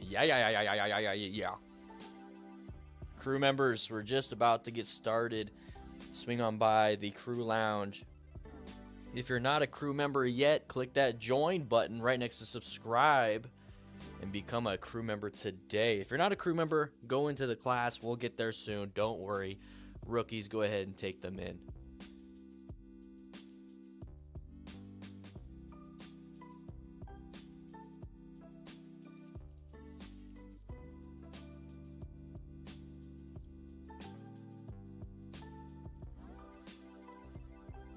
Yeah. Crew members, we're just about to get started. Swing on by the crew lounge. If you're not a crew member yet, click that join button right next to subscribe and become a crew member today. If you're not a crew member, go into the class. We'll get there soon. Don't worry. Rookies, go ahead and take them in.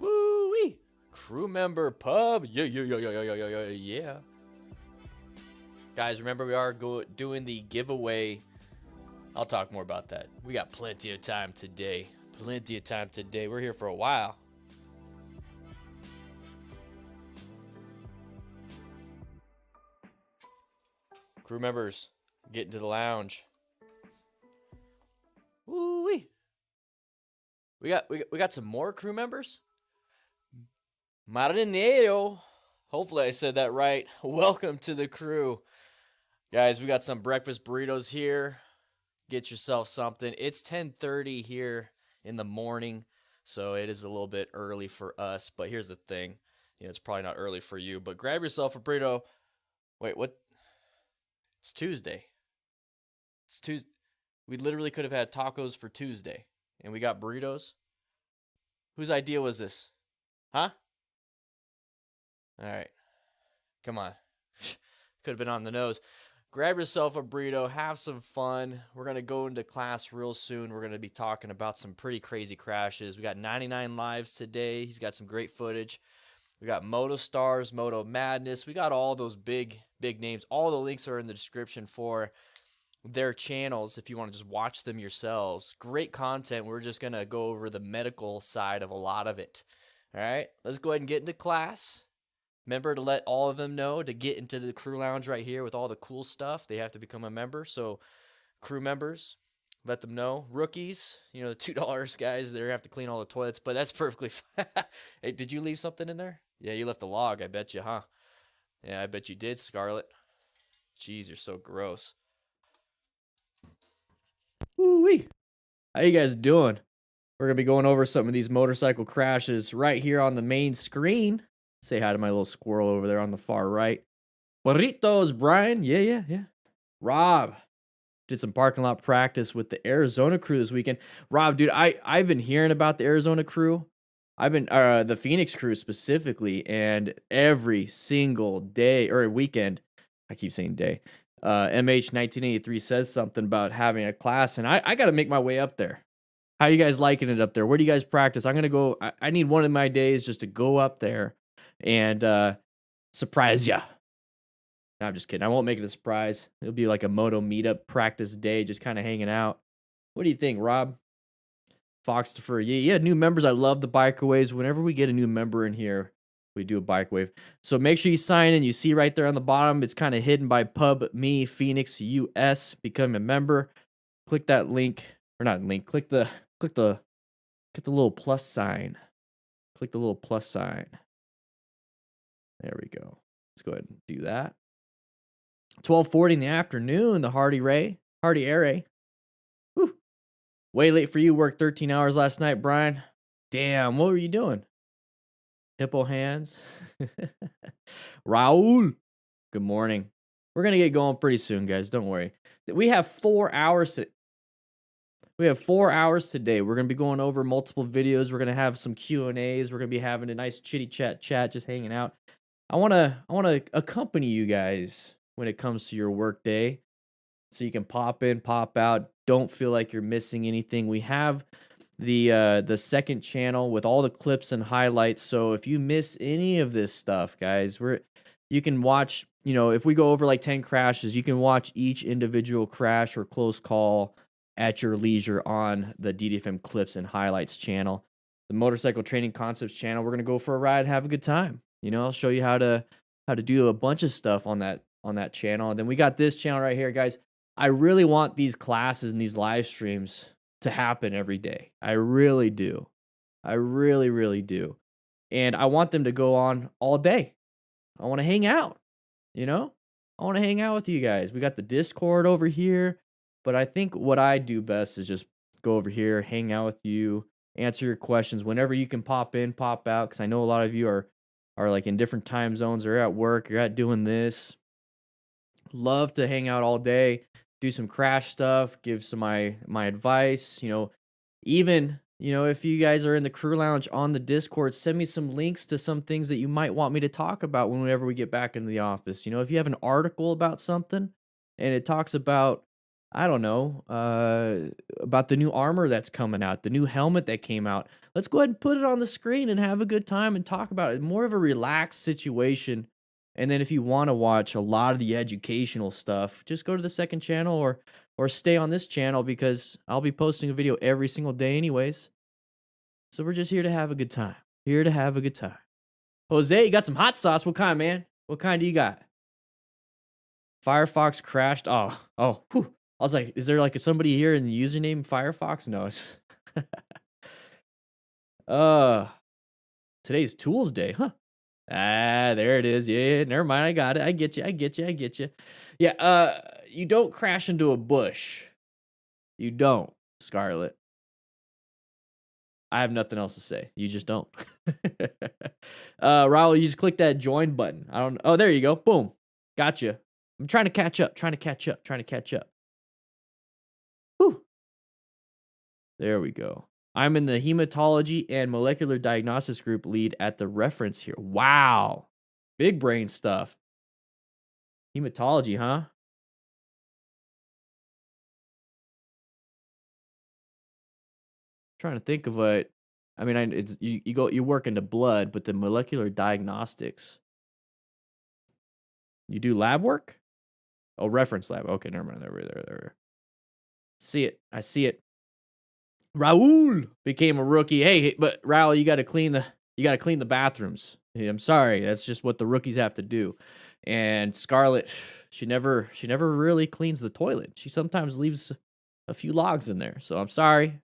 Woo-wee! Crew member pub. Yeah. Guys, remember we are doing the giveaway. I'll talk more about that. We got plenty of time today. We're here for a while. Crew members, get into the lounge. Woo-wee. We got some more crew members. Marinero. Hopefully I said that right. Welcome to the crew. Guys, we got some breakfast burritos here. Get yourself something. It's 10:30 here in the morning, so it is a little bit early for us. But here's the thing. It's probably not early for you, but grab yourself a burrito. Wait, what? It's Tuesday. It's Tuesday. We literally could have had tacos for Tuesday, and we got burritos. Whose idea was this? Huh? All right. Come on. Could have been on the nose. Grab yourself a burrito. Have some fun. We're going to go into class real soon. We're going to be talking about some pretty crazy crashes. We got 99 lives today. He's got some great footage. We got Moto Stars, Moto Madness. We got all those big names. All the links are in the description for their channels if you want to just watch them yourselves. Great content. We're just going to go over the medical side of a lot of it. All right, let's go ahead and get into class. Remember to let all of them know to get into the crew lounge right here with all the cool stuff. They have to become a member. So crew members, let them know. Rookies, the $2 guys, they have to clean all the toilets, but that's perfectly fine. Hey, did you leave something in there? Yeah, you left a log, I bet you, huh? Yeah, I bet you did, Scarlett. Jeez, you're so gross. Woo-wee. How you guys doing? We're going to be going over some of these motorcycle crashes right here on the main screen. Say hi to my little squirrel over there on the far right. Burritos, Brian. Yeah. Rob did some parking lot practice with the Arizona crew this weekend. Rob, dude, I've been hearing about the Arizona crew. I've been the Phoenix crew specifically, and every single day or weekend, I keep saying day. MH 1983 says something about having a class, and I got to make my way up there. How you guys liking it up there? Where do you guys practice? I'm gonna go. I need one of my days just to go up there and surprise ya. No, I'm just kidding. I won't make it a surprise. It'll be like a moto meetup practice day, just kind of hanging out. What do you think, Rob? Foxtopher, yeah, new members. I love the biker waves. Whenever we get a new member in here, we do a bike wave. So make sure you sign in. You see right there on the bottom, it's kind of hidden by Pub Me Phoenix US. Become a member. Click that link, or not link. Click the little plus sign. Click the little plus sign. There we go. Let's go ahead and do that. 12:40 in the afternoon, the Hardy Air. Whew. Way late for you. Worked 13 hours last night, Brian. Damn, what were you doing? Hippo hands. Raul, good morning. We're going to get going pretty soon, guys. Don't worry. We have 4 hours. We have 4 hours today. We're going to be going over multiple videos. We're going to have some Q&As. We're going to be having a nice chitty chat, just hanging out. I want to accompany you guys when it comes to your work day, so you can pop in, pop out. Don't feel like you're missing anything. We have the second channel with all the clips and highlights. So if you miss any of this stuff, guys, you can watch. If we go over like 10 crashes, you can watch each individual crash or close call at your leisure on the DDFM clips and highlights channel. The motorcycle training concepts channel, we're gonna go for a ride, have a good time. I'll show you how to do a bunch of stuff on that channel. And then we got this channel right here, guys. I really want these classes and these live streams to happen every day. I really do. I really, really do. And I want them to go on all day. I want to hang out, I want to hang out with you guys. We got the Discord over here, but I think what I do best is just go over here, hang out with you, answer your questions whenever you can pop in, pop out, because I know a lot of you are like in different time zones, or at work, you're at doing this. Love to hang out all day, do some crash stuff, give some my advice, even, if you guys are in the crew lounge on the Discord, send me some links to some things that you might want me to talk about whenever we get back into the office. If you have an article about something and it talks about, I don't know, about the new armor that's coming out, the new helmet that came out, let's go ahead and put it on the screen and have a good time and talk about it. More of a relaxed situation. And then if you want to watch a lot of the educational stuff, just go to the second channel or stay on this channel because I'll be posting a video every single day anyways. So we're just here to have a good time. Here to have a good time. Jose, you got some hot sauce. What kind, man? What kind do you got? Firefox crashed. Whew. I was like, is there like somebody here in the username Firefox? No, it's today's Tools Day, huh? There it is. Yeah, never mind. I got it. I get you. Yeah, you don't crash into a bush. You don't, Scarlet. I have nothing else to say. You just don't. Raul, you just click that join button. Oh, there you go. Boom. Gotcha. I'm trying to catch up. Whew. There we go. I'm in the hematology and molecular diagnostics group lead at the reference here. Wow. Big brain stuff. Hematology, huh? Trying to think of what, I mean, it's you work into blood, but the molecular diagnostics. You do lab work? Oh, reference lab. Okay, never mind. There. See it. I see it. Raul became a rookie. Hey, but Raul, you got to clean the bathrooms. Hey, I'm sorry, that's just what the rookies have to do. And Scarlet, she never really cleans the toilet. She sometimes leaves a few logs in there. So I'm sorry.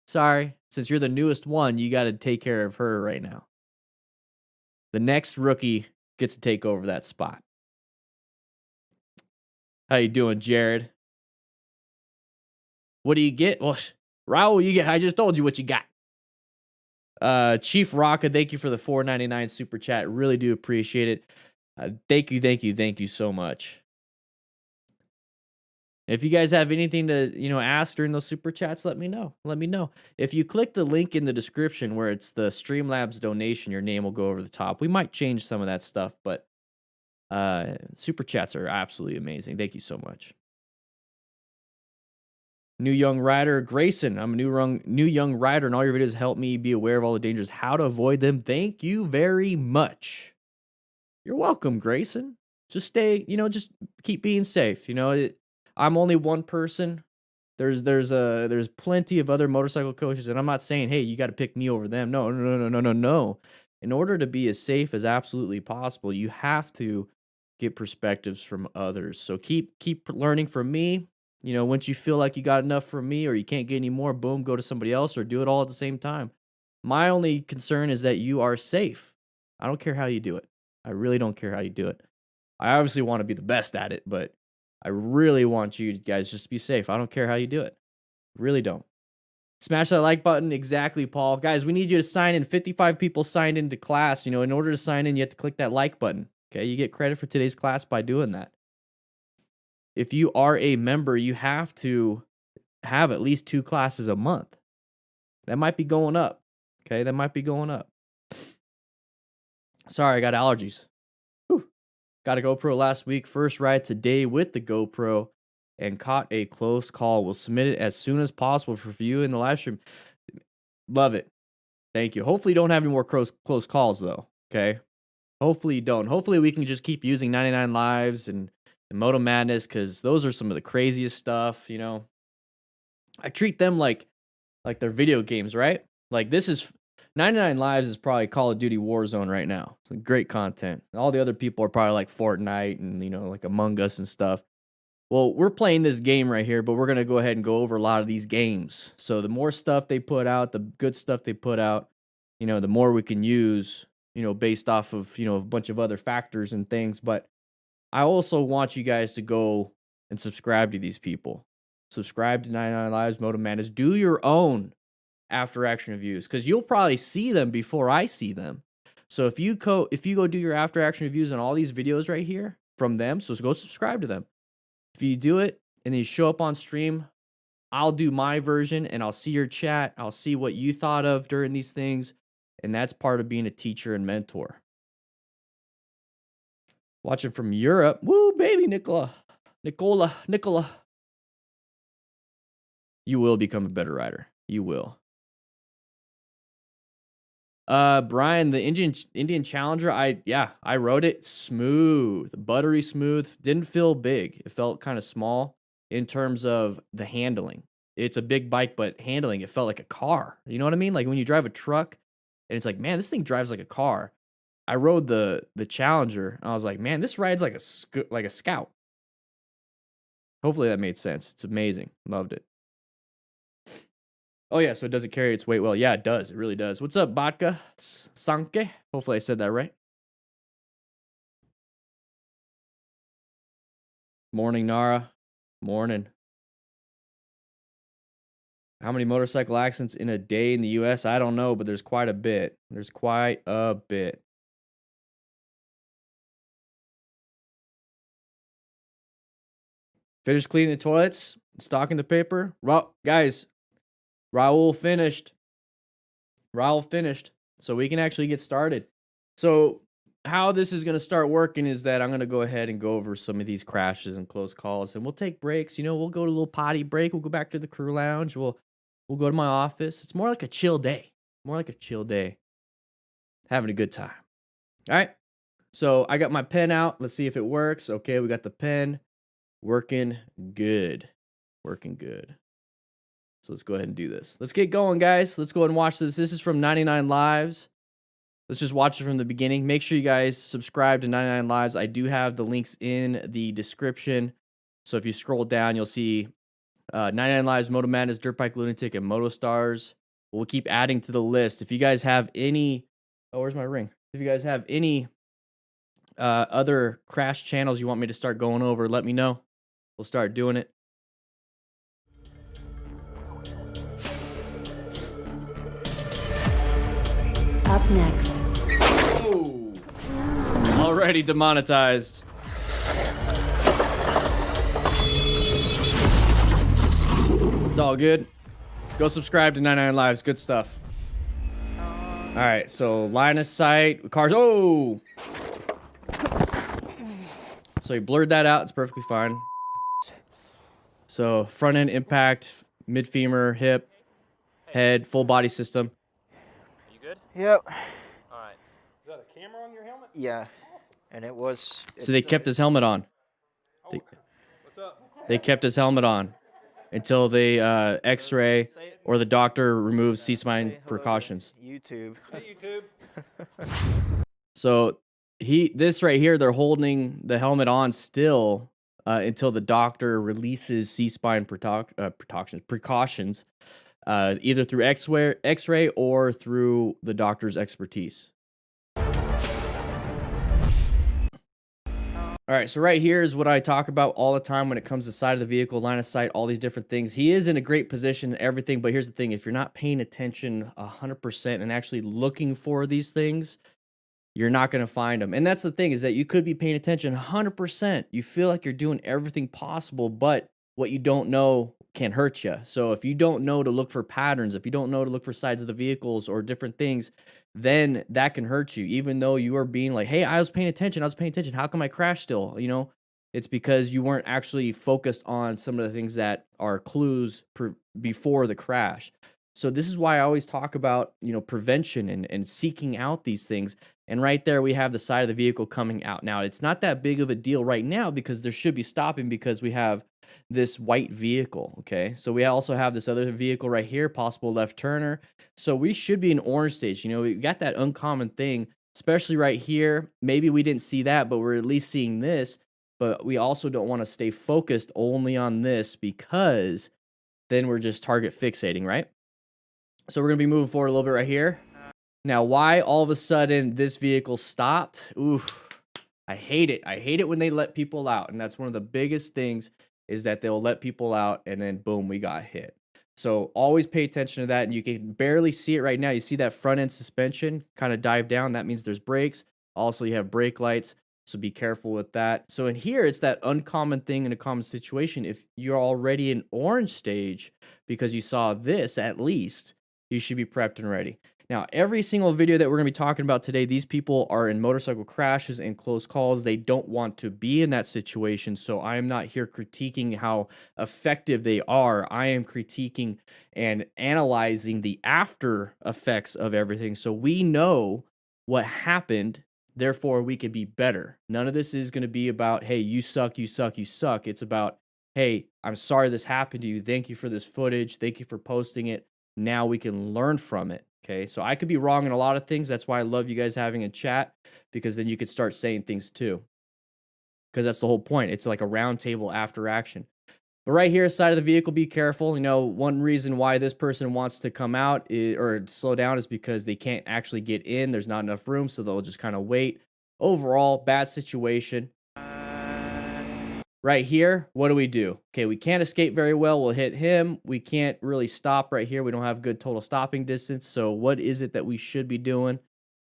Since you're the newest one, you got to take care of her right now. The next rookie gets to take over that spot. How you doing, Jared? What do you get? Well, Raul, I just told you what you got. Chief Rocka, thank you for the $4.99 super chat. Really do appreciate it. Thank you so much. If you guys have anything to, ask during those super chats, let me know. If you click the link in the description where it's the Streamlabs donation, your name will go over the top. We might change some of that stuff, but super chats are absolutely amazing. Thank you so much. New young rider, Grayson. I'm a new young rider, and all your videos help me be aware of all the dangers, how to avoid them. Thank you very much. You're welcome, Grayson. Just stay, just keep being safe. I'm only one person. There's plenty of other motorcycle coaches, and I'm not saying, hey, you got to pick me over them. No. In order to be as safe as absolutely possible, you have to get perspectives from others. So keep learning from me. Once you feel like you got enough from me or you can't get any more, boom, go to somebody else or do it all at the same time. My only concern is that you are safe. I don't care how you do it. I really don't care how you do it. I obviously want to be the best at it, but I really want you guys just to be safe. I don't care how you do it. Really don't. Smash that like button. Exactly, Paul. Guys, we need you to sign in. 55 people signed into class. In order to sign in, you have to click that like button. Okay, you get credit for today's class by doing that. If you are a member, you have to have at least 2 classes a month. That might be going up. Okay, that might be going up. Sorry, I got allergies. Whew. Got a GoPro last week. First ride today with the GoPro and caught a close call. We'll submit it as soon as possible for view in the live stream. Love it. Thank you. Hopefully you don't have any more close calls though. Okay. Hopefully you don't. Hopefully we can just keep using 99 lives and Moto Madness, because those are some of the craziest stuff. I treat them like they're video games, right? Like this is 99 lives is probably Call of Duty Warzone right now. It's great content. All the other people are probably like Fortnite and like Among Us and stuff. Well, we're playing this game right here, but we're going to go ahead and go over a lot of these games. So the more stuff they put out, the good stuff they put out, the more we can use, based off of, a bunch of other factors and things. But I also want you guys to go and subscribe to these people. Subscribe to 99 Lives, Moto Madness. Do your own after action reviews because you'll probably see them before I see them. So if you go do your after action reviews on all these videos right here from them, so go subscribe to them. If you do it and then you show up on stream, I'll do my version and I'll see your chat. I'll see what you thought of during these things. And that's part of being a teacher and mentor. Watching from Europe. Woo, baby, Nicola. You will become a better rider. You will. Brian, the Indian Challenger, I rode it smooth, buttery smooth. Didn't feel big. It felt kind of small in terms of the handling. It's a big bike, but handling, it felt like a car. You know what I mean? Like when you drive a truck and it's like, man, this thing drives like a car. I rode the Challenger and I was like, man, this rides like a Scout. Hopefully that made sense. It's amazing. Loved it. Oh, yeah, so it doesn't carry its weight well. Yeah, it does. It really does. What's up, Vodka Sanke? Hopefully I said that right. Morning, Nara. Morning. How many motorcycle accidents in a day in the U.S.? I don't know, but there's quite a bit. There's quite a bit. Finished cleaning the toilets, stocking the paper. Guys, Raul finished. So we can actually get started. So how this is going to start working is that I'm going to go ahead and go over some of these crashes and close calls, and we'll take breaks. You know, we'll go to a little potty break. We'll go back to the crew lounge. We'll go to my office. It's more like a chill day. Having a good time. All right. So I got my pen out. Let's see if it works. Okay, we got the pen. Working good. So let's go ahead and do this. Let's get going, guys. Let's go ahead and watch this. This is from 99 Lives. Let's just watch it from the beginning. Make sure you guys subscribe to 99 Lives. I do have the links in the description. So if you scroll down, you'll see 99 Lives, Moto Madness, Dirt Bike Lunatic, and Moto Stars. We'll keep adding to the list. If you guys have any... Oh, where's my ring? If you guys have any other crash channels you want me to start going over, let me know. We'll start doing it. Up next. Oh, already demonetized. It's all good. Go subscribe to 99 Lives. Good stuff. All right, so line of sight, cars. Oh! So you blurred that out. It's perfectly fine. So front end impact, mid femur, hip, head, full body system. Are you good? Yep. All right. Is that a camera on your helmet? Yeah. And it was. So they kept his helmet on. What's up? They kept his helmet on until they X-ray or the doctor removes C-spine precautions. YouTube. Hey, YouTube. So this right here, they're holding the helmet on still until the doctor releases C-spine precautions, either through X-ray or through the doctor's expertise. All right, so right here is what I talk about all the time when it comes to side of the vehicle, line of sight, all these different things. He is in a great position and everything, but here's the thing. If you're not paying attention 100% and actually looking for these things, you're not going to find them. And that's the thing, is that you could be paying attention 100%. You feel like you're doing everything possible, but what you don't know can hurt you. So if you don't know to look for patterns, if you don't know to look for sides of the vehicles or different things, then that can hurt you. Even though you are being like, hey, I was paying attention. How come I crashed still? You know, it's because you weren't actually focused on some of the things that are clues before the crash. So this is why I always talk about, you know, prevention and seeking out these things. And right there, we have the side of the vehicle coming out. Now, it's not that big of a deal right now because there should be stopping because we have this white vehicle, okay? So we also have this other vehicle right here, possible left turner. So we should be in orange stage. You know, we got that uncommon thing, especially right here. Maybe we didn't see that, but we're at least seeing this. But we also don't want to stay focused only on this because then we're just target fixating, right? So we're going to be moving forward a little bit right here. Now, why all of a sudden this vehicle stopped? Oof. I hate it. I hate it when they let people out. And that's one of the biggest things is that they'll let people out and then boom, we got hit. So always pay attention to that. And you can barely see it right now. You see that front end suspension kind of dive down. That means there's brakes. Also, you have brake lights. So be careful with that. So in here, it's that uncommon thing in a common situation. If you're already in orange stage because you saw this, at least you should be prepped and ready. Now, every single video that we're going to be talking about today, these people are in motorcycle crashes and close calls. They don't want to be in that situation. So I am not here critiquing how effective they are. I am critiquing and analyzing the after effects of everything. So we know what happened. Therefore, we could be better. None of this is going to be about, hey, you suck, you suck, you suck. It's about, hey, I'm sorry this happened to you. Thank you for this footage. Thank you for posting it. Now we can learn from it. Okay, so I could be wrong in a lot of things. That's why I love you guys having a chat, because then you could start saying things too. Because that's the whole point. It's like a round table after action. But right here, side of the vehicle, be careful. You know, one reason why this person wants to come out or slow down is because they can't actually get in. There's not enough room, so they'll just kind of wait. Overall, bad situation. Right here, what do? Okay, we can't escape very well. We'll hit him. We can't really stop right here. We don't have good total stopping distance. So what is it that we should be doing?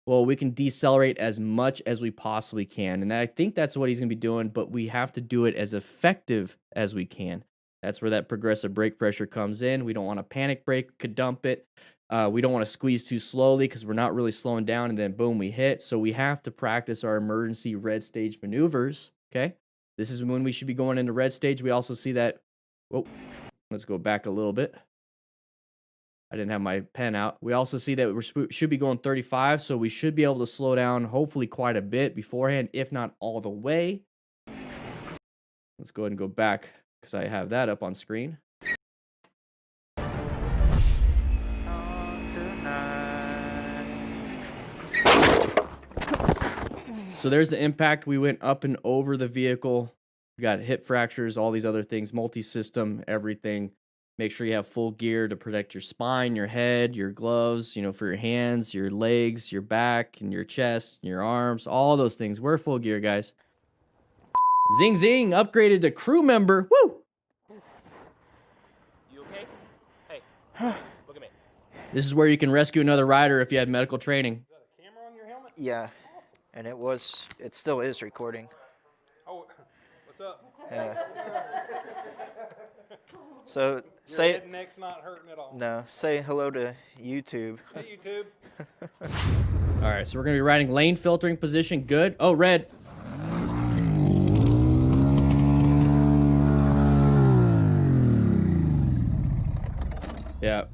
Well, we can decelerate as much as we possibly can. And I think that's what he's going to be doing, but we have to do it as effective as we can. That's where that progressive brake pressure comes in. We don't want to panic brake, could dump it. We don't want to squeeze too slowly because we're not really slowing down, and then boom, we hit. So we have to practice our emergency red stage maneuvers, okay? This is when we should be going into red stage. We also see that, whoa, let's go back a little bit. I didn't have my pen out. We also see that we should be going 35, so we should be able to slow down hopefully quite a bit beforehand, if not all the way. Let's go ahead and go back because I have that up on screen. So there's the impact. We went up and over the vehicle. We got hip fractures, all these other things, multi-system, everything. Make sure you have full gear to protect your spine, your head, your gloves, you know, for your hands, your legs, your back, and your chest, and your arms, all those things. Wear full gear, guys. Zing, zing, upgraded to crew member. Woo! You okay? Hey, look at me. This is where you can rescue another rider if you had medical training. Is that a camera on your helmet? Yeah. And it still is recording. Oh, what's up? Yeah. So Your head and neck's not hurting at all. no, say hello to YouTube. Hey, YouTube. All right, so we're going to be riding lane filtering position. Good. Oh, red. Yeah.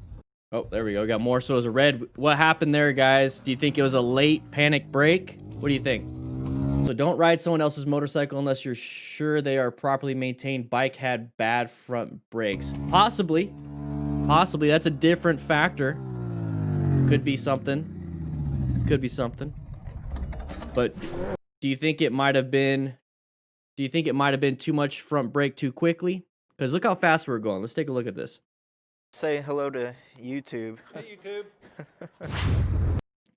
Oh, there we go. We got more. So it was a red. What happened there, guys? Do you think it was a late panic brake? What do you think? So don't ride someone else's motorcycle unless you're sure they are properly maintained. Bike had bad front brakes. Possibly. Possibly. That's a different factor. Could be something. Could be something. But do you think it might have been... Do you think it might have been too much front brake too quickly? Because look how fast we're going. Let's take a look at this. Say hello to YouTube. Hey, YouTube.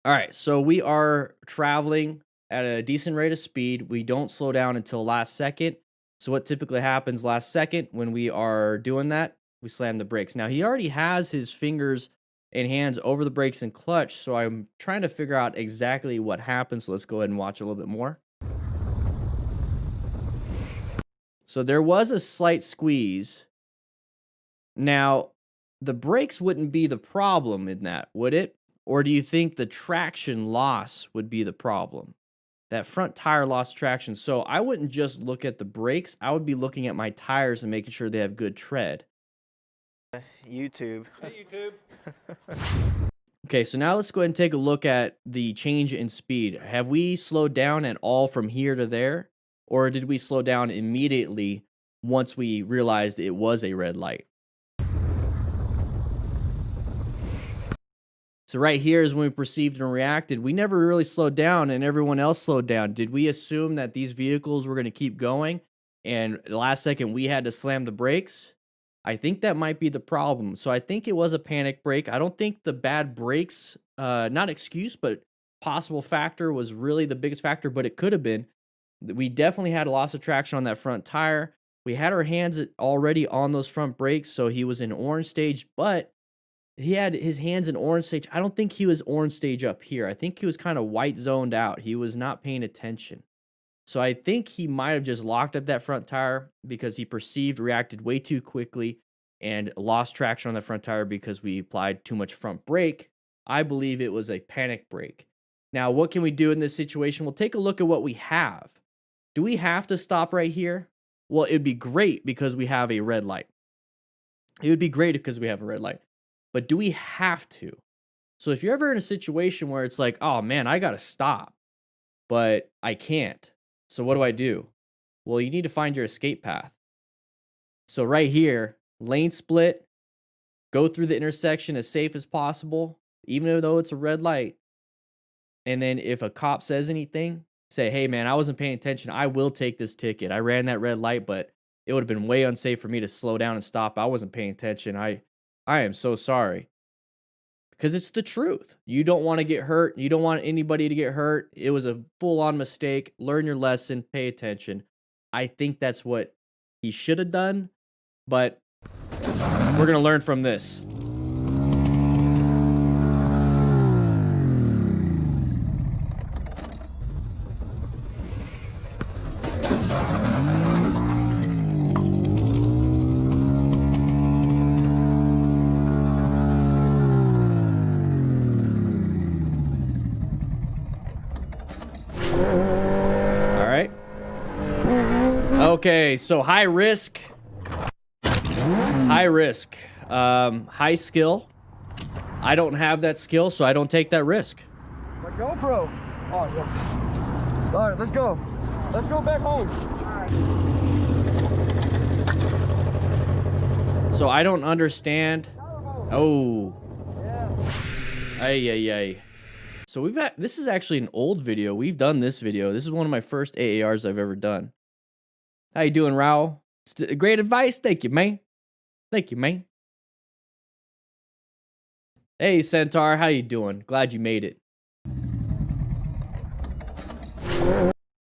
All right, so we are traveling at a decent rate of speed. We don't slow down until last second. So what typically happens last second when we are doing that, we slam the brakes. Now, he already has his fingers and hands over the brakes and clutch, so I'm trying to figure out exactly what happened. So let's go ahead and watch a little bit more. So there was a slight squeeze. Now, the brakes wouldn't be the problem in that, would it? Or do you think the traction loss would be the problem? That front tire lost traction. So I wouldn't just look at the brakes. I would be looking at my tires and making sure they have good tread. YouTube. Hey, YouTube. Okay, so now let's go ahead and take a look at the change in speed. Have we slowed down at all from here to there? Or did we slow down immediately once we realized it was a red light? So right here is when we perceived and reacted. We never really slowed down and everyone else slowed down. Did we assume that these vehicles were going to keep going and the last second we had to slam the brakes? I think that might be the problem. So I think it was a panic brake. I don't think the bad brakes, not excuse, but possible factor was really the biggest factor, but it could have been. we definitely had a loss of traction on that front tire. We had our hands already on those front brakes, so he was in orange stage, but he had his hands in orange stage. I don't think he was orange stage up here. I think he was kind of white zoned out. He was not paying attention. So I think he might have just locked up that front tire because he reacted way too quickly and lost traction on the front tire because we applied too much front brake. I believe it was a panic brake. Now, what can we do in this situation? We'll take a look at what we have. Do we have to stop right here? Well, it'd be great because we have a red light. It would be great because we have a red light. But do we have to? So if you're ever in a situation where it's like, oh man, I got to stop, but I can't. So what do I do? Well, you need to find your escape path. So right here, lane split, go through the intersection as safe as possible, even though it's a red light. And then if a cop says anything, say, hey man, I wasn't paying attention. I will take this ticket. I ran that red light, but it would have been way unsafe for me to slow down and stop. I wasn't paying attention. I am so sorry. Because it's the truth. You don't want to get hurt. You don't want anybody to get hurt. It was a full-on mistake. Learn your lesson. Pay attention. I think that's what he should have done, but we're going to learn from this. Okay, so high risk, high skill. I don't have that skill, so I don't take that risk. My GoPro. Oh, yeah. All right, let's go. Let's go back home. So I don't understand. Oh. Ay. So this is actually an old video. We've done this video. This is one of my first AARs I've ever done. How you doing, Raul? Great advice. Thank you, man. Thank you, man. Hey, Centaur. How you doing? Glad you made it.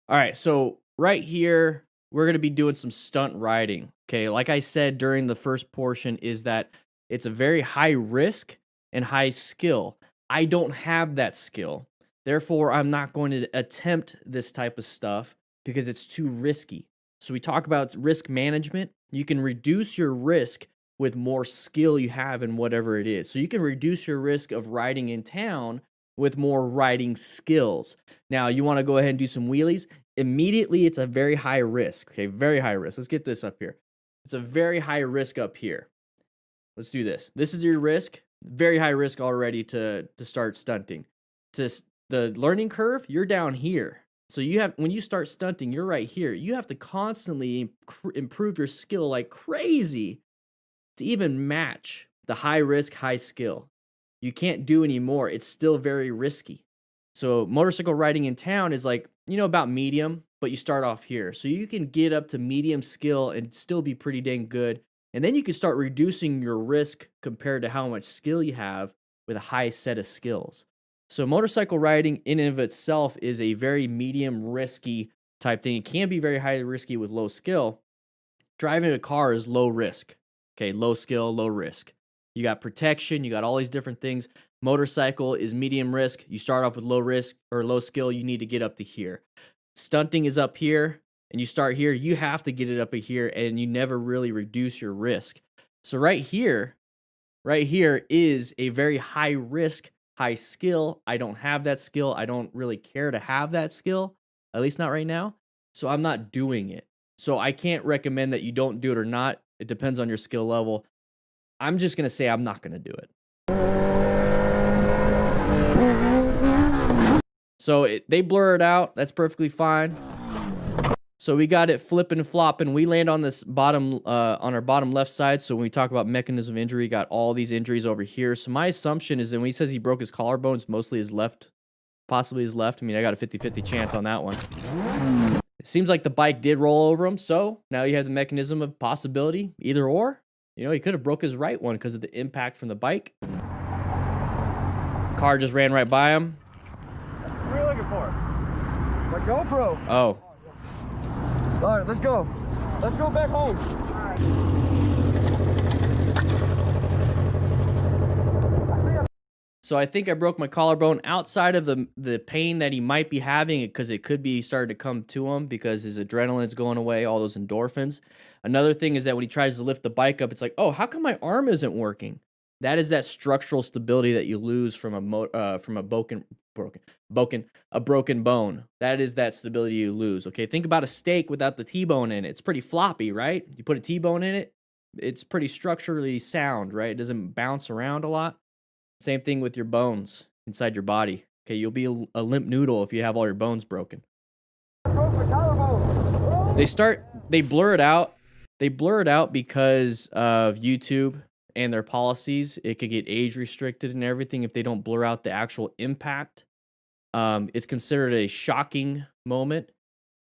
All right, so right here, we're going to be doing some stunt riding. Okay, like I said during the first portion is that it's a very high risk and high skill. I don't have that skill. Therefore, I'm not going to attempt this type of stuff because it's too risky. So we talk about risk management. You can reduce your risk with more skill you have in whatever it is. So you can reduce your risk of riding in town with more riding skills. Now, you want to go ahead and do some wheelies. Immediately, it's a very high risk. Okay, very high risk. Let's get this up here. It's a very high risk up here. Let's do this. This is your risk. Very high risk already to start stunting. To the learning curve, you're down here. So when you start stunting, you're right here. You have to constantly improve your skill like crazy to even match the high risk, high skill. You can't do any more. It's still very risky. So motorcycle riding in town is like, about medium, but you start off here. So you can get up to medium skill and still be pretty dang good. And then you can start reducing your risk compared to how much skill you have with a high set of skills. So motorcycle riding in and of itself is a very medium risky type thing. It can be very high risky with low skill. Driving a car is low risk. Okay, low skill, low risk. You got protection, you got all these different things. Motorcycle is medium risk. You start off with low risk or low skill, you need to get up to here. Stunting is up here, and you start here, you have to get it up to here, and you never really reduce your risk. So right here is a very high risk, high skill. I don't have that skill. I don't really care to have that skill, at least not right now. So I'm not doing it. So I can't recommend that you don't do it or not. It depends on your skill level. I'm just going to say I'm not going to do it. So they blur it out. That's perfectly fine. So we got it flipping and flopping. We land on this bottom, on our bottom left side. So when we talk about mechanism of injury, got all these injuries over here. So my assumption is that when he says he broke his collarbone, it's mostly his left, possibly his left. I mean, I got a 50-50 chance on that one. It seems like the bike did roll over him. So now you have the mechanism of possibility, either or. He could have broke his right one because of the impact from the bike. Car just ran right by him. What are you looking for? My GoPro. Oh. All right, let's go. Let's go back home. So I think I broke my collarbone outside of the pain that he might be having, because it could be starting to come to him because his adrenaline's going away, all those endorphins. Another thing is that when he tries to lift the bike up, it's like, oh, how come my arm isn't working? That is that structural stability that you lose from a broken bone. That is that stability you lose. Okay, think about a steak without the T-bone in it. It's pretty floppy, right? You put a T-bone in it, it's pretty structurally sound, right? It doesn't bounce around a lot. Same thing with your bones inside your body. Okay, you'll be a limp noodle if you have all your bones broken. They blur it out. They blur it out because of YouTube and their policies. It could get age restricted and everything if they don't blur out the actual impact. It's considered a shocking moment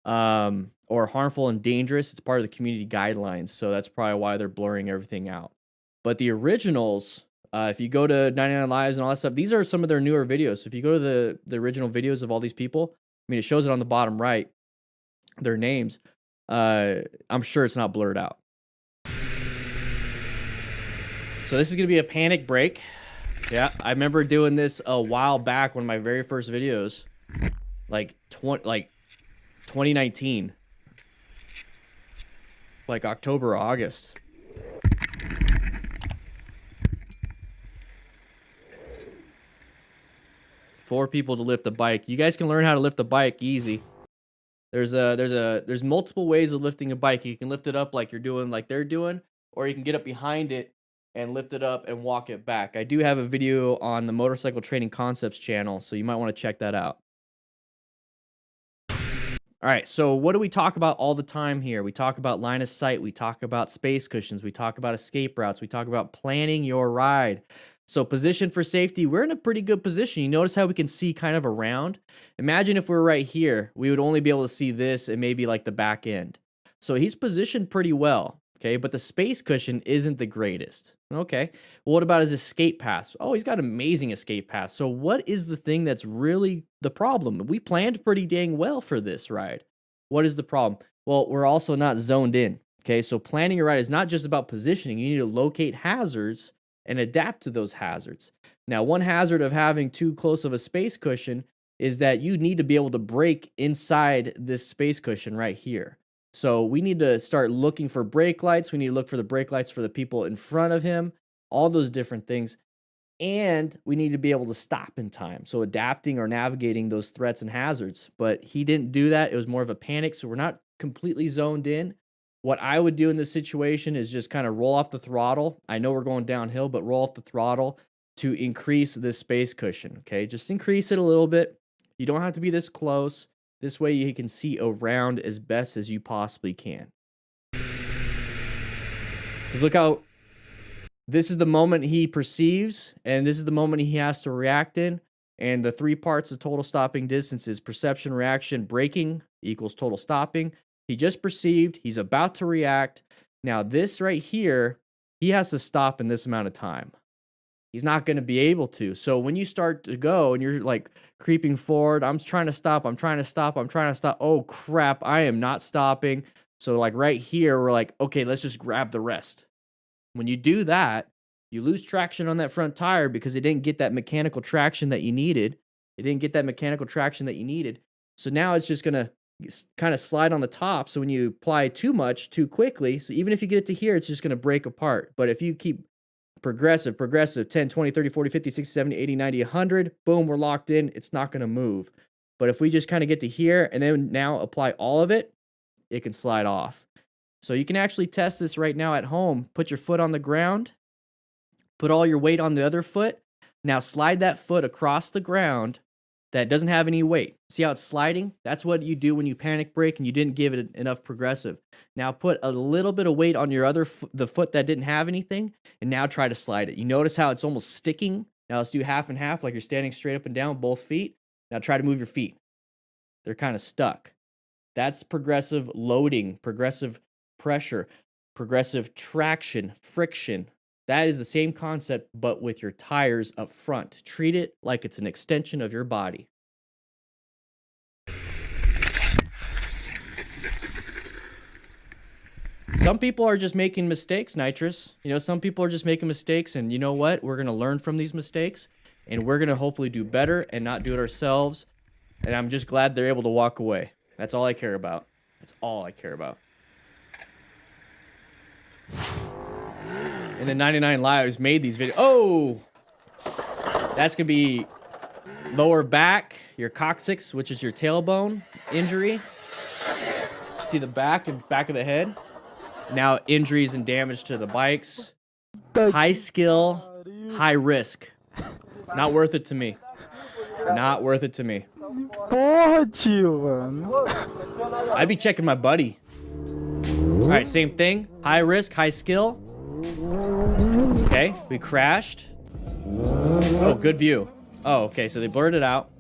or harmful and dangerous. It's part of the community guidelines, so that's probably why they're blurring everything out. But the originals, if you go to 99 Lives and all that stuff, these are some of their newer videos. So if you go to the original videos of all these people, I mean, it shows it on the bottom right, their names. I'm sure it's not blurred out. So this is going to be a panic break. Yeah, I remember doing this a while back, one of my very first videos, like 2019, like October or August. For people to lift a bike. You guys can learn how to lift a bike easy. There's multiple ways of lifting a bike. You can lift it up like you're doing, like they're doing, or you can get up behind it and lift it up and walk it back. I do have a video on the Motorcycle Training Concepts channel, so you might want to check that out. All right, so what do we talk about all the time here? We talk about line of sight, we talk about space cushions, we talk about escape routes, we talk about planning your ride. So position for safety, we're in a pretty good position. You notice how we can see kind of around? Imagine if we were right here, we would only be able to see this and maybe like the back end. So he's positioned pretty well, okay? But the space cushion isn't the greatest, okay? Well, what about his escape path? Oh, he's got amazing escape path. So what is the thing that's really the problem? We planned pretty dang well for this ride. What is the problem? Well, we're also not zoned in, okay? So planning your ride is not just about positioning. You need to locate hazards and adapt to those hazards. Now, one hazard of having too close of a space cushion is that you need to be able to brake inside this space cushion right here. So we need to start looking for brake lights. We need to look for the brake lights for the people in front of him, all those different things. And we need to be able to stop in time. So adapting or navigating those threats and hazards. But he didn't do that. It was more of a panic. So we're not completely zoned in. What I would do in this situation is just kind of roll off the throttle. I know we're going downhill, but roll off the throttle to increase this space cushion, okay? Just increase it a little bit. You don't have to be this close. This way you can see around as best as you possibly can. Because look how this is the moment he perceives, and this is the moment he has to react in. And the three parts of total stopping distance is perception, reaction, braking equals total stopping. He just perceived, he's about to react. Now this right here, he has to stop in this amount of time. He's not going to be able to. So when you start to go and you're like creeping forward, I'm trying to stop, I'm trying to stop, I'm trying to stop. Oh crap, I am not stopping. So like right here, we're like, okay, let's just grab the rest. When you do that, you lose traction on that front tire because it didn't get that mechanical traction that you needed. It didn't get that mechanical traction that you needed. So now it's just going to kind of slide on the top. So when you apply too much too quickly, so even if you get it to here, it's just going to break apart. But if you keep progressive, 10, 20, 30, 40, 50, 60, 70, 80, 90, 100, boom, we're locked in. It's not going to move. But if we just kind of get to here and then now apply all of it, it can slide off. So you can actually test this right now at home. Put your foot on the ground, put all your weight on the other foot. Now slide that foot across the ground that doesn't have any weight. See how it's sliding? That's what you do when you panic brake and you didn't give it enough progressive. Now put a little bit of weight on your other the foot that didn't have anything, and now try to slide it. You notice how it's almost sticking? Now let's do half and half, like you're standing straight up and down, both feet. Now try to move your feet. They're kind of stuck. That's progressive loading, progressive pressure, progressive traction, friction. That is the same concept, but with your tires up front. Treat it like it's an extension of your body. some people are just making mistakes, Nitrous. You know, some people are just making mistakes, and you know what? We're gonna learn from these mistakes, and we're gonna hopefully do better and not do it ourselves. And I'm just glad they're able to walk away. That's all I care about. That's all I care about. And then 99 Lives made these videos. Oh! That's gonna be lower back, your coccyx, which is your tailbone injury. See the back and back of the head? Now injuries and damage to the bikes. High skill, high risk. Not worth it to me. Not worth it to me. I'd be checking my buddy. All right, same thing. High risk, high skill. Okay, we crashed. Oh, good view. Oh, okay, so they blurred it out.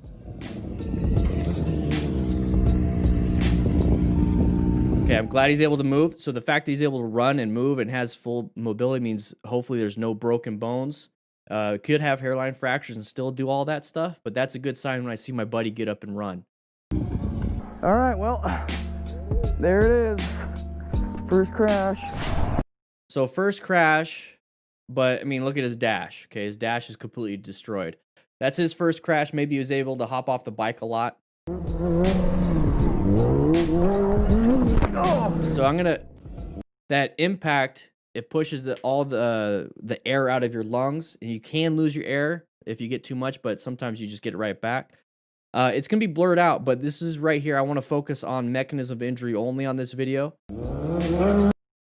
Okay, I'm glad he's able to move. So the fact that he's able to run and move and has full mobility means hopefully there's no broken bones. Could have hairline fractures and still do all that stuff, but that's a good sign when I see my buddy get up and run. All right, well, there it is. First crash. So first crash, but I mean, look at his dash. Okay, his dash is completely destroyed. That's his first crash. Maybe he was able to hop off the bike a lot. So I'm gonna, that impact, it pushes all the air out of your lungs, and you can lose your air if you get too much, but sometimes you just get it right back. It's gonna be blurred out, but this is right here. I want to focus on mechanism of injury only on this video.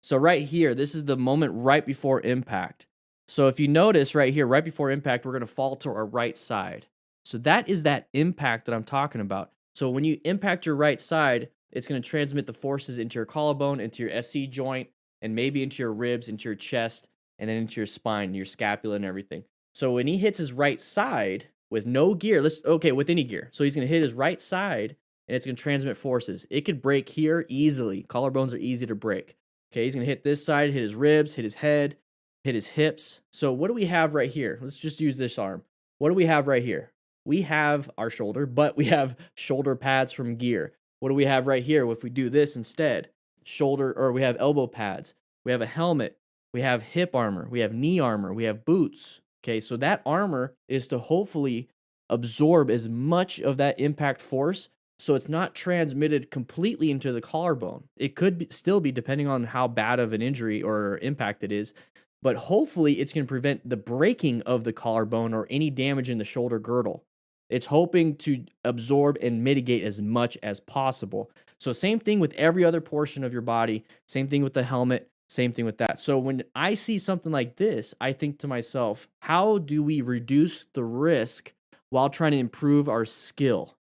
So right here, this is the moment right before impact. So if you notice right here, right before impact, we're gonna fall to our right side. So that is that impact that I'm talking about. So when you impact your right side, it's gonna transmit the forces into your collarbone, into your SC joint, and maybe into your ribs, into your chest, and then into your spine, your scapula, and everything. So when he hits his right side with no gear, with any gear. So he's gonna hit his right side, and it's gonna transmit forces. It could break here easily. Collarbones are easy to break. Okay, he's gonna hit this side, hit his ribs, hit his head, hit his hips. So what do we have right here? Let's just use this arm. What do we have right here? We have our shoulder, but we have shoulder pads from gear. What do we have right here if we do this instead? We have elbow pads. We have a helmet. We have hip armor. We have knee armor. We have boots. Okay, so that armor is to hopefully absorb as much of that impact force so it's not transmitted completely into the collarbone. It could still be, depending on how bad of an injury or impact it is, but hopefully it's going to prevent the breaking of the collarbone or any damage in the shoulder girdle. It's hoping to absorb and mitigate as much as possible. So same thing with every other portion of your body, same thing with the helmet, same thing with that. So when I see something like this, I think to myself, how do we reduce the risk while trying to improve our skill?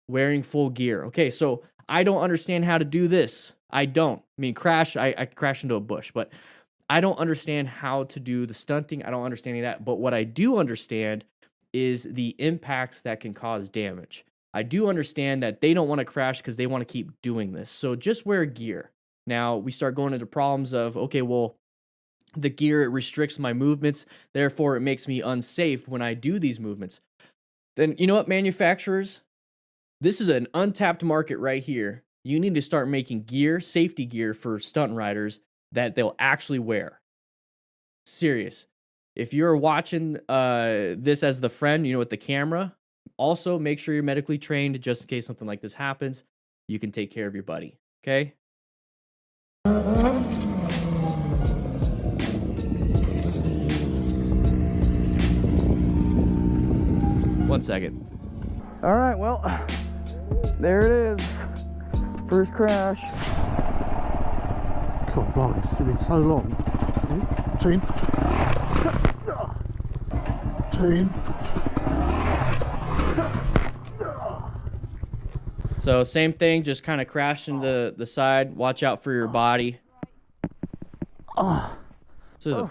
Wearing full gear. Okay, so I don't understand how to do this. I don't. I mean, I crashed into a bush, but I don't understand how to do the stunting. I don't understand any of that. But what I do understand is the impacts that can cause damage. I do understand that they don't want to crash because they want to keep doing this. So just wear gear. Now we start going into problems of, okay, well, the gear, it restricts my movements. Therefore, it makes me unsafe when I do these movements. Then you know what, manufacturers? This is an untapped market right here. You need to start making gear, safety gear for stunt riders that they'll actually wear. Serious. If you're watching this as the friend, you know, with the camera, also make sure you're medically trained just in case something like this happens. You can take care of your buddy, okay? 1 second. All right, well, there it is. First crash. God, blimey, it's been so long. Team. So same thing, just kind of crashed into the side. Watch out for your body. So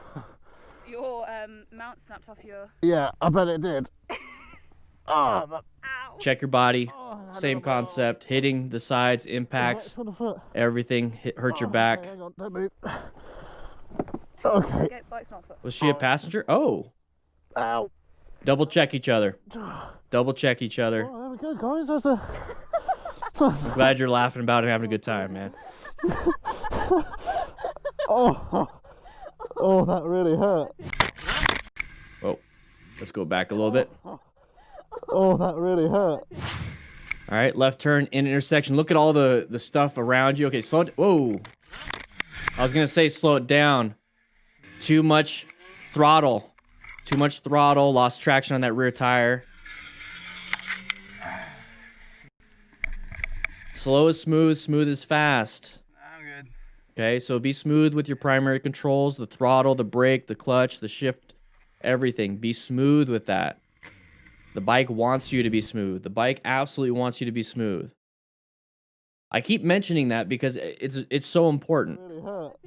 your mount snapped off your... Yeah, I bet it did. Ow. check your body. Same concept. Hitting the sides, impacts, everything hurt your back. Hang on, don't move. Okay. Was she a passenger? Oh. Ow. Double check each other. Double check each other. Oh, there we go, guys. That's a... I'm glad you're laughing about it and having a good time, man. Oh, oh, that really hurt. Oh, let's go back a little bit. Oh, that really hurt. All right, left turn in intersection. Look at all the stuff around you. Okay, slow it. Whoa. I was going to say slow it down. Too much throttle. Too much throttle. Lost traction on that rear tire. Slow is smooth. Smooth is fast. I'm good. Okay, so be smooth with your primary controls. The throttle, the brake, the clutch, the shift, everything. Be smooth with that. The bike wants you to be smooth. The bike absolutely wants you to be smooth. I keep mentioning that because it's so important. Really hurt.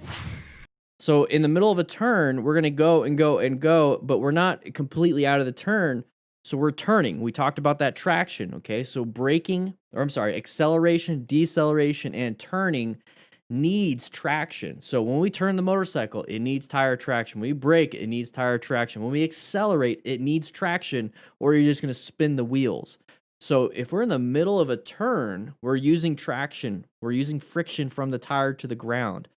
So in the middle of a turn, we're going to go and go and go, but we're not completely out of the turn. So we're turning. We talked about that traction, okay? So braking, or I'm sorry, acceleration, deceleration, and turning needs traction. So when we turn the motorcycle, it needs tire traction. When we brake, it needs tire traction. When we accelerate, it needs traction, or you're just going to spin the wheels. So if we're in the middle of a turn, we're using traction. We're using friction from the tire to the ground.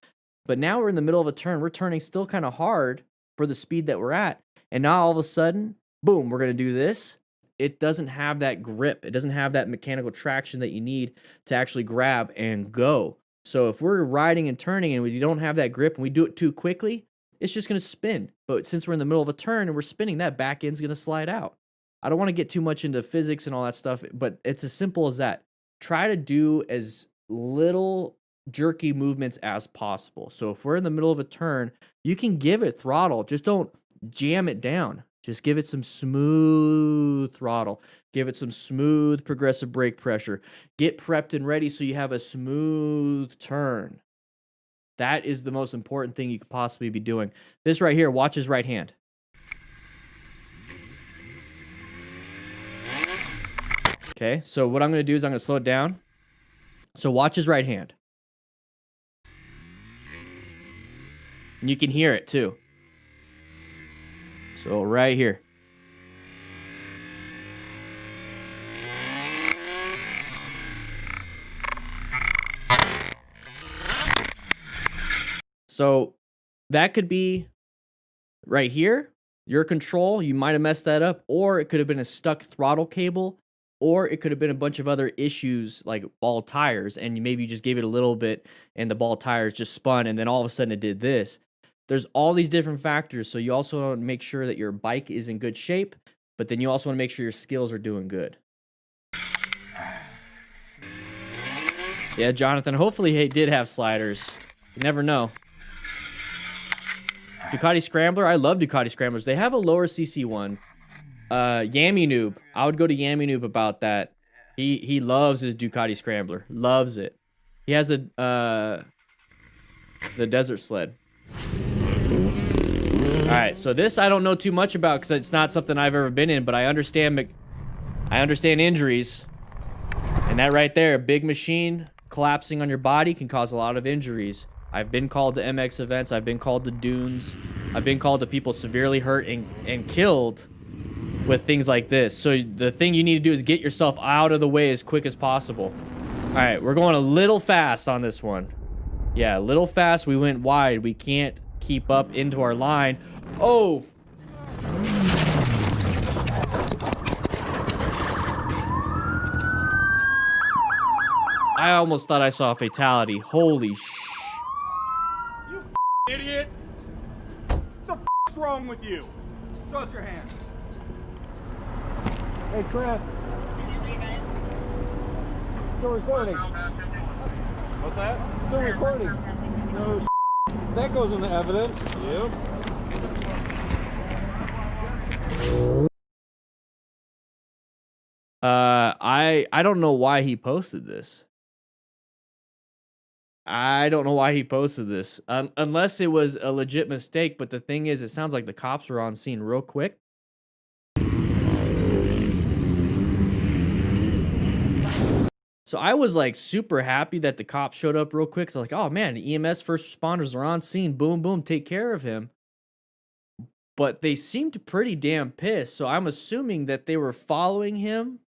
But now we're in the middle of a turn. We're turning still kind of hard for the speed that we're at. And now all of a sudden, boom, we're going to do this. It doesn't have that grip. It doesn't have that mechanical traction that you need to actually grab and go. So if we're riding and turning and we don't have that grip and we do it too quickly, it's just going to spin. But since we're in the middle of a turn and we're spinning, that back end's going to slide out. I don't want to get too much into physics and all that stuff, but it's as simple as that. Try to do as little jerky movements as possible. So if we're in the middle of a turn, you can give it throttle. Just don't jam it down. Just give it some smooth throttle. Give it some smooth progressive brake pressure. Get prepped and ready so you have a smooth turn. That is the most important thing you could possibly be doing. This right here, watch his right hand. Okay, so what I'm going to do is I'm going to slow it down. So watch his right hand. And you can hear it too. So right here. So that could be right here, your control. You might have messed that up, or it could have been a stuck throttle cable, or it could have been a bunch of other issues like ball tires, and maybe you just gave it a little bit and the ball tires just spun, and then all of a sudden it did this. There's all these different factors, so you also want to make sure that your bike is in good shape, but then you also want to make sure your skills are doing good. Yeah, Jonathan, hopefully he did have sliders. You never know. Ducati Scrambler, I love Ducati Scramblers. They have a lower CC one. Yammy Noob, I would go to Yammy Noob about that. He loves his Ducati Scrambler, loves it. He has the desert sled. All right, so this I don't know too much about because it's not something I've ever been in, but I understand injuries, and that right there, a big machine collapsing on your body can cause a lot of injuries. I've been called to MX events. I've been called to dunes. I've been called to people severely hurt and killed with things like this. So the thing you need to do is get yourself out of the way as quick as possible. All right, we're going a little fast on this one. Yeah, a little fast. We went wide. We can't keep up into our line. Oh! I almost thought I saw a fatality. Holy sh... Idiot! What the f***'s wrong with you? Show us your hand. Hey, Trent. Still recording. What's that? Still recording. No That goes in the evidence. Yep. I don't know why he posted this. I don't know why he posted this. Unless it was a legit mistake, but the thing is, it sounds like the cops were on scene real quick. So I was like super happy that the cops showed up real quick. So like, oh man, the EMS first responders are on scene. Boom, boom, take care of him. But they seemed pretty damn pissed. So I'm assuming that they were following him.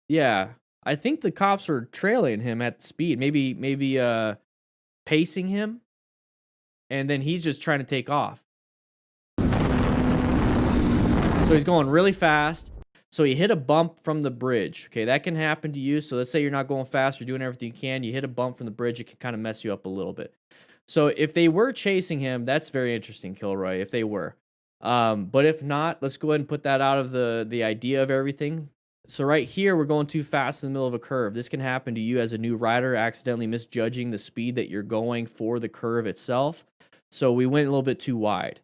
Yeah. I think the cops were trailing him at speed, maybe pacing him, and then he's just trying to take off. So he's going really fast. So he hit a bump from the bridge. Okay, that can happen to you. So let's say you're not going fast, you're doing everything you can. You hit a bump from the bridge, it can kind of mess you up a little bit. So if they were chasing him, that's very interesting, Kilroy, if they were. But if not, let's go ahead and put that out of the idea of everything. So right here, we're going too fast in the middle of a curve. This can happen to you as a new rider, accidentally misjudging the speed that you're going for the curve itself. So we went a little bit too wide.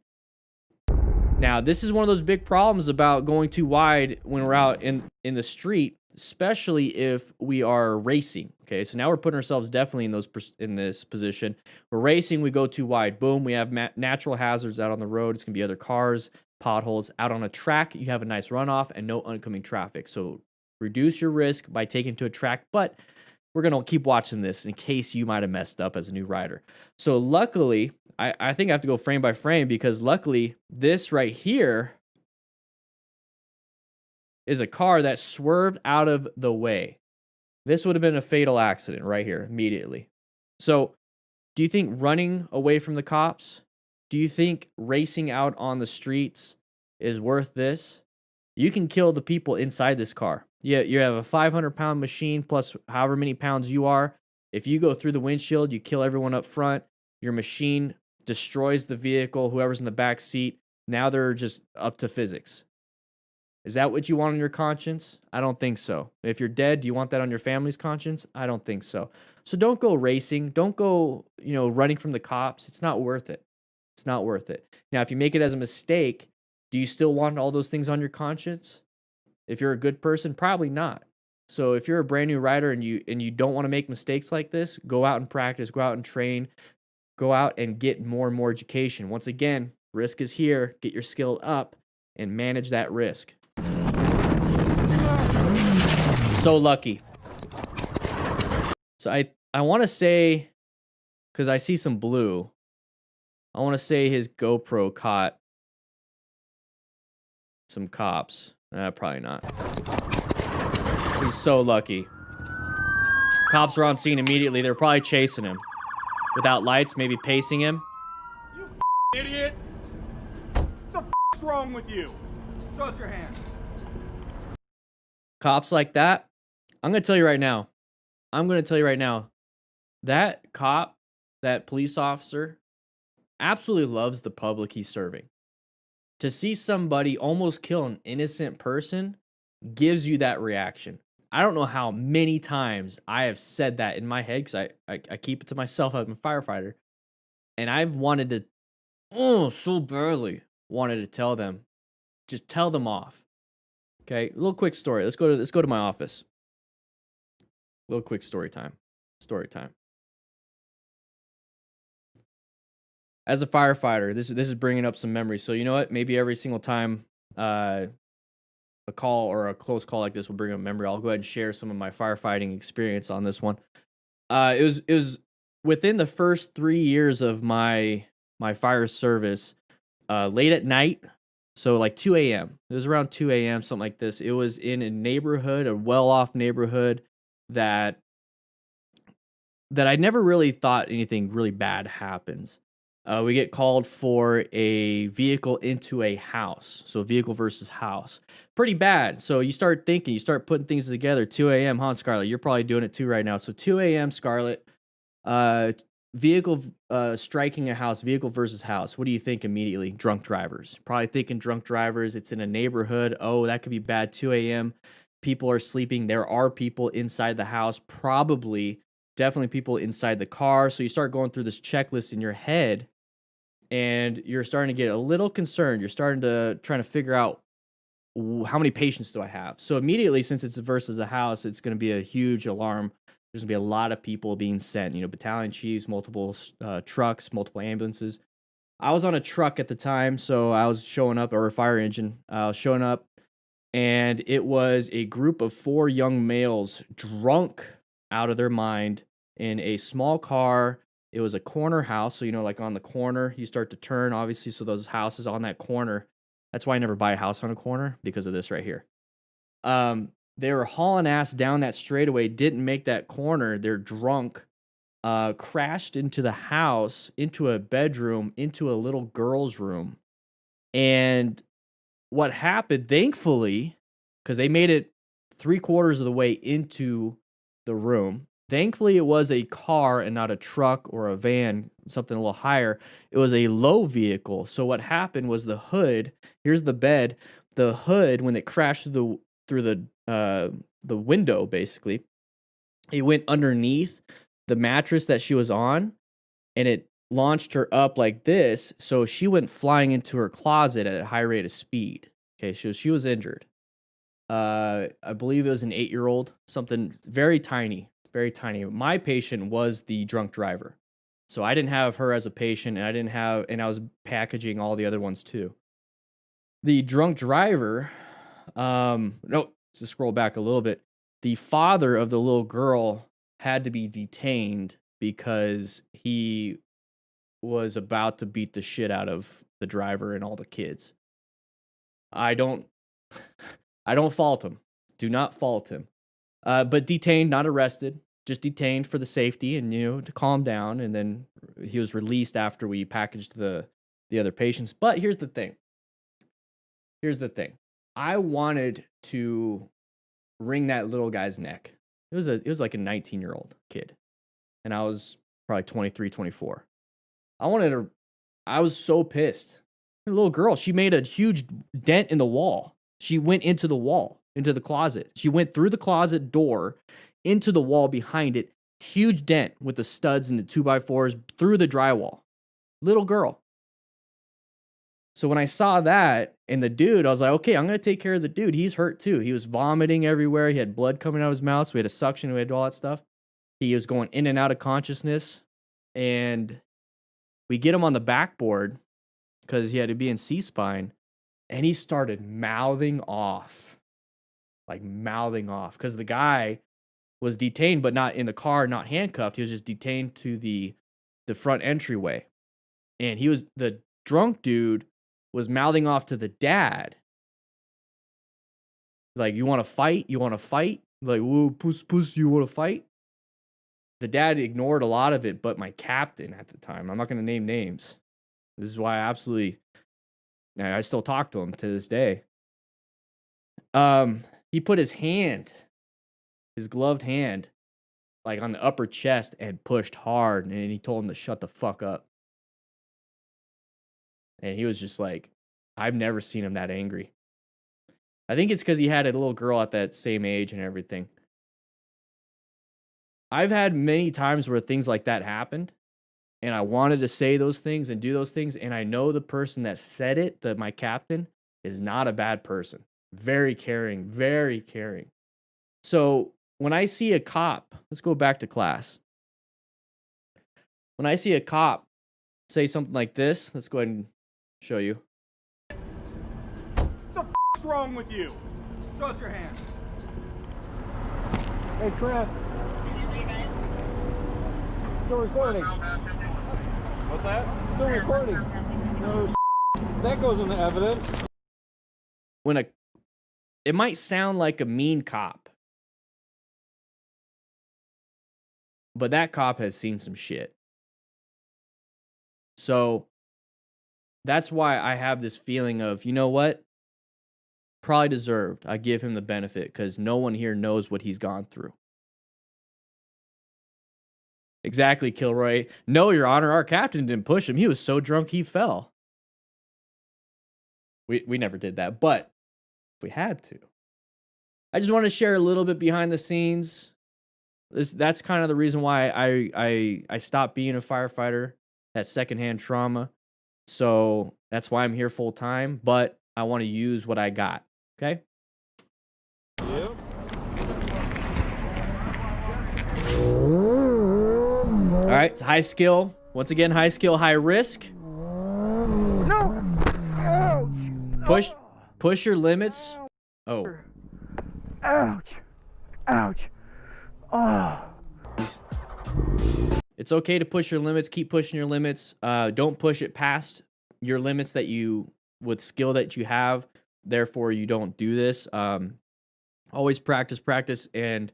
Now, this is one of those big problems about going too wide when we're out in the street, especially if we are racing. Okay, so now we're putting ourselves definitely in this position. We're racing, we go too wide. Boom, we have natural hazards out on the road. It's gonna be other cars, potholes. Out on a track, you have a nice runoff and no oncoming traffic. So reduce your risk by taking to a track, but we're gonna keep watching this in case you might have messed up as a new rider. So luckily, I think I have to go frame by frame because luckily this right here is a car that swerved out of the way. This would have been a fatal accident right here immediately. So do you think running away from the cops, do you think racing out on the streets is worth this? You can kill the people inside this car. Yeah, you have a 500-pound machine plus however many pounds you are. If you go through the windshield, you kill everyone up front. Your machine destroys the vehicle, whoever's in the back seat. Now they're just up to physics. Is that what you want on your conscience? I don't think so. If you're dead, do you want that on your family's conscience? I don't think so. So don't go racing. Don't go, running from the cops. It's not worth it. It's not worth it. Now, if you make it as a mistake, do you still want all those things on your conscience? If you're a good person, probably not. So if you're a brand new rider and you don't want to make mistakes like this, go out and practice, go out and train, go out and get more and more education. Once again, risk is here. Get your skill up and manage that risk. So lucky. So I want to say, because I see some blue, I want to say his GoPro caught some cops. Probably not. He's so lucky. Cops were on scene immediately. They're probably chasing him. Without lights, maybe pacing him. You idiot! What the f***'s wrong with you? Show us your hands. Cops like that, I'm going to tell you right now. That cop, that police officer, absolutely loves the public he's serving. To see somebody almost kill an innocent person gives you that reaction. I don't know how many times I have said that in my head because I keep it to myself. I'm a firefighter. And I've wanted to, so badly wanted to tell them, just tell them off. Okay, a little quick story. Let's go to my office. A little quick story time. As a firefighter, this is bringing up some memories. So you know what? Maybe every single time a call or a close call like this will bring up memory, I'll go ahead and share some of my firefighting experience on this one. It was within the first 3 years of my fire service, late at night. So like 2 a.m. It was around 2 a.m., something like this. It was in a neighborhood, a well-off neighborhood that I never really thought anything really bad happens. We get called for a vehicle into a house. So vehicle versus house. Pretty bad. So you start thinking, you start putting things together. 2 a.m., huh, Scarlett? You're probably doing it too right now. So 2 a.m., Scarlett. Vehicle striking a house, vehicle versus house. What do you think immediately? Drunk drivers. Probably thinking drunk drivers. It's in a neighborhood. Oh, that could be bad. 2 a.m. People are sleeping. There are people inside the house. Definitely people inside the car. So you start going through this checklist in your head and you're starting to get a little concerned. You're starting to trying to figure out how many patients do I have? So immediately, since it's versus a house, it's going to be a huge alarm. There's going to be a lot of people being sent, battalion chiefs, multiple trucks, multiple ambulances. I was on a truck at the time, so I was showing up, or a fire engine. I was showing up, and it was a group of 4 young males drunk out of their mind in a small car. It was a corner house, so, like on the corner, you start to turn, obviously, so those houses on that corner. That's why I never buy a house on a corner, because of this right here. They were hauling ass down that straightaway, didn't make that corner. They're drunk, crashed into the house, into a bedroom, into a little girl's room. And what happened, thankfully, because they made it 3/4 of the way into the room. Thankfully, it was a car and not a truck or a van, something a little higher. It was a low vehicle. So what happened was the hood, here's the bed, the hood, when it crashed through the window, basically, it went underneath the mattress that she was on, and it launched her up like this. So she went flying into her closet at a high rate of speed. Okay, so she was injured. I believe it was an 8-year-old, something very tiny, very tiny. My patient was the drunk driver. So I didn't have her as a patient, and I was packaging all the other ones too. The drunk driver, no, to scroll back a little bit, the father of the little girl had to be detained because he was about to beat the shit out of the driver and all the kids. I don't fault him. Do not fault him. But detained, not arrested, just detained for the safety and, to calm down. And then he was released after we packaged the other patients. But here's the thing. I wanted to wring that little guy's neck. It was like a 19-year-old kid. And I was probably 23, 24. I was so pissed. The little girl, she made a huge dent in the wall. She went into the wall, into the closet. She went through the closet door, into the wall behind it. Huge dent with the studs and the 2x4s through the drywall. Little girl. So when I saw that and the dude, I was like, okay, I'm going to take care of the dude. He's hurt too. He was vomiting everywhere. He had blood coming out of his mouth. So we had a suction. We had all that stuff. He was going in and out of consciousness. And we get him on the backboard because he had to be in C-spine. And he started mouthing off. Like mouthing off. Because the guy was detained, but not in the car, not handcuffed. He was just detained to the front entryway. And the drunk dude was mouthing off to the dad. Like, you want to fight? You want to fight? Like, whoa, puss, you want to fight? The dad ignored a lot of it, but my captain at the time, I'm not going to name names. This is why I still talk to him to this day. He put his gloved hand, like on the upper chest and pushed hard, and he told him to shut the fuck up. And he was just like, I've never seen him that angry. I think it's because he had a little girl at that same age and everything. I've had many times where things like that happened, and I wanted to say those things and do those things, and I know the person that said it, my captain, is not a bad person. Very caring, very caring. So when I see a cop, let's go back to class. When I see a cop say something like this, let's go ahead and show you. What's wrong with you? Show us your hands. Hey, Trent. Still recording. What's that? Still recording. No, that goes in the evidence. It might sound like a mean cop, but that cop has seen some shit. So that's why I have this feeling of, you know what? Probably deserved. I give him the benefit because no one here knows what he's gone through. Exactly, Kilroy. No, Your Honor, our captain didn't push him. He was so drunk he fell. We never did that, but we had to. I just want to share a little bit behind the scenes. That's kind of the reason why I stopped being a firefighter, that secondhand trauma. So that's why I'm here full time, but I want to use what I got. Okay? Yep. All right, it's high skill. Once again, high skill, high risk. No! Ouch! Push your limits. Oh. Ouch! Ouch! Oh! It's okay to push your limits. Keep pushing your limits. Don't push it past your limits with skill that you have. Therefore, you don't do this. Always practice, and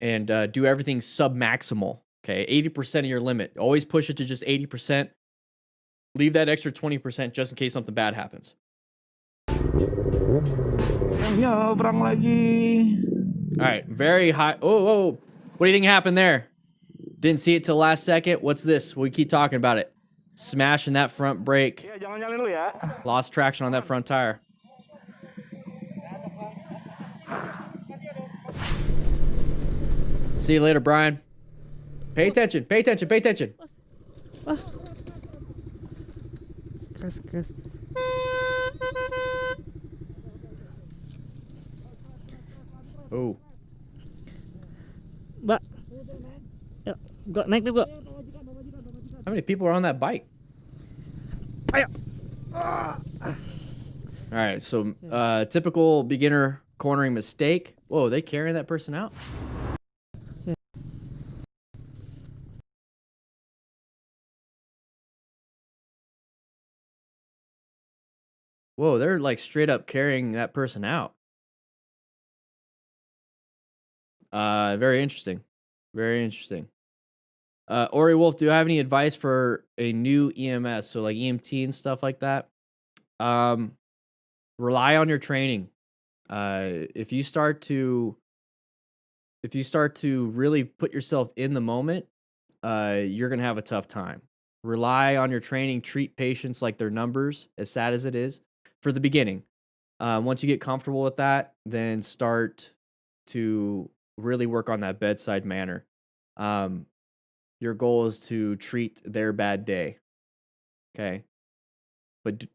do everything sub-maximal, okay? 80% of your limit. Always push it to just 80%. Leave that extra 20% just in case something bad happens. Nyobrang lagi. All right, very high. Oh, what do you think happened there? Didn't see it till last second. What's this? We keep talking about it. Smashing that front brake. Ya, jangan nyalin dulu ya. Lost traction on that front tire. See you later, Brian. Pay attention, pay attention, pay attention. Gas, gas. Oh. Mbak. Yuk, gua naik deh, gua. How many people are on that bike? Ayo. All right, so typical beginner cornering mistake. Whoa, they carrying that person out? Whoa, they're like straight up carrying that person out. Very interesting. Very interesting. Ori Wolf, do you have any advice for a new EMS? So like EMT and stuff like that. Rely on your training. If you start to really put yourself in the moment, you're gonna have a tough time. Rely on your training. Treat patients like they're numbers, as sad as it is, for the beginning. Once you get comfortable with that, then start to really work on that bedside manner. Your goal is to treat their bad day. Okay.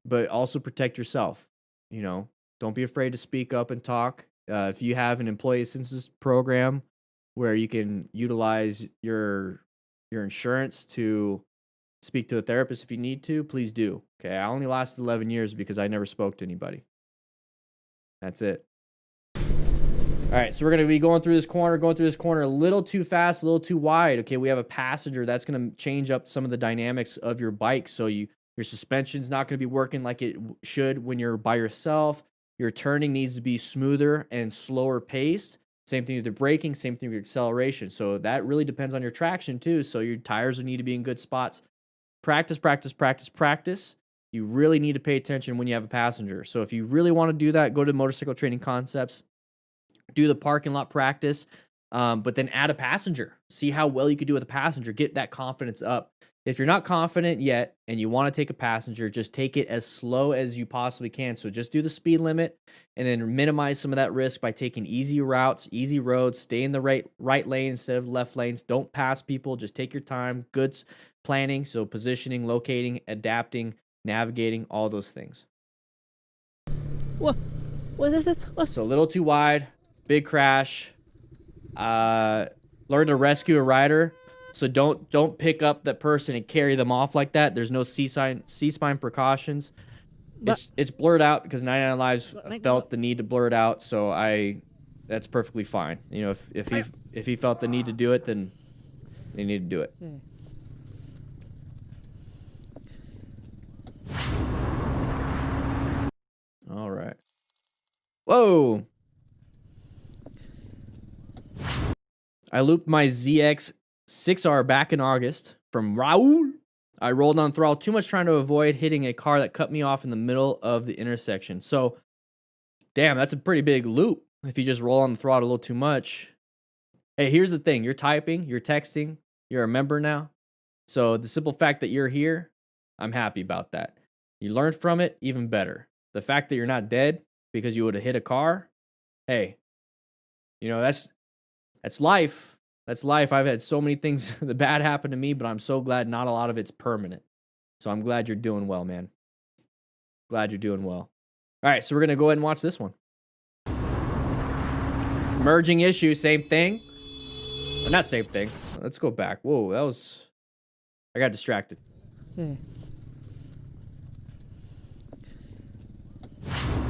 But also protect yourself. You know, don't be afraid to speak up and talk. If you have an employee assistance program where you can utilize your insurance to speak to a therapist if you need to, please do. Okay. I only lasted 11 years because I never spoke to anybody. That's it. All right, so we're going to be going through this corner a little too fast, a little too wide. Okay, we have a passenger. That's going to change up some of the dynamics of your bike. So your suspension's not going to be working like it should when you're by yourself. Your turning needs to be smoother and slower paced. Same thing with the braking, same thing with your acceleration. So that really depends on your traction too. So your tires will need to be in good spots. Practice, practice, practice, practice. You really need to pay attention when you have a passenger. So if you really want to do that, go to Motorcycle Training Concepts. Do the parking lot practice, but then add a passenger. See how well you could do with a passenger. Get that confidence up. If you're not confident yet and you want to take a passenger, just take it as slow as you possibly can. So just do the speed limit and then minimize some of that risk by taking easy routes, easy roads. Stay in the right lane instead of left lanes. Don't pass people. Just take your time. Good planning, so positioning, locating, adapting, navigating, all those things. What is it? So a little too wide. Big crash. Learn to rescue a rider. So don't pick up that person and carry them off like that. There's no C-spine precautions. It's blurred out because 99 Lives felt the need to blur it out. So that's perfectly fine. You know, if he felt the need to do it, then they need to do it. All right. Whoa. I looped my ZX6R back in August from Raul. I rolled on throttle too much trying to avoid hitting a car that cut me off in the middle of the intersection. So, damn, that's a pretty big loop if you just roll on the throttle a little too much. Hey, here's the thing. You're typing, you're texting, you're a member now. So the simple fact that you're here, I'm happy about that. You learned from it, even better. The fact that you're not dead because you would have hit a car, hey, you know, that's life. That's life. I've had so many things that bad happen to me, but I'm so glad not a lot of it's permanent. So I'm glad you're doing well, man. Glad you're doing well. All right, so we're going to go ahead and watch this one. Merging issue, same thing. Well, not same thing. Let's go back. Whoa, I got distracted. All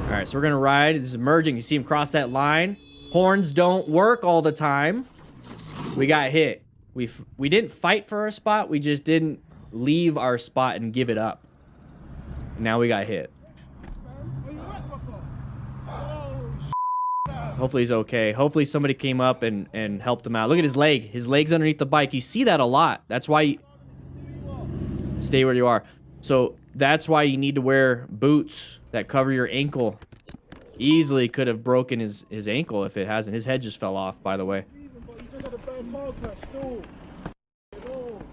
right, so we're going to ride. This is merging. You see him cross that line. Horns don't work all the time. We got hit. We didn't fight for our spot. We just didn't leave our spot and give it up. Now we got hit. Hopefully he's okay. Hopefully somebody came up and helped him out. Look at his leg. His leg's underneath the bike. You see that a lot. That's why you... Stay where you are. So that's why you need to wear boots that cover your ankle. Easily could have broken his ankle if it hasn't. His head just fell off, by the way.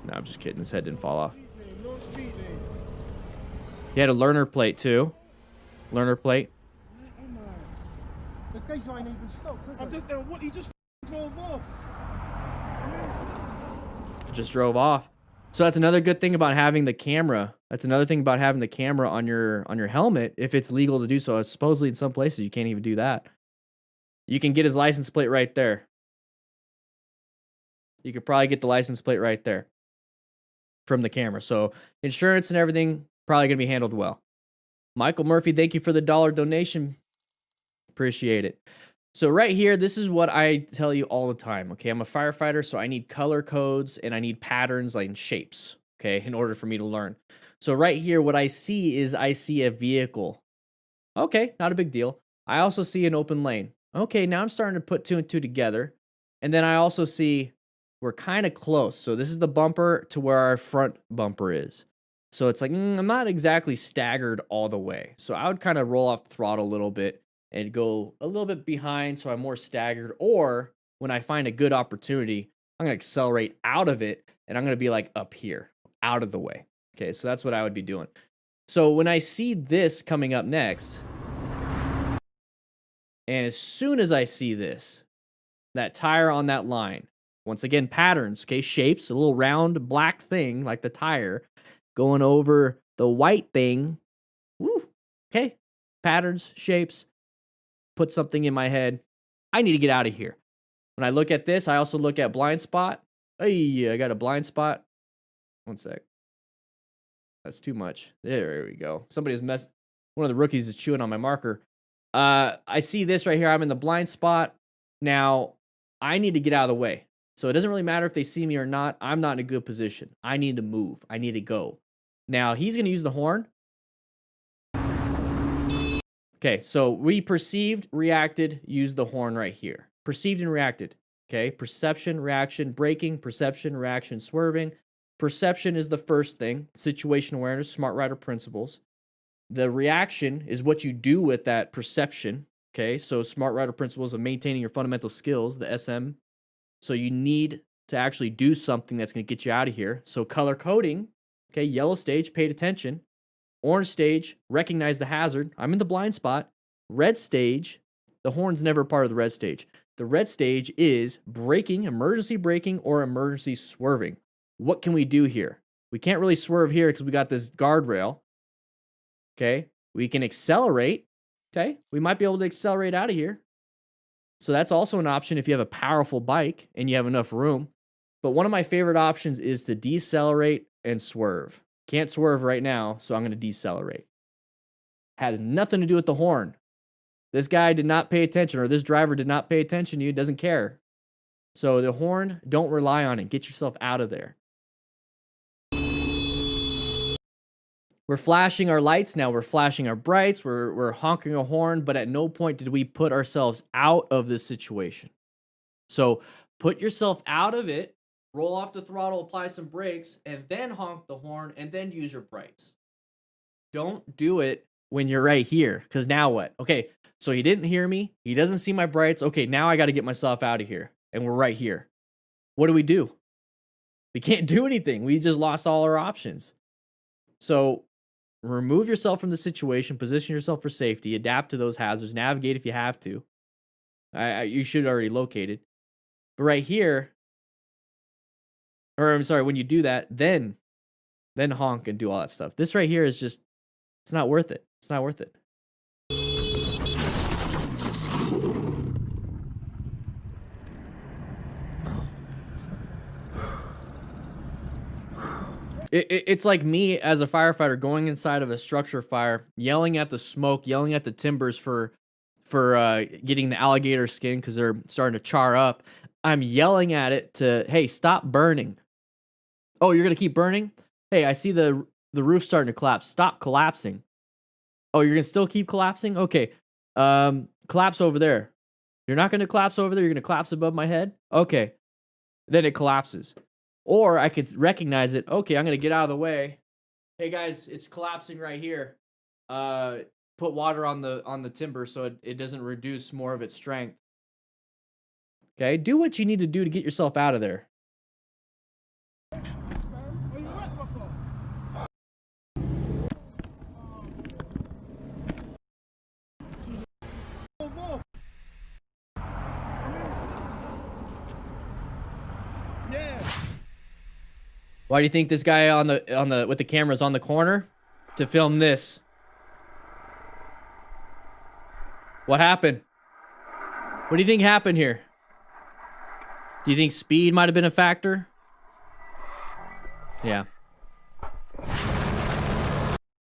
No, I'm just kidding. His head didn't fall off. He had a learner plate, too. Learner plate. The case ain't even stopped. I'm just what he just drove off. Just drove off. So that's another good thing about having the camera. That's another thing about having the camera on your helmet, if it's legal to do so. Supposedly in some places you can't even do that. You can get his license plate right there. You could probably get the license plate right there from the camera. So insurance and everything probably gonna be handled well. Michael Murphy, thank you for the $1 donation. Appreciate it. So right here, this is what I tell you all the time. Okay, I'm a firefighter, so I need color codes and I need patterns like shapes, okay, in order for me to learn. So right here, what I see a vehicle. Okay, not a big deal. I also see an open lane. Okay, now I'm starting to put 2 and 2 together. And then I also see we're kind of close. So this is the bumper to where our front bumper is. So it's like, I'm not exactly staggered all the way. So I would kind of roll off the throttle a little bit and go a little bit behind so I'm more staggered. Or when I find a good opportunity, I'm going to accelerate out of it and I'm going to be like up here, out of the way. Okay, so that's what I would be doing. So when I see this coming up next, and as soon as I see this, that tire on that line, once again, patterns, okay, shapes, a little round black thing like the tire going over the white thing. Woo, okay, patterns, shapes, put something in my head. I need to get out of here. When I look at this, I also look at blind spot. Hey, I got a blind spot. One sec. That's too much. There we go. Somebody's one of the rookies is chewing on my marker. I see this right here. I'm in the blind spot. Now, I need to get out of the way. So it doesn't really matter if they see me or not. I'm not in a good position. I need to move. I need to go. Now, he's going to use the horn. Okay, so we perceived, reacted, used the horn right here. Perceived and reacted. Okay, perception, reaction, braking, perception, reaction, swerving. Perception is the first thing. Situation awareness, smart rider principles. The reaction is what you do with that perception. Okay, so smart rider principles of maintaining your fundamental skills, the SM. So you need to actually do something that's going to get you out of here. So color coding, okay, yellow stage, paid attention. Orange stage, recognize the hazard. I'm in the blind spot. Red stage, the horn's never part of the red stage. The red stage is braking, emergency braking, or emergency swerving. What can we do here? We can't really swerve here because we got this guardrail. Okay, we can accelerate. Okay, we might be able to accelerate out of here. So that's also an option if you have a powerful bike and you have enough room. But one of my favorite options is to decelerate and swerve. Can't swerve right now, so I'm going to decelerate. Has nothing to do with the horn. This guy did not pay attention, or this driver did not pay attention to you, doesn't care. So the horn, don't rely on it. Get yourself out of there. We're flashing our lights now. We're flashing our brights. We're honking a horn, but at no point did we put ourselves out of this situation. So put yourself out of it, roll off the throttle, apply some brakes, and then honk the horn, and then use your brights. Don't do it when you're right here, because now what? Okay, so he didn't hear me. He doesn't see my brights. Okay, now I got to get myself out of here, and we're right here. What do? We can't do anything. We just lost all our options. So remove yourself from the situation, position yourself for safety, adapt to those hazards, navigate if you have to. You should already locate it. But right here, or I'm sorry, when you do that, then honk and do all that stuff. This right here is just, it's not worth it. It's not worth it. It's like me as a firefighter going inside of a structure fire, yelling at the smoke, yelling at the timbers for getting the alligator skin because they're starting to char up. I'm yelling at it to, hey, stop burning. Oh, you're gonna keep burning? Hey, I see the roof starting to collapse. Stop collapsing. Oh, you're gonna still keep collapsing? Okay, collapse over there. You're not going to collapse over there. You're going to collapse above my head. Okay. Then it collapses. Or I could recognize it. Okay, I'm going to get out of the way. Hey guys, it's collapsing right here. Put water on the timber so it doesn't reduce more of its strength. Okay, do what you need to do to get yourself out of there. Are you wet, brother? Over. Yeah. Why do you think this guy on the with the camera's on the corner to film this? What happened? What do you think happened here? Do you think speed might have been a factor? Yeah.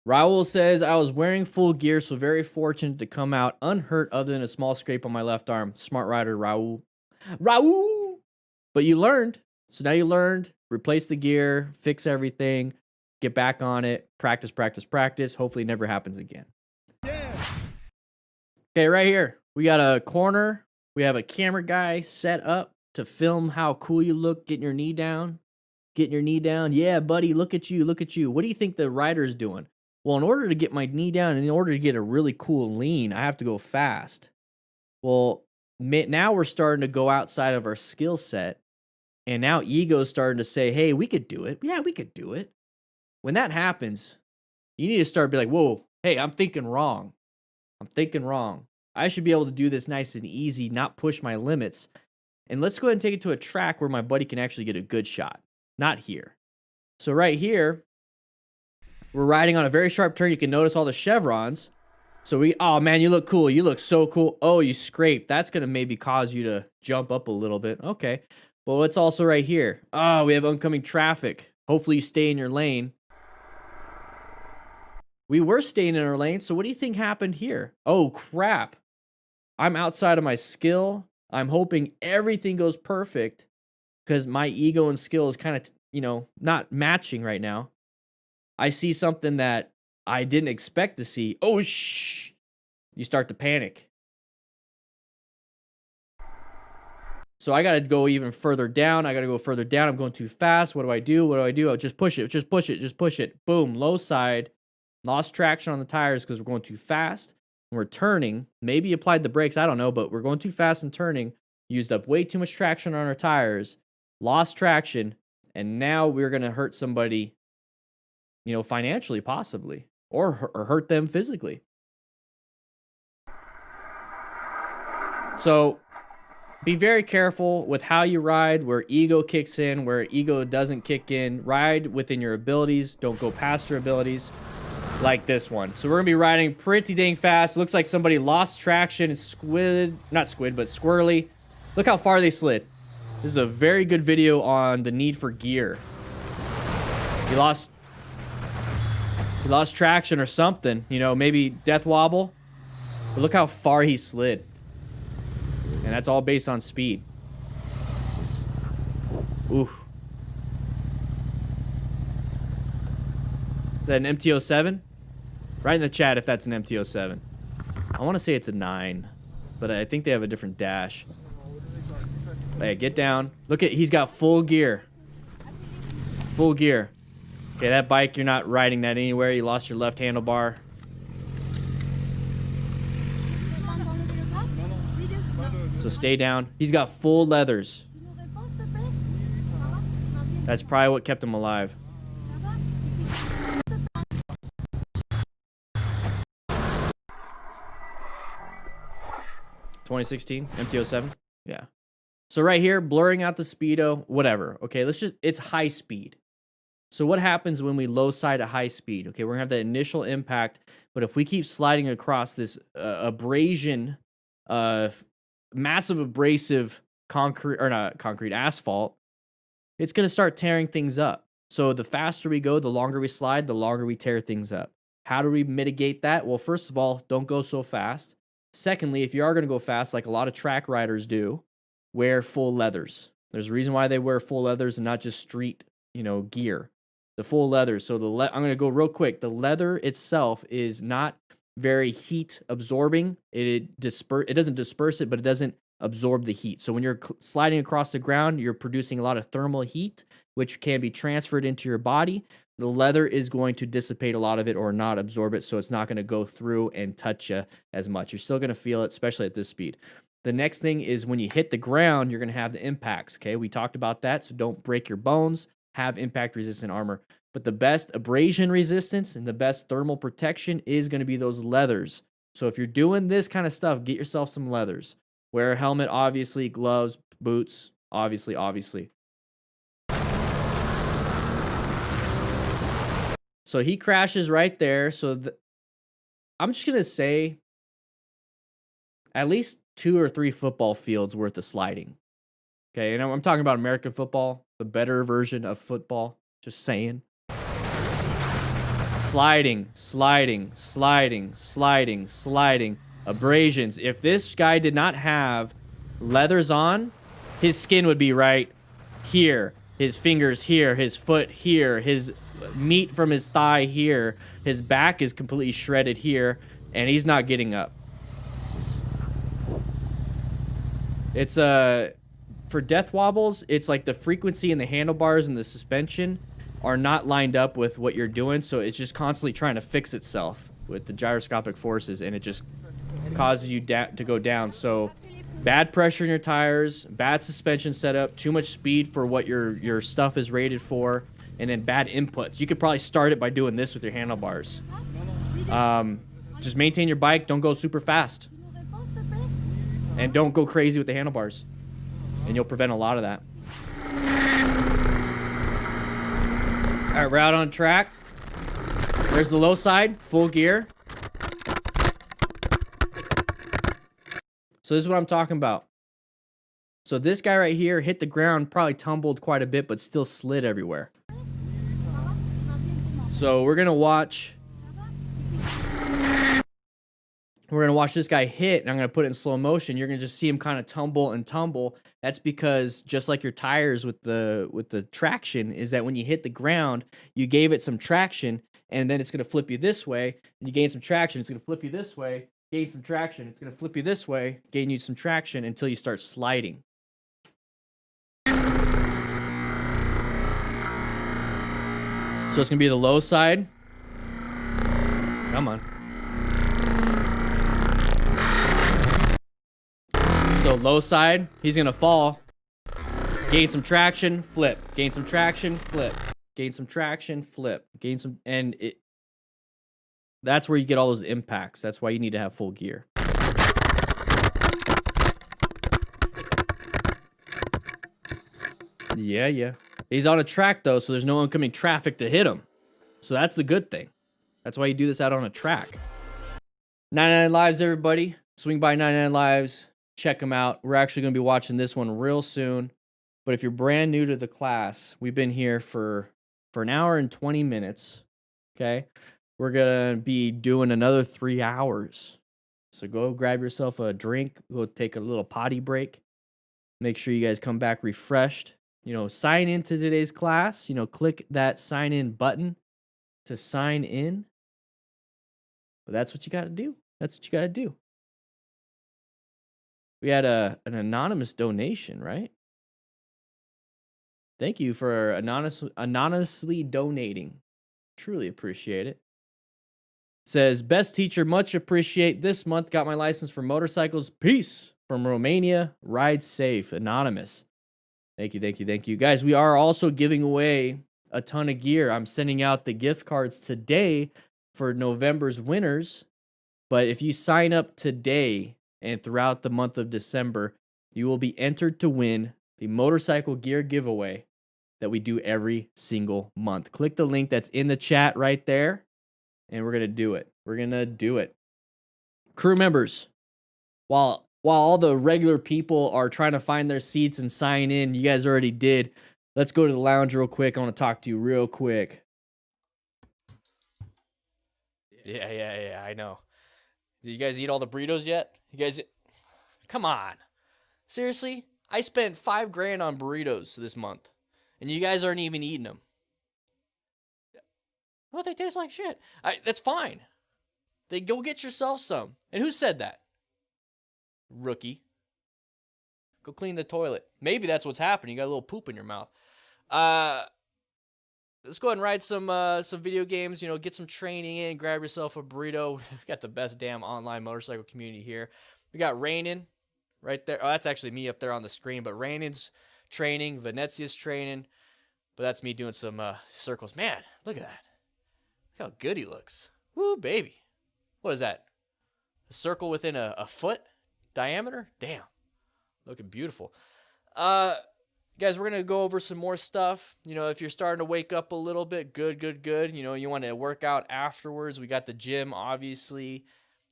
Raul says, I was wearing full gear, so very fortunate to come out unhurt other than a small scrape on my left arm. Smart rider, Raul. Raul! But you learned. So now you learned. Replace the gear, fix everything, get back on it, practice, practice, practice. Hopefully it never happens again. Yeah. Okay, right here. We got a corner. We have a camera guy set up to film how cool you look, getting your knee down. Getting your knee down. Yeah, buddy, look at you, look at you. What do you think the rider's doing? Well, in order to get my knee down and in order to get a really cool lean, I have to go fast. Well, now we're starting to go outside of our skill set. And now ego's starting to say, hey, we could do it. Yeah, we could do it. When that happens, you need to start be like, whoa, hey, I'm thinking wrong. I'm thinking wrong. I should be able to do this nice and easy, not push my limits. And let's go ahead and take it to a track where my buddy can actually get a good shot. Not here. So right here, we're riding on a very sharp turn. You can notice all the chevrons. So oh man, you look cool. You look so cool. Oh, you scraped. That's going to maybe cause you to jump up a little bit. Okay. But what's also right here? Oh, we have oncoming traffic. Hopefully you stay in your lane. We were staying in our lane. So what do you think happened here? Oh, crap. I'm outside of my skill. I'm hoping everything goes perfect because my ego and skill is kind of, not matching right now. I see something that I didn't expect to see. Oh, shh. You start to panic. So I got to go even further down. I got to go further down. I'm going too fast. What do I do? What do I do? I'll just push it. Just push it. Just push it. Boom. Low side. Lost traction on the tires because we're going too fast. And we're turning. Maybe applied the brakes. I don't know. But we're going too fast and turning. Used up way too much traction on our tires. Lost traction. And now we're going to hurt somebody, financially possibly. Or hurt them physically. So be very careful with how you ride, where ego kicks in, where ego doesn't kick in. Ride within your abilities. Don't go past your abilities like this one. So we're going to be riding pretty dang fast. Looks like somebody lost traction and squirrely. Look how far they slid. This is a very good video on the need for gear. He lost traction or something, maybe death wobble. But look how far he slid. And that's all based on speed. Ooh. Is that an MT-07? Write in the chat if that's an MT-07. I want to say it's a 9. But I think they have a different dash. Hey, get down. Look at, he's got full gear. Full gear. Okay, that bike, you're not riding that anywhere. You lost your left handlebar. So stay down. He's got full leathers. That's probably what kept him alive. (2016) MT-07. Yeah. So right here, blurring out the speedo, whatever. Okay, it's high speed. So what happens when we low side at high speed? Okay, we're gonna have that initial impact, but if we keep sliding across this abrasion, massive abrasive asphalt, it's going to start tearing things up. So the faster we go, the longer we slide, the longer we tear things up. How do we mitigate that? Well, first of all, don't go so fast. Secondly, if you are going to go fast, like a lot of track riders do, wear full leathers. There's a reason why they wear full leathers and not just street, gear. The full leathers. So I'm going to go real quick. The leather itself is not very heat absorbing. It doesn't disperse it, but it doesn't absorb the heat. So when you're sliding across the ground, you're producing a lot of thermal heat, which can be transferred into your body. The leather is going to dissipate a lot of it or not absorb it, so it's not going to go through and touch you as much. You're still going to feel it, especially at this speed. The next thing is when you hit the ground, you're going to have the impacts, okay? We talked about that, so don't break your bones. Have impact-resistant armor. But the best abrasion resistance and the best thermal protection is going to be those leathers. So if you're doing this kind of stuff, get yourself some leathers. Wear a helmet, obviously, gloves, boots, obviously. So he crashes right there. So I'm just going to say at least 2 or 3 football fields worth of sliding. Okay, and I'm talking about American football, the better version of football. Just saying. Sliding. Abrasions. If this guy did not have leathers on, his skin would be right here. His fingers here. His foot here. His meat from his thigh here. His back is completely shredded here. And he's not getting up. It's for death wobbles, it's like the frequency in the handlebars and the suspension are not lined up with what you're doing, so it's just constantly trying to fix itself with the gyroscopic forces, and it just causes you to go down. So bad pressure in your tires, bad suspension setup, too much speed for what your stuff is rated for, and then bad inputs. You could probably start it by doing this with your handlebars. Just maintain your bike, don't go super fast, and don't go crazy with the handlebars. And you'll prevent a lot of that. All right, we're out on track. There's the low side, full gear. So this is what I'm talking about. So this guy right here hit the ground, probably tumbled quite a bit, but still slid everywhere. So we're gonna watch this guy hit, and I'm gonna put it in slow motion. You're gonna just see him kind of tumble and tumble. That's because just like your tires with the traction, is that when you hit the ground, you gave it some traction, and then it's gonna flip you this way, and you gain some traction. It's gonna flip you this way, gain some traction. It's gonna flip you this way, gain you some traction until you start sliding. So it's gonna be the low side. Come on. So low side, he's gonna fall. Gain some traction, flip. Gain some traction, flip. Gain some traction, flip. Gain some, and that's where you get all those impacts. That's why you need to have full gear. Yeah. He's on a track though, so there's no oncoming traffic to hit him. So that's the good thing. That's why you do this out on a track. 99 Lives, everybody. Swing by 99 Lives. Check them out. We're actually going to be watching this one real soon. But if you're brand new to the class, we've been here for an hour and 20 minutes. Okay? We're going to be doing another 3 hours. So go grab yourself a drink. Go take a little potty break. Make sure you guys come back refreshed. You know, sign into today's class. You know, click that sign in button to sign in. But that's what you got to do. That's what you got to do. We had an anonymous donation, right? Thank you for anonymously donating. Truly appreciate it. Says, best teacher, much appreciate. This month got my license for motorcycles. Peace from Romania. Ride safe. Anonymous. Thank you. Guys, we are also giving away a ton of gear. I'm sending out the gift cards today for November's winners. But if you sign up today and throughout the month of December, you will be entered to win the motorcycle gear giveaway that we do every single month. Click the link that's in the chat right there, and we're going to do it. Crew members, while all the regular people are trying to find their seats and sign in, you guys already did. Let's go to the lounge real quick. I want to talk to you real quick. Yeah, I know. Did you guys eat all the burritos yet? You guys, come on. Seriously? I spent $5,000 on burritos this month, and you guys aren't even eating them. Well, they taste like shit. That's fine. Then go get yourself some. And who said that? Rookie. Go clean the toilet. Maybe that's what's happening. You got a little poop in your mouth. Let's go ahead and ride some video games. You know, get some training in. Grab yourself a burrito. We got the best damn online motorcycle community here. We got Rainin right there. Oh, that's actually me up there on the screen. But Rainin's training. Venezia's training. But that's me doing some circles. Man, look at that. Look how good he looks. Woo, baby. What is that? A circle within a foot diameter? Damn. Looking beautiful. Guys, we're going to go over some more stuff. You know, if you're starting to wake up a little bit, good. You know, you want to work out afterwards. We got the gym, obviously.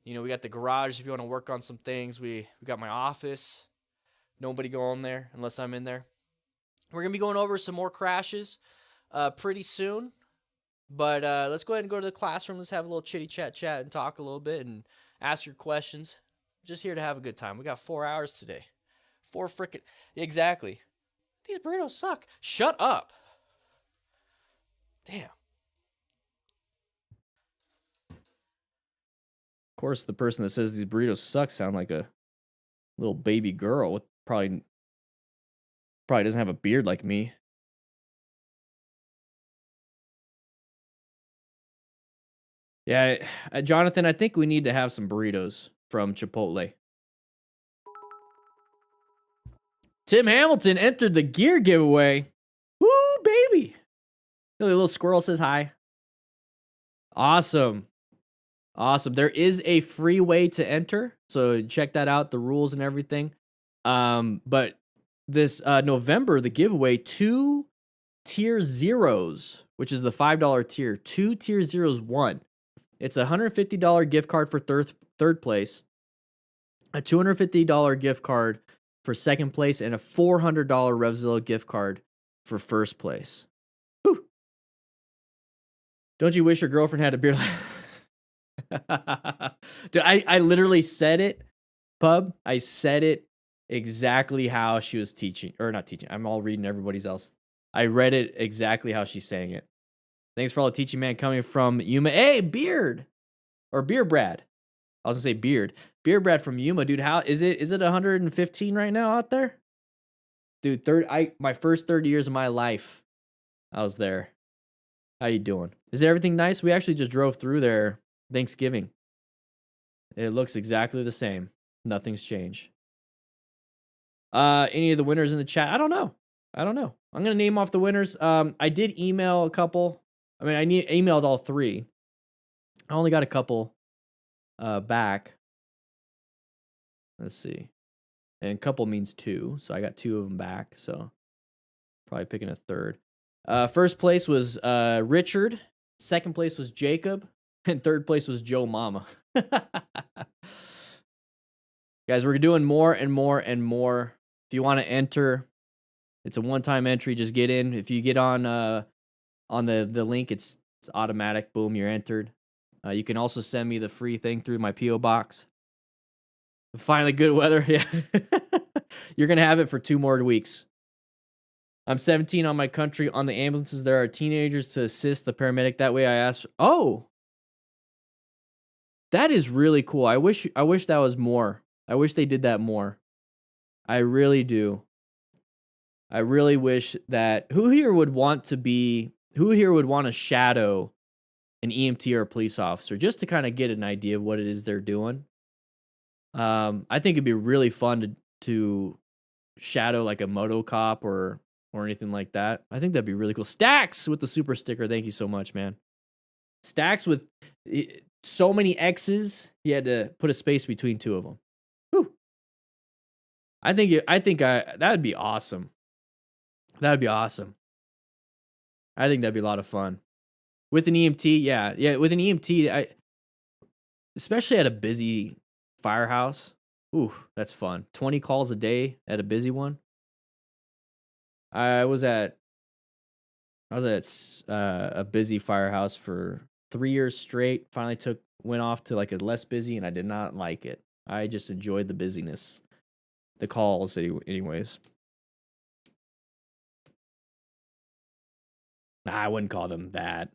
You know, we got the garage if you want to work on some things. We got my office. Nobody going there unless I'm in there. We're going to be going over some more crashes pretty soon. But let's go ahead and go to the classroom. Let's have a little chitty chat and talk a little bit and ask your questions. Just here to have a good time. We got 4 hours today. 4 frickin'. Exactly. These burritos suck. Shut up. Damn. Of course, the person that says these burritos suck sound like a little baby girl with probably doesn't have a beard like me. Yeah, Jonathan, I think we need to have some burritos from Chipotle. Tim Hamilton entered the gear giveaway. Woo, baby. The little squirrel says hi. Awesome. There is a free way to enter, so check that out, the rules and everything. But this November, the giveaway, 2 tier zeros, which is the $5 tier. 2 tier zeros won. It's a $150 gift card for third place, a $250 gift card for second place, and a $400 Revzilla gift card for first place. Whew. Don't you wish your girlfriend had a beard? Dude, I literally said it, Pub. I said it exactly how she was teaching, or not teaching. I'm all reading everybody's else. I read it exactly how she's saying it. Thanks for all the teaching, man, coming from Yuma. Hey, Beard! Or Beer Brad. I was gonna say Beard. Beer Brad from Yuma, dude. How is it? Is it 115 right now out there? Dude, my first 30 years of my life, I was there. How you doing? Is everything nice? We actually just drove through there Thanksgiving. It looks exactly the same. Nothing's changed. Any of the winners in the chat? I don't know. I'm gonna name off the winners. I did email a couple. I mean, emailed all 3. I only got a couple back. Let's see. And couple means 2, so I got 2 of them back. So probably picking a third. First place was Richard. Second place was Jacob. And third place was Joe Mama. Guys, we're doing more and more and more. If you want to enter, it's a one-time entry. Just get in. If you get on the link, it's automatic. Boom, you're entered. You can also send me the free thing through my P.O. box. Finally, good weather. Yeah. You're going to have it for 2 more weeks. I'm 17 on my country. On the ambulances, there are teenagers to assist the paramedic. That way I asked. Oh, that is really cool. I wish that was more. I wish they did that more. I really do. I really wish that who here would want to shadow an EMT or a police officer just to kind of get an idea of what it is they're doing. I think it'd be really fun to shadow like a moto cop or anything like that. I think that'd be really cool. Stacks with the super sticker. Thank you so much, man. Stacks with so many X's, he had to put a space between 2 of them. Whew. I think that would be awesome. That would be awesome. I think that'd be a lot of fun. With an EMT, yeah, with an EMT, especially at a busy firehouse. Ooh, that's fun. 20 calls a day at a busy one. I was at a busy firehouse for 3 years straight. Finally went off to like a less busy, and I did not like it. I just enjoyed the busyness, the calls, anyways. I wouldn't call them that.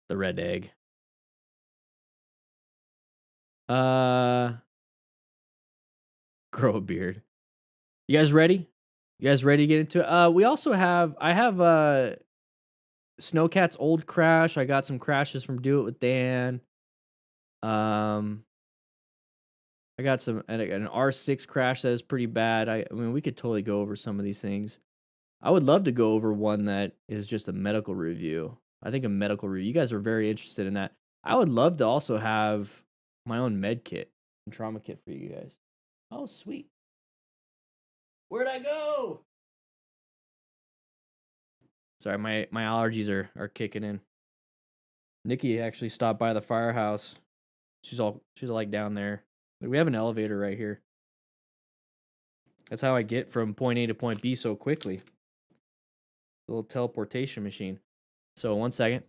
The red egg. Grow a beard. You guys ready? You guys ready to get into it? We also have, I have Snowcat's old crash. I got some crashes from Do It With Dan. I got some an R6 crash that is pretty bad. I mean, we could totally go over some of these things. I would love to go over one that is just a medical review. I think a medical review. You guys are very interested in that. I would love to also have my own med kit and trauma kit for you guys. Oh, sweet. Where'd I go? Sorry, my allergies are kicking in. Nikki actually stopped by the firehouse. She's like down there. We have an elevator right here. That's how I get from point A to point B so quickly. A little teleportation machine. So 1 second.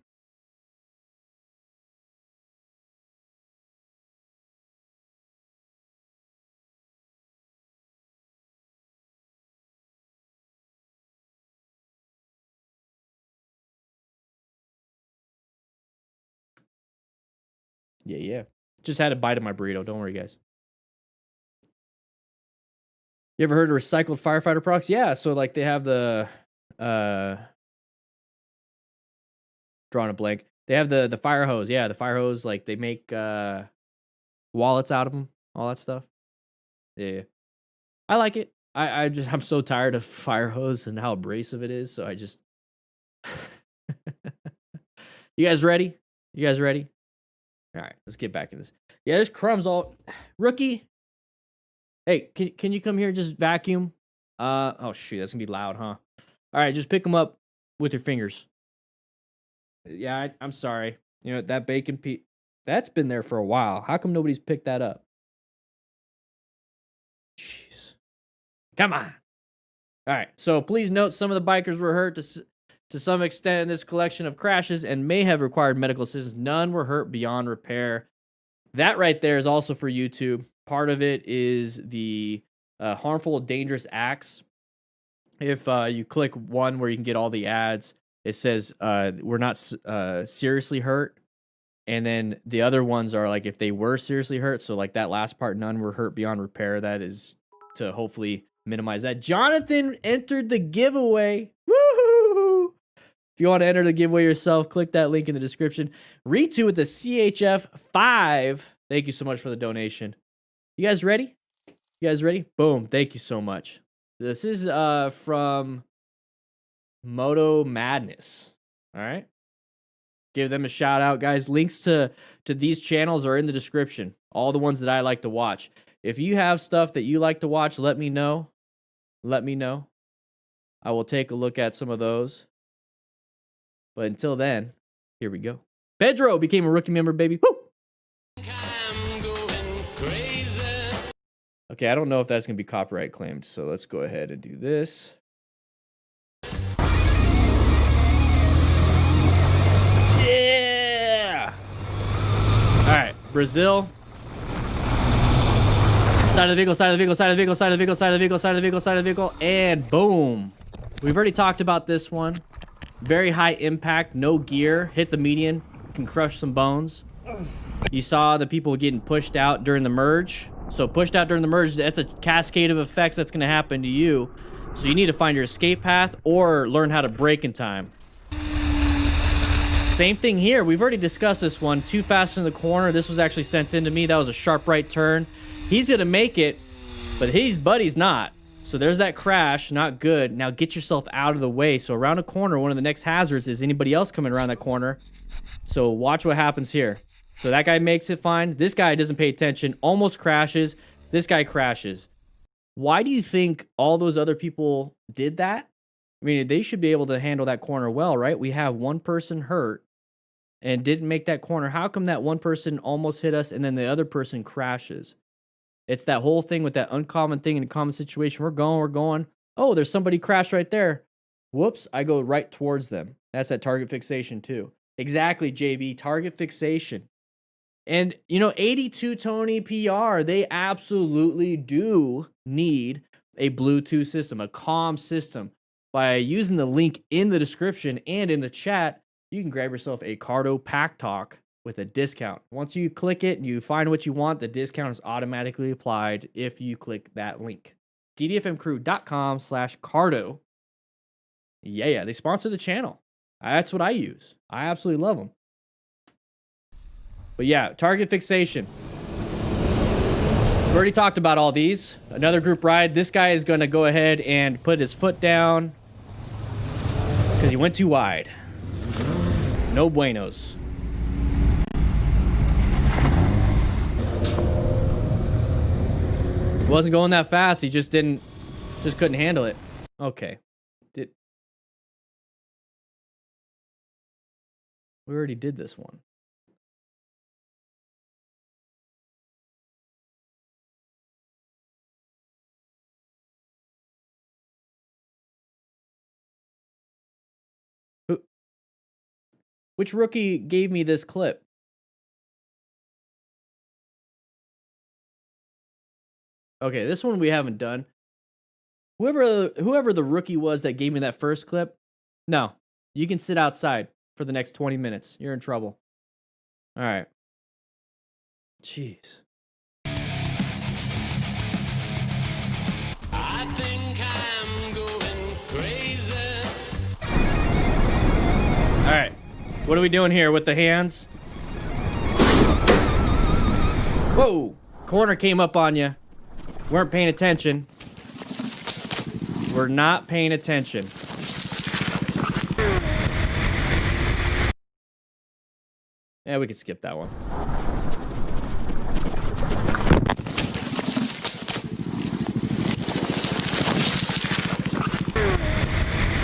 Yeah. Just had a bite of my burrito. Don't worry, guys. You ever heard of recycled firefighter products? Yeah, so like they have the drawing a blank. They have the fire hose. Yeah, the fire hose, like they make wallets out of them, all that stuff. Yeah. I like it. I'm so tired of fire hose and how abrasive it is, so I just You guys ready? You guys ready? All right, let's get back in this. Yeah, there's crumbs all rookie. Hey, can you come here and just vacuum? Oh shoot, that's gonna be loud, huh? All right, just pick them up with your fingers. Yeah, I'm sorry. You know, that bacon piece, that's been there for a while. How come nobody's picked that up? Jeez. Come on. All right, so please note some of the bikers were hurt to some extent in this collection of crashes and may have required medical assistance. None were hurt beyond repair. That right there is also for YouTube. Part of it is the harmful, dangerous acts. If you click one where you can get all the ads, it says we're not seriously hurt. And then the other ones are like if they were seriously hurt. So like that last part, none were hurt beyond repair. That is to hopefully minimize that. Jonathan entered the giveaway. Woohoo! If you want to enter the giveaway yourself, click that link in the description. Ritu with the CHF5. Thank you so much for the donation. You guys ready? You guys ready? Boom. Thank you so much. This is from Moto Madness. All right. Give them a shout out, guys. Links to these channels are in the description. All the ones that I like to watch. If you have stuff that you like to watch, let me know. Let me know. I will take a look at some of those. But until then, here we go. Pedro became a rookie member, baby. Woo! Okay, I don't know if that's going to be copyright claimed, so let's go ahead and do this. Yeah! All right, Brazil. Side of the vehicle, side of the vehicle, side of the vehicle, side of the vehicle, side of the vehicle, side of the vehicle, side of the vehicle, and boom. We've already talked about this one. Very high impact, no gear. Hit the median, can crush some bones. You saw the people getting pushed out during the merge. So pushed out during the merge, that's a cascade of effects that's going to happen to you. So you need to find your escape path or learn how to brake in time. Same thing here. We've already discussed this one. Too fast in the corner. This was actually sent in to me. That was a sharp right turn. He's going to make it, but his buddy's not. So there's that crash. Not good. Now get yourself out of the way. So around a corner, one of the next hazards is anybody else coming around that corner. So watch what happens here. So that guy makes it fine. This guy doesn't pay attention, almost crashes. This guy crashes. Why do you think all those other people did that? I mean, they should be able to handle that corner well, right? We have one person hurt and didn't make that corner. How come that one person almost hit us and then the other person crashes? It's that whole thing with that uncommon thing in a common situation. We're going. Oh, there's somebody crashed right there. Whoops, I go right towards them. That's that target fixation too. Exactly, JB, target fixation. And, you know, 82 Tony PR, they absolutely do need a Bluetooth system, a comm system. By using the link in the description and in the chat, you can grab yourself a Cardo Pack Talk with a discount. Once you click it and you find what you want, the discount is automatically applied if you click that link. ddfmcrew.com/Cardo. Yeah, they sponsor the channel. That's what I use. I absolutely love them. But yeah, target fixation. We've already talked about all these. Another group ride. This guy is going to go ahead and put his foot down because he went too wide. No buenos. He wasn't going that fast. He just couldn't handle it. Okay. We already did this one. Which rookie gave me this clip? Okay, this one we haven't done. Whoever the rookie was that gave me that first clip, no, you can sit outside for the next 20 minutes. You're in trouble. All right. Jeez. I think I'm going crazy. All right. What are we doing here with the hands? Whoa! Corner came up on you. Weren't paying attention. We're not paying attention. Yeah, we could skip that one.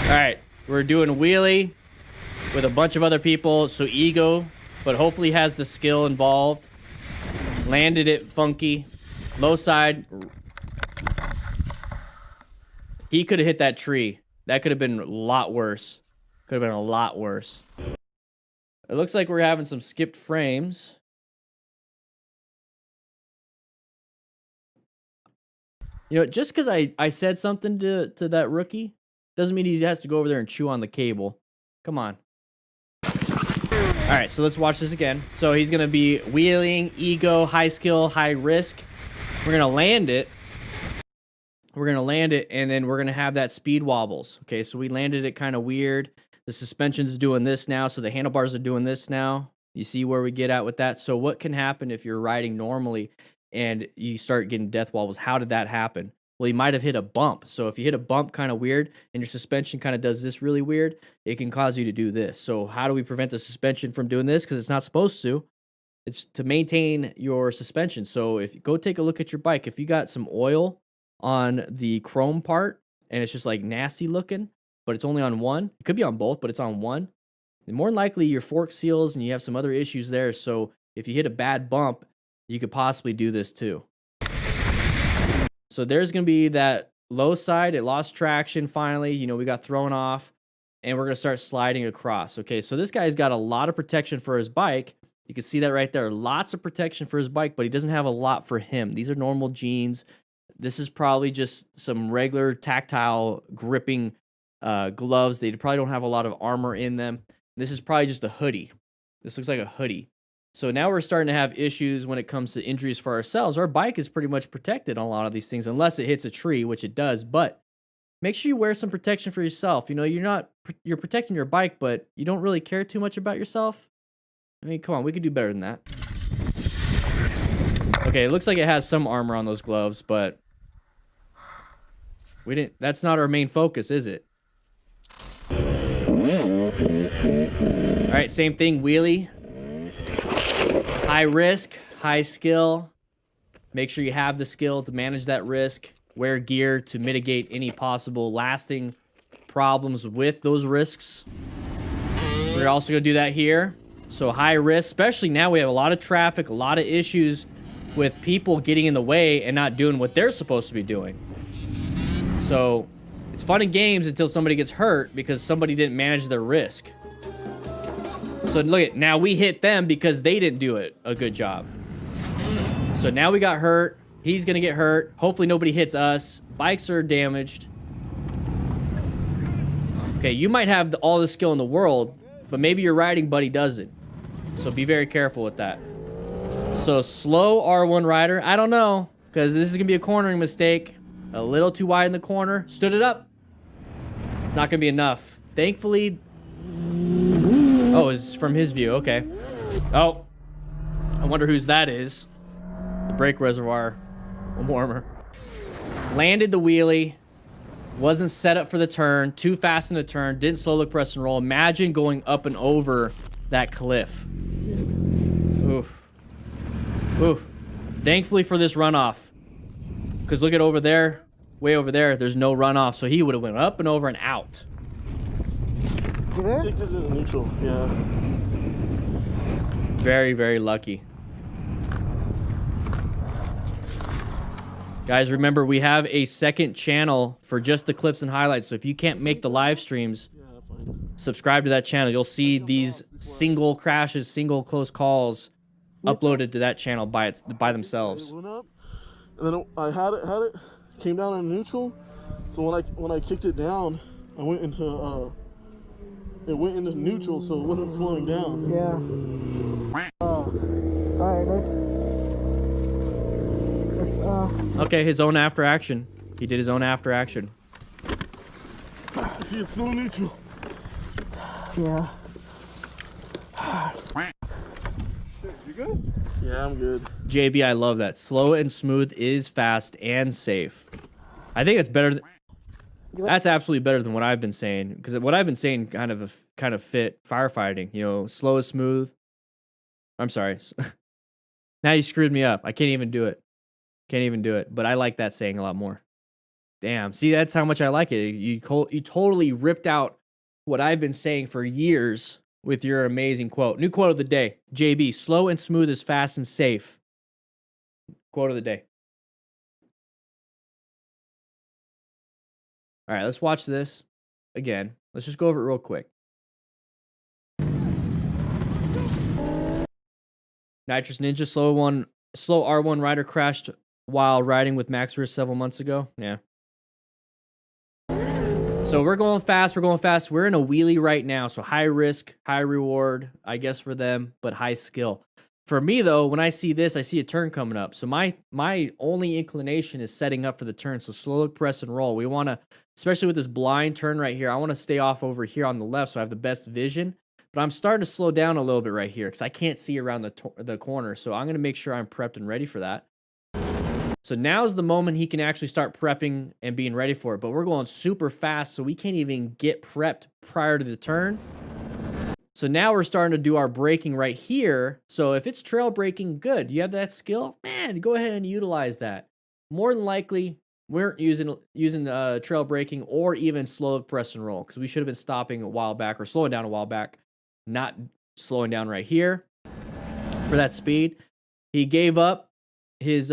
All right, we're doing a wheelie with a bunch of other people, so ego, but hopefully has the skill involved. Landed it funky. Low side. He could have hit that tree. That could have been a lot worse. Could have been a lot worse. It looks like we're having some skipped frames. You know, just because I said something to that rookie doesn't mean he has to go over there and chew on the cable. Come on. All right, so let's watch this again. So he's going to be wheeling, ego, high skill, high risk. We're going to land it. We're going to land it, and then we're going to have that speed wobbles. Okay, so we landed it kind of weird. The suspension's doing this now, so the handlebars are doing this now. You see where we get at with that? So what can happen if you're riding normally and you start getting death wobbles? How did that happen? Well, you might have hit a bump. So if you hit a bump kind of weird and your suspension kind of does this really weird, it can cause you to do this. So how do we prevent the suspension from doing this? Because it's not supposed to. It's to maintain your suspension. So if you go take a look at your bike, if you got some oil on the chrome part and it's just like nasty looking, but it's only on one, it could be on both, but it's on one, then more than likely your fork seals and you have some other issues there. So if you hit a bad bump, you could possibly do this too. So there's going to be that low side. It lost traction finally. You know, we got thrown off and we're going to start sliding across. Okay, so this guy's got a lot of protection for his bike. You can see that right there. Lots of protection for his bike, but he doesn't have a lot for him. These are normal jeans. This is probably just some regular tactile gripping gloves. They probably don't have a lot of armor in them. This is probably just a hoodie. This looks like a hoodie. So now we're starting to have issues when it comes to injuries for ourselves. Our bike is pretty much protected on a lot of these things, unless it hits a tree, which it does. But make sure you wear some protection for yourself. You know, you're protecting your bike, but you don't really care too much about yourself. I mean, come on, we could do better than that. Okay, it looks like it has some armor on those gloves, but we didn't. That's not our main focus, is it? All right, same thing, wheelie. High risk, high skill. Make sure you have the skill to manage that risk. Wear gear to mitigate any possible lasting problems with those risks. We're also going to do that here. So high risk, especially now we have a lot of traffic, a lot of issues with people getting in the way and not doing what they're supposed to be doing. So it's fun and games until somebody gets hurt because somebody didn't manage their risk. So look at, now we hit them because they didn't do it a good job. So now we got hurt. He's going to get hurt. Hopefully nobody hits us. Bikes are damaged. Okay, you might have all the skill in the world, but maybe your riding buddy doesn't. So be very careful with that. So slow R1 rider. I don't know, because this is going to be a cornering mistake. A little too wide in the corner. Stood it up. It's not going to be enough. Thankfully... Oh, it's from his view. Okay. Oh. I wonder whose that is. The brake reservoir warmer. Landed the wheelie. Wasn't set up for the turn. Too fast in the turn. Didn't slow look, press, and roll. Imagine going up and over that cliff. Oof. Oof. Thankfully for this runoff. Because look at over there. Way over there. There's no runoff. So he would have went up and over and out. Kicked it into neutral, yeah. Very, very lucky. Guys, remember, we have a second channel for just the clips and highlights. So if you can't make the live streams, subscribe to that channel. You'll see these single crashes, single close calls uploaded to that channel by themselves. It went up, and then I had it, came down in neutral. So when I kicked it down, I went into neutral, so it wasn't slowing down. Yeah. Alright, let's Okay, his own after action. He did his own after action. See, it's still neutral. yeah. You good? Yeah, I'm good. JB, I love that. Slow and smooth is fast and safe. I think it's better. That's absolutely better than what I've been saying, because what I've been saying kind of fit firefighting. You know, slow is smooth. I'm sorry. Now you screwed me up. I can't even do it. Can't even do it. But I like that saying a lot more. Damn. See, that's how much I like it. You totally ripped out what I've been saying for years with your amazing quote. New quote of the day. JB, slow and smooth is fast and safe. Quote of the day. All right, let's watch this again. Let's just go over it real quick. Nitrous Ninja, slow R1 rider crashed while riding with Max Risk several months ago. Yeah. So we're going fast. We're in a wheelie right now. So high risk, high reward, I guess for them, but high skill. For me though, when I see this, I see a turn coming up. So my only inclination is setting up for the turn. So slow press and roll. We want to, especially with this blind turn right here, I want to stay off over here on the left so I have the best vision. But I'm starting to slow down a little bit right here because I can't see around the corner. So I'm going to make sure I'm prepped and ready for that. So now's the moment he can actually start prepping and being ready for it. But we're going super fast, so we can't even get prepped prior to the turn. So now we're starting to do our braking right here. So if it's trail braking, good. You have that skill? Man, go ahead and utilize that. More than likely, we weren't using trail braking or even slow press and roll because we should have been stopping a while back or slowing down a while back, not slowing down right here for that speed. He gave up his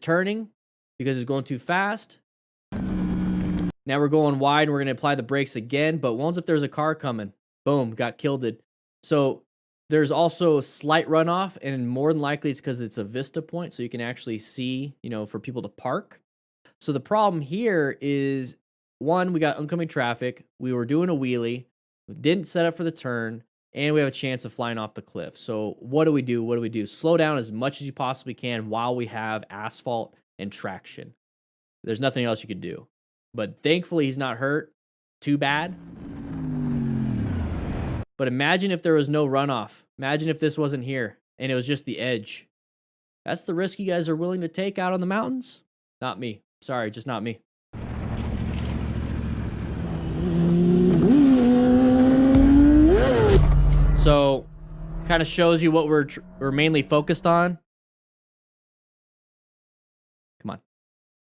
turning because it's going too fast. Now we're going wide and we're going to apply the brakes again, but once if there's a car coming, boom, got killed. So there's also a slight runoff, and more than likely it's because it's a vista point, so you can actually see, you know, for people to park. So the problem here is, one, we got oncoming traffic. We were doing a wheelie. We didn't set up for the turn, and we have a chance of flying off the cliff. So what do we do? What do we do? Slow down as much as you possibly can while we have asphalt and traction. There's nothing else you could do. But thankfully, he's not hurt too bad. But imagine if there was no runoff. Imagine if this wasn't here and it was just the edge. That's the risk you guys are willing to take out on the mountains? Not me. Sorry, just not me. So, kind of shows you what we're mainly focused on. Come on.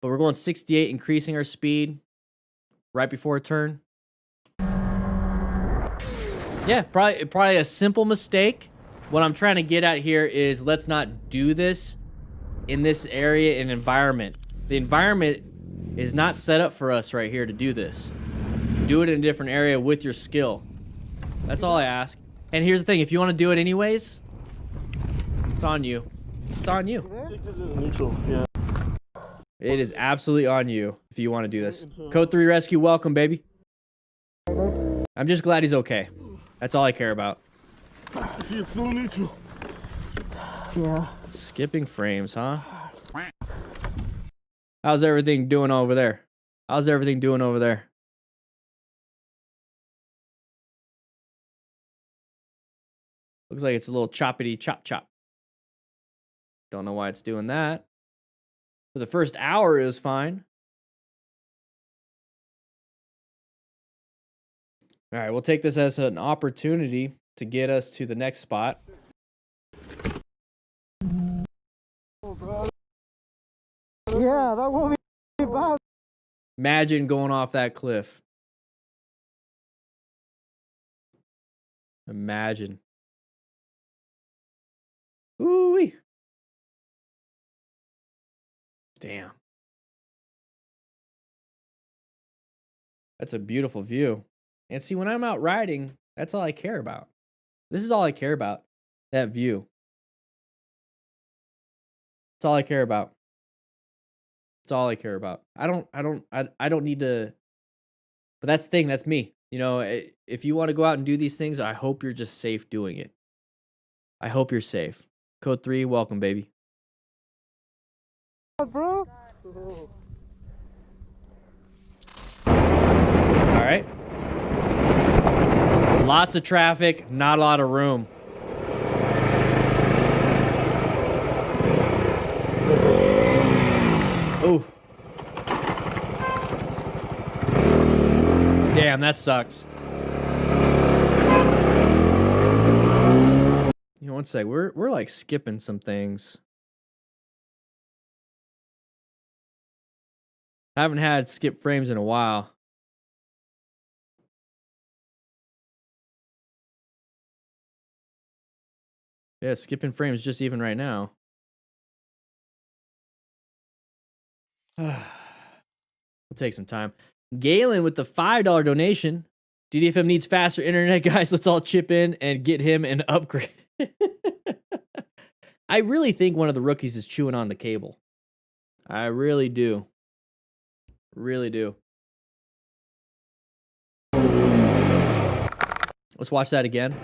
But we're going 68, increasing our speed right before a turn. Yeah, probably a simple mistake. What I'm trying to get at here is let's not do this in this area and environment. The environment is not set up for us right here to do this. Do it in a different area with your skill. That's all I ask. And here's the thing, if you want to do it anyways, it's on you. It's on you. Neutral, yeah. It is absolutely on you if you want to do this. Code 3 Rescue, welcome, baby. I'm just glad he's okay. That's all I care about. See, it's still neutral. Yeah. Skipping frames, huh? How's everything doing over there? How's everything doing over there? Looks like it's a little choppity chop chop. Don't know why it's doing that. For the first hour, it was fine. All right, we'll take this as an opportunity to get us to the next spot. Yeah, that won't be bad. Imagine going off that cliff. Imagine. Ooh-wee. Damn. That's a beautiful view. And see, when I'm out riding, that's all I care about. This is all I care about. That view. That's all I care about. That's all I care about. I don't need to, but that's the thing, that's me. You know, if you want to go out and do these things, I hope you're just safe doing it. I hope you're safe. Code 3, welcome, baby. Bro. All right. Lots of traffic, not a lot of room. Ooh. Damn, that sucks. You know, one sec. We're like skipping some things. Haven't had skip frames in a while. Yeah, skipping frames just even right now. We'll take some time. Galen with the $5 donation. DDFM needs faster internet, guys. Let's all chip in and get him an upgrade. I really think one of the rookies is chewing on the cable. I really do. Really do. Let's watch that again.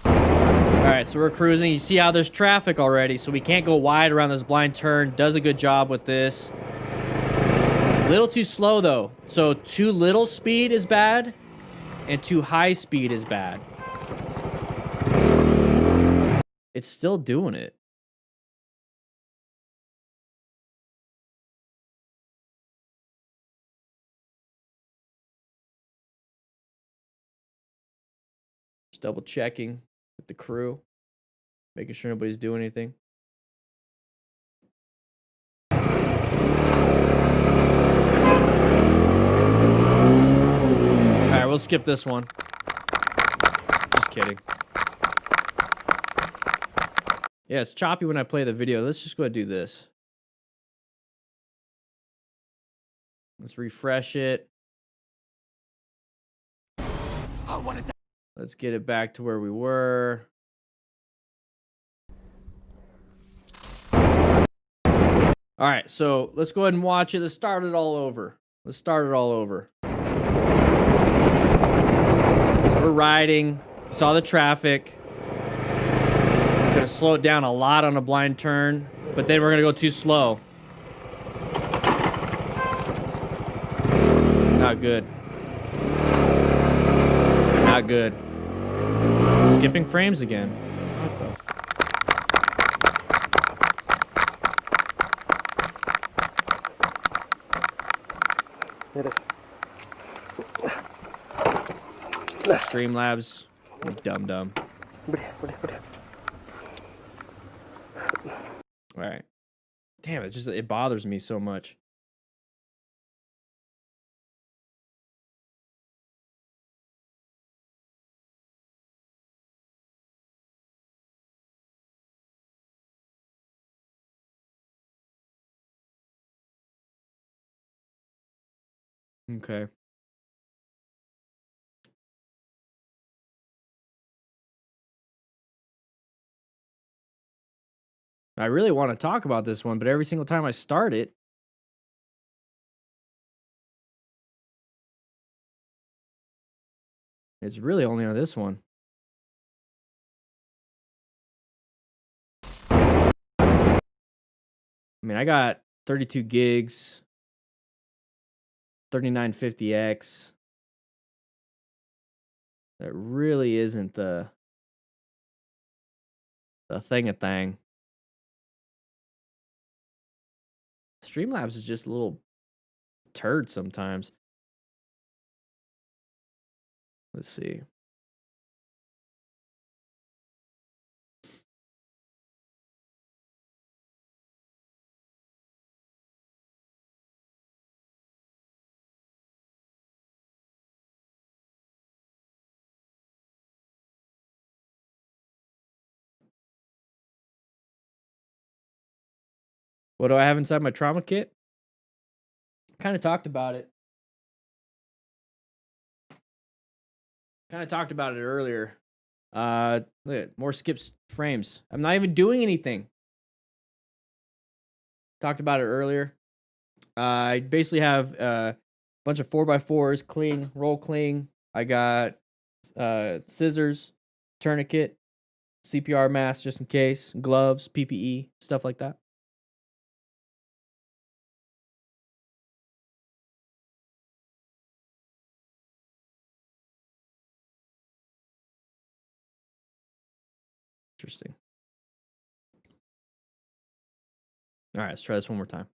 Alright, so we're cruising. You see how there's traffic already, so we can't go wide around this blind turn. Does a good job with this. Little too slow, though. So too little speed is bad, and too high speed is bad. It's still doing it. Just double checking with the crew. Making sure nobody's doing anything. Alright, we'll skip this one. Just kidding. Yeah, it's choppy when I play the video. Let's just go ahead and do this. Let's refresh it. Let's get it back to where we were. All right, so let's go ahead and watch it. Let's start it all over. Let's start it all over. So we're riding. Saw the traffic. We're gonna slow it down a lot on a blind turn, but then we're gonna go too slow. Not good. Not good. Skipping frames again. What the? Streamlabs, you dumb. All right. Damn, it bothers me so much. Okay. I really want to talk about this one, but every single time I start it, it's really only on this one. I mean, I got 32 gigs, 3950X. That really isn't the thing. Streamlabs is just a little turd sometimes. Let's see. What do I have inside my trauma kit? Kind of talked about it. Earlier. Look at more skips frames. I'm not even doing anything. Talked about it earlier. I basically have a bunch of 4x4s, cling, roll cling. I got scissors, tourniquet, CPR mask just in case, gloves, PPE, stuff like that. Interesting. All right, let's try this one more time.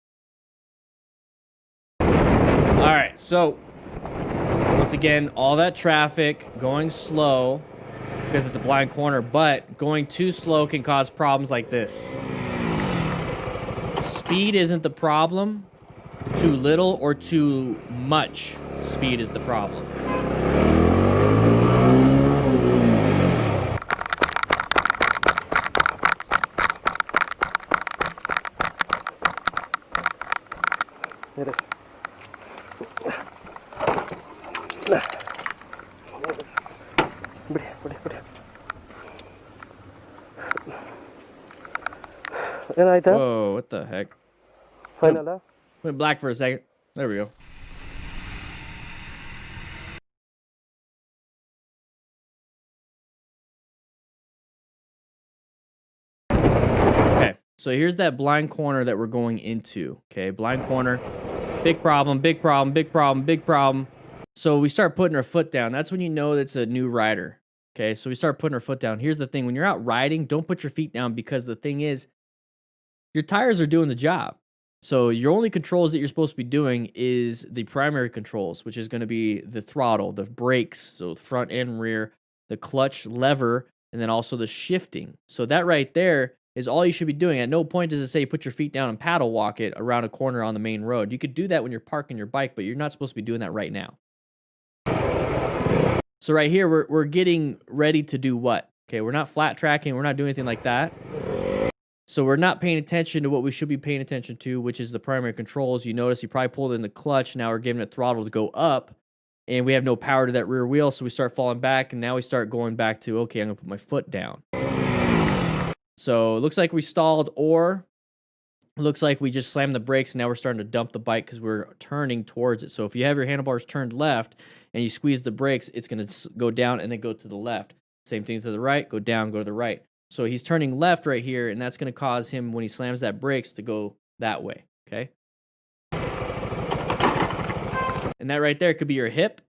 All right, so once again, all that traffic going slow because it's a blind corner, but going too slow can cause problems like this. Speed isn't the problem. Too little or too much speed is the problem. Whoa, what the heck? Went black for a second. There we go. Okay, so here's that blind corner that we're going into. Okay, blind corner. Big problem, big problem, big problem, big problem. So we start putting our foot down. That's when you know that's a new rider. Okay, so we start putting our foot down. Here's the thing. When you're out riding, don't put your feet down because the thing is, your tires are doing the job. So your only controls that you're supposed to be doing is the primary controls, which is going to be the throttle, the brakes, so front and rear, the clutch lever, and then also the shifting. So that right there is all you should be doing. At no point does it say put your feet down and paddle walk it around a corner on the main road. You could do that when you're parking your bike, but you're not supposed to be doing that right now. So right here, we're getting ready to do what? Okay, we're not flat tracking. We're not doing anything like that. So we're not paying attention to what we should be paying attention to, which is the primary controls. You notice you probably pulled in the clutch. Now we're giving it throttle to go up, and we have no power to that rear wheel, so we start falling back, and now we start going back to, okay, I'm going to put my foot down. So it looks like we stalled, or it looks like we just slammed the brakes, and now we're starting to dump the bike because we're turning towards it. So if you have your handlebars turned left and you squeeze the brakes, it's going to go down and then go to the left. Same thing to the right, go down, go to the right. So he's turning left right here, and that's going to cause him, when he slams that brakes, to go that way, okay? And that right there could be your hip.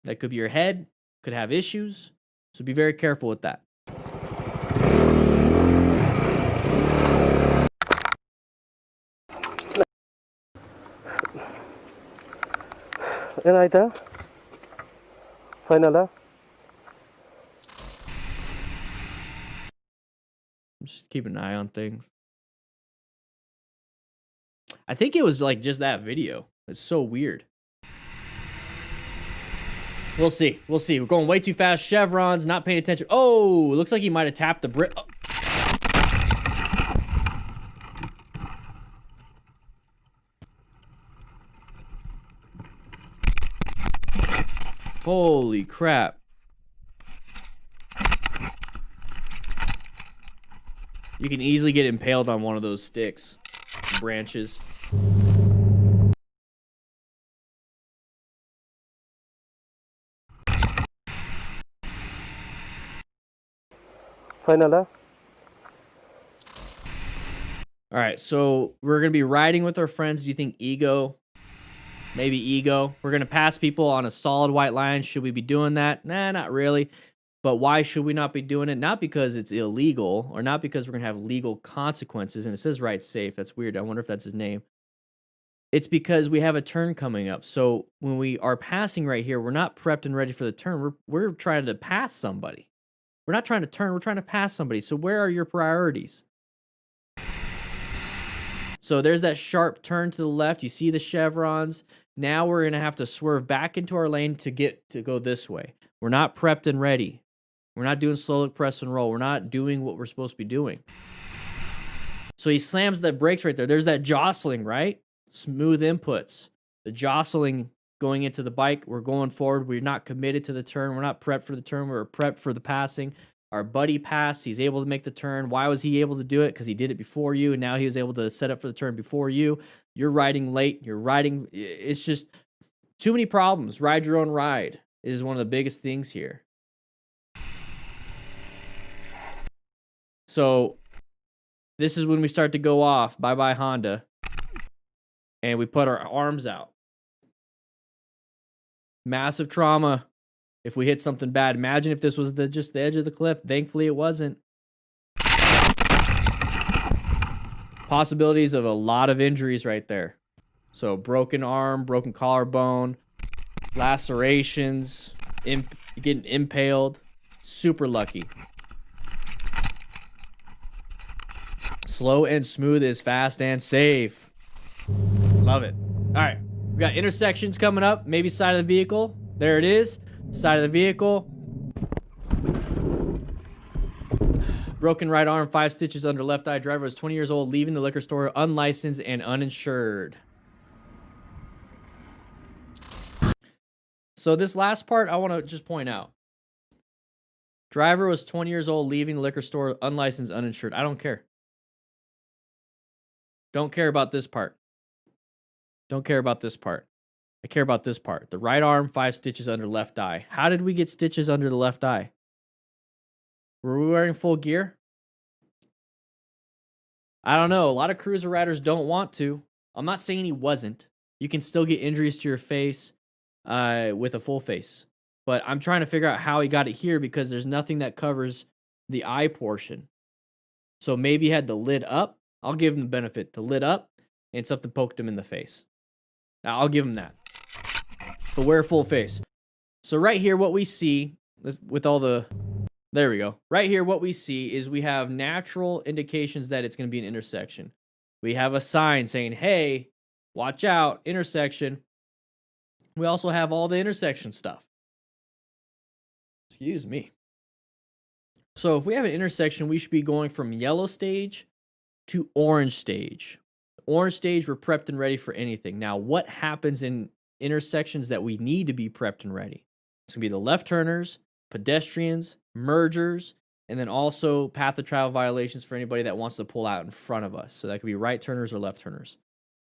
That could be your head. Could have issues. So be very careful with that. ಏನಾಯ್ತಾ final Just keep an eye on things. I think it was like just that video. It's so weird. We'll see. We'll see. We're going way too fast. Chevrons, not paying attention. Oh, looks like he might have tapped the brick. Oh. Holy crap. You can easily get impaled on one of those sticks, branches. Final All right, so we're going to be riding with our friends. Do you think ego? Maybe ego. We're going to pass people on a solid white line. Should we be doing that? Nah, not really. But why should we not be doing it? Not because it's illegal or not because we're going to have legal consequences. And it says ride safe. That's weird. I wonder if that's his name. It's because we have a turn coming up. So when we are passing right here, we're not prepped and ready for the turn. We're trying to pass somebody. We're not trying to turn. We're trying to pass somebody. So where are your priorities? So there's that sharp turn to the left. You see the chevrons. Now we're going to have to swerve back into our lane to go this way. We're not prepped and ready. We're not doing slow look, press, and roll. We're not doing what we're supposed to be doing. So he slams the brakes right there. There's that jostling, right? Smooth inputs. The jostling going into the bike. We're going forward. We're not committed to the turn. We're not prepped for the turn. We're prepped for the passing. Our buddy passed. He's able to make the turn. Why was he able to do it? Because he did it before you, and now he was able to set up for the turn before you. You're riding late. You're riding. It's just too many problems. Ride your own ride is one of the biggest things here. So this is when we start to go off. Bye-bye, Honda. And we put our arms out. Massive trauma. If we hit something bad, imagine if this was just the edge of the cliff. Thankfully, it wasn't. Possibilities of a lot of injuries right there. So broken arm, broken collarbone, lacerations, getting impaled. Super lucky. Slow and smooth is fast and safe. Love it. All right, we got intersections coming up. Maybe side of the vehicle. There it is. Side of the vehicle. Broken right arm, 5 stitches under left eye. Driver was 20 years old, leaving the liquor store unlicensed and uninsured. So this last part, I want to just point out. Driver was 20 years old, leaving the liquor store unlicensed, uninsured. I don't care. Don't care about this part. Don't care about this part. I care about this part. The right arm, 5 stitches under left eye. How did we get stitches under the left eye? Were we wearing full gear? I don't know. A lot of cruiser riders don't want to. I'm not saying he wasn't. You can still get injuries to your face with a full face. But I'm trying to figure out how he got it here because there's nothing that covers the eye portion. So maybe he had the lid up. I'll give him the benefit. The lid up and something poked him in the face. I'll give him that. But wear full face. So right here, what we see with all the... There we go. Right here, what we see is we have natural indications that it's going to be an intersection. We have a sign saying, hey, watch out, intersection. We also have all the intersection stuff. Excuse me. So if we have an intersection, we should be going from yellow stage to orange stage. Orange stage, we're prepped and ready for anything. Now, what happens in intersections that we need to be prepped and ready? It's going to be the left turners, pedestrians, mergers, and then also path of travel violations for anybody that wants to pull out in front of us. So that could be right turners or left turners.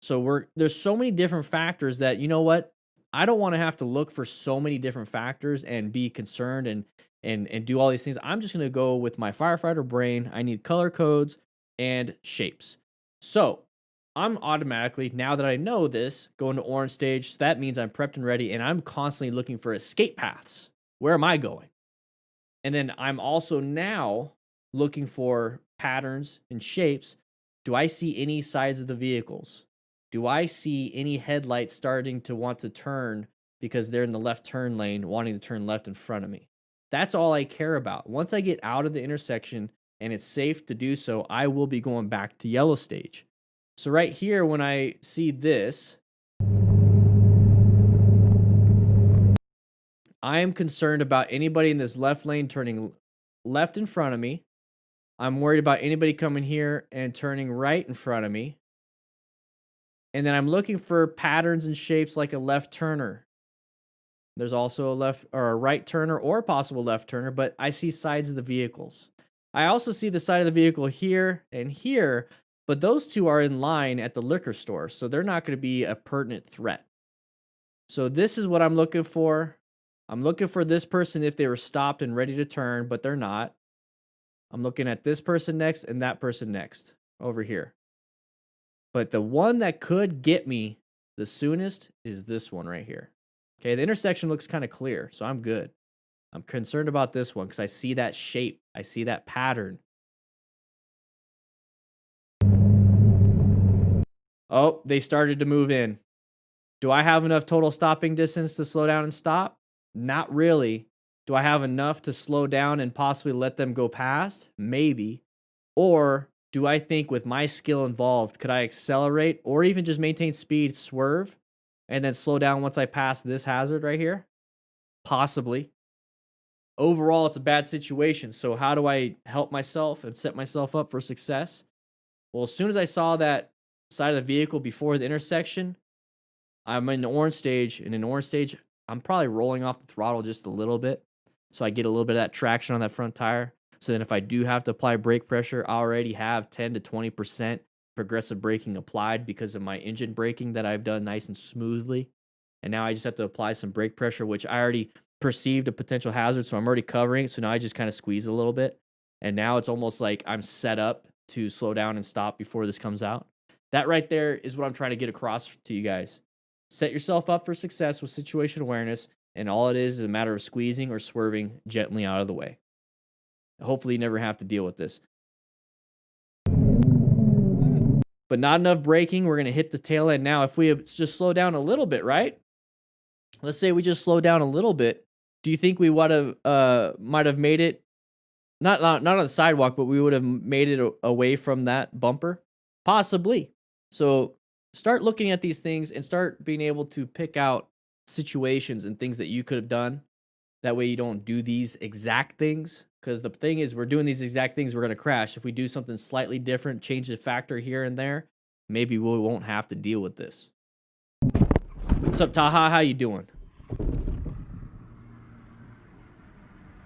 So there's so many different factors that, you know what? I don't want to have to look for so many different factors and be concerned and do all these things. I'm just going to go with my firefighter brain. I need color codes and shapes. So I'm automatically, now that I know this, going to orange stage. So that means I'm prepped and ready, and I'm constantly looking for escape paths. Where am I going? And then I'm also now looking for patterns and shapes. Do I see any sides of the vehicles? Do I see any headlights starting to want to turn because they're in the left turn lane, wanting to turn left in front of me? That's all I care about. Once I get out of the intersection and it's safe to do so, I will be going back to yellow stage. So right here, when I see this, I am concerned about anybody in this left lane turning left in front of me. I'm worried about anybody coming here and turning right in front of me. And then I'm looking for patterns and shapes like a left turner. There's also a left or a right turner or a possible left turner, but I see sides of the vehicles. I also see the side of the vehicle here and here, but those two are in line at the liquor store, so they're not going to be a pertinent threat. So this is what I'm looking for. I'm looking for this person if they were stopped and ready to turn, but they're not. I'm looking at this person next and that person next over here. But the one that could get me the soonest is this one right here. Okay, the intersection looks kind of clear, so I'm good. I'm concerned about this one because I see that shape. I see that pattern. Oh, they started to move in. Do I have enough total stopping distance to slow down and stop? Not really. Do I have enough to slow down and possibly let them go past? Maybe. Or do I think with my skill involved, could I accelerate or even just maintain speed, swerve, and then slow down once I pass this hazard right here? Possibly. Overall, it's a bad situation. So how do I help myself and set myself up for success? Well, as soon as I saw that side of the vehicle before the intersection, I'm in the orange stage. And in orange stage, I'm probably rolling off the throttle just a little bit. So I get a little bit of that traction on that front tire. So then if I do have to apply brake pressure, I already have 10 to 20% progressive braking applied because of my engine braking that I've done nice and smoothly. And now I just have to apply some brake pressure, which I already perceived a potential hazard. So I'm already covering it. So now I just kind of squeeze a little bit. And now it's almost like I'm set up to slow down and stop before this comes out. That right there is what I'm trying to get across to you guys. Set yourself up for success with situation awareness. And all it is a matter of squeezing or swerving gently out of the way. Hopefully you never have to deal with this. But not enough braking. We're going to hit the tail end now. If we just slow down a little bit, right? Let's say we just slow down a little bit. Do you think we might have made it, not on the sidewalk, but we would have made it away from that bumper? Possibly. So start looking at these things and start being able to pick out situations and things that you could have done. That way you don't do these exact things. Because the thing is, we're doing these exact things, we're going to crash. If we do something slightly different, change the factor here and there, maybe we won't have to deal with this. What's up, Taha? How you doing?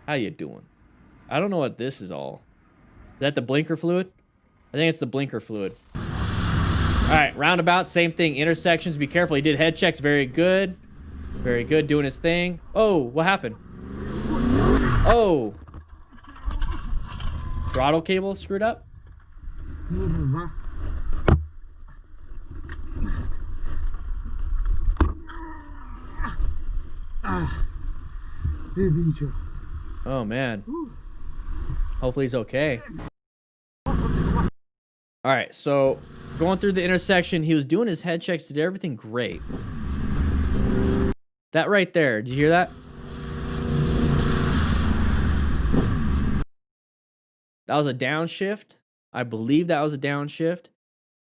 How you doing? I don't know what this is all. Is that the blinker fluid? I think it's the blinker fluid. All right, roundabout, same thing. Intersections, be careful. He did head checks. Very good. Very good, doing his thing. Oh, what happened? Oh. Throttle cable screwed up? Oh, man. Hopefully he's okay. All right, so going through the intersection, he was doing his head checks, did everything great. That right there, did you hear that? That was a downshift. I believe that was a downshift.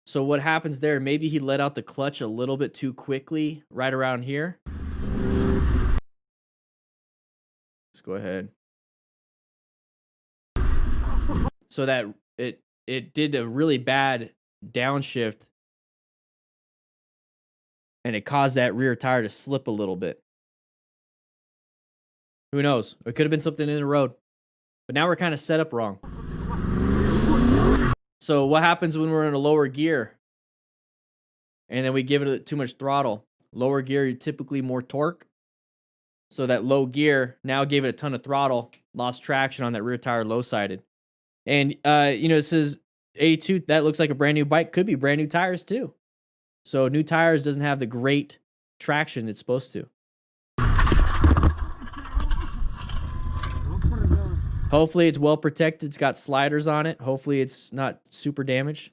So what happens there, maybe he let out the clutch a little bit too quickly right around here. Let's go ahead. So that it did a really bad downshift. And it caused that rear tire to slip a little bit. Who knows? It could have been something in the road. But now we're kind of set up wrong. So what happens when we're in a lower gear? And then we give it too much throttle. Lower gear, you typically more torque. So that low gear now gave it a ton of throttle. Lost traction on that rear tire low-sided. And, it says 82, that looks like a brand new bike. Could be brand new tires too. So new tires doesn't have the great traction it's supposed to. Hopefully it's well protected. It's got sliders on it. Hopefully it's not super damaged.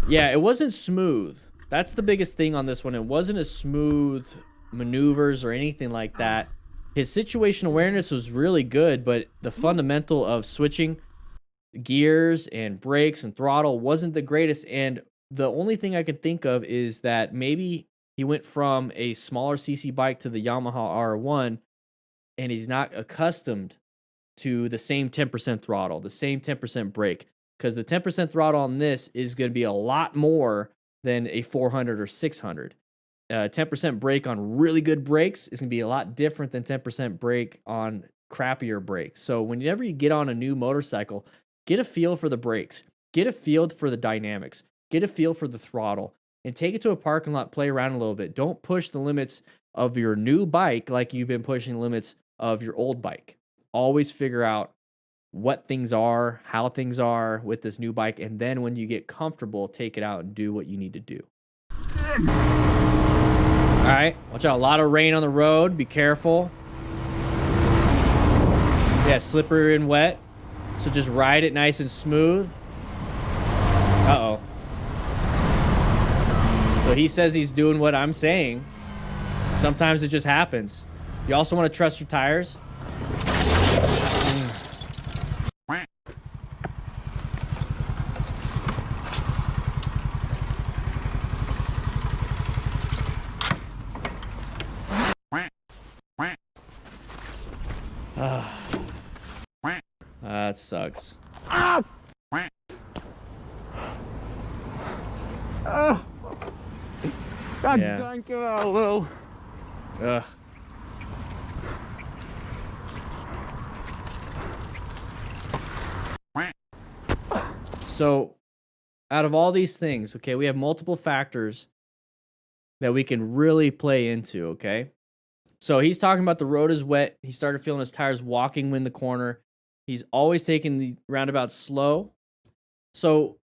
Yeah, it wasn't smooth. That's the biggest thing on this one. It wasn't a smooth maneuvers or anything like that. His situation awareness was really good, but the fundamental of switching gears and brakes and throttle wasn't the greatest. And the only thing I can think of is that maybe he went from a smaller CC bike to the Yamaha R1 and he's not accustomed to the same 10% throttle, the same 10% brake, because the 10% throttle on this is going to be a lot more than a 400 or 600. 10% brake on really good brakes is going to be a lot different than 10% brake on crappier brakes. So whenever you get on a new motorcycle, get a feel for the brakes, get a feel for the dynamics, get a feel for the throttle, and take it to a parking lot, play around a little bit. Don't push the limits of your new bike like you've been pushing the limits of your old bike. Always figure out what things are, how things are with this new bike, and then when you get comfortable, take it out and do what you need to do. All right, watch out. A lot of rain on the road. Be careful. Yeah, slippery and wet. So just ride it nice and smooth. Uh-oh. So he says he's doing what I'm saying. Sometimes it just happens. You also want to trust your tires. That sucks. God Yeah. dang it, Lil. Ugh. So, out of all these things, okay, we have multiple factors that we can really play into, okay? So, he's talking about the road is wet. He started feeling his tires walking when the corner. He's always taking the roundabout slow. So,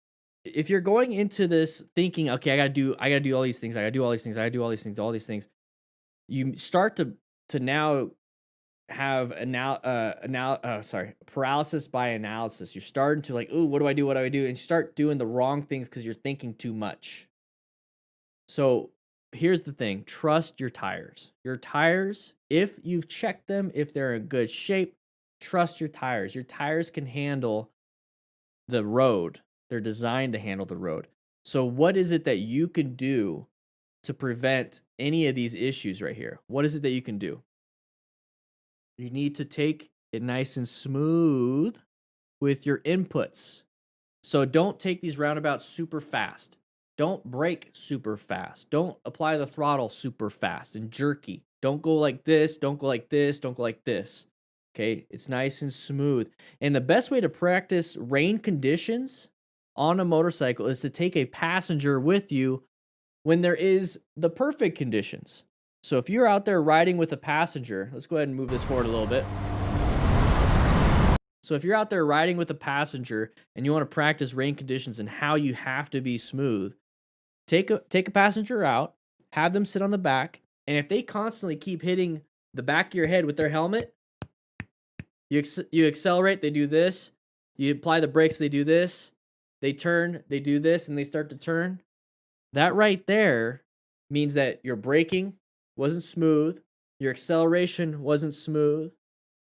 if you're going into this thinking, okay, I gotta do all these things, all these things, you start to now have paralysis by analysis. You're starting to like, ooh, what do I do? And you start doing the wrong things because you're thinking too much. So here's the thing: trust your tires. Your tires, if you've checked them, if they're in good shape, trust your tires. Your tires can handle the road. They're designed to handle the road. So what is it that you can do to prevent any of these issues right here? What is it that you can do? You need to take it nice and smooth with your inputs. So don't take these roundabouts super fast. Don't brake super fast. Don't apply the throttle super fast and jerky. Don't go like this. Don't go like this. Don't go like this. Okay, it's nice and smooth. And the best way to practice rain conditions on a motorcycle is to take a passenger with you when there is the perfect conditions. So if you're out there riding with a passenger, let's go ahead and move this forward a little bit. So if you're out there riding with a passenger and you want to practice rain conditions and how you have to be smooth, take a passenger out, have them sit on the back, and if they constantly keep hitting the back of your head with their helmet, you accelerate, they do this. You apply the brakes, they do this. They turn, they do this, and they start to turn. That right there means that your braking wasn't smooth, your acceleration wasn't smooth,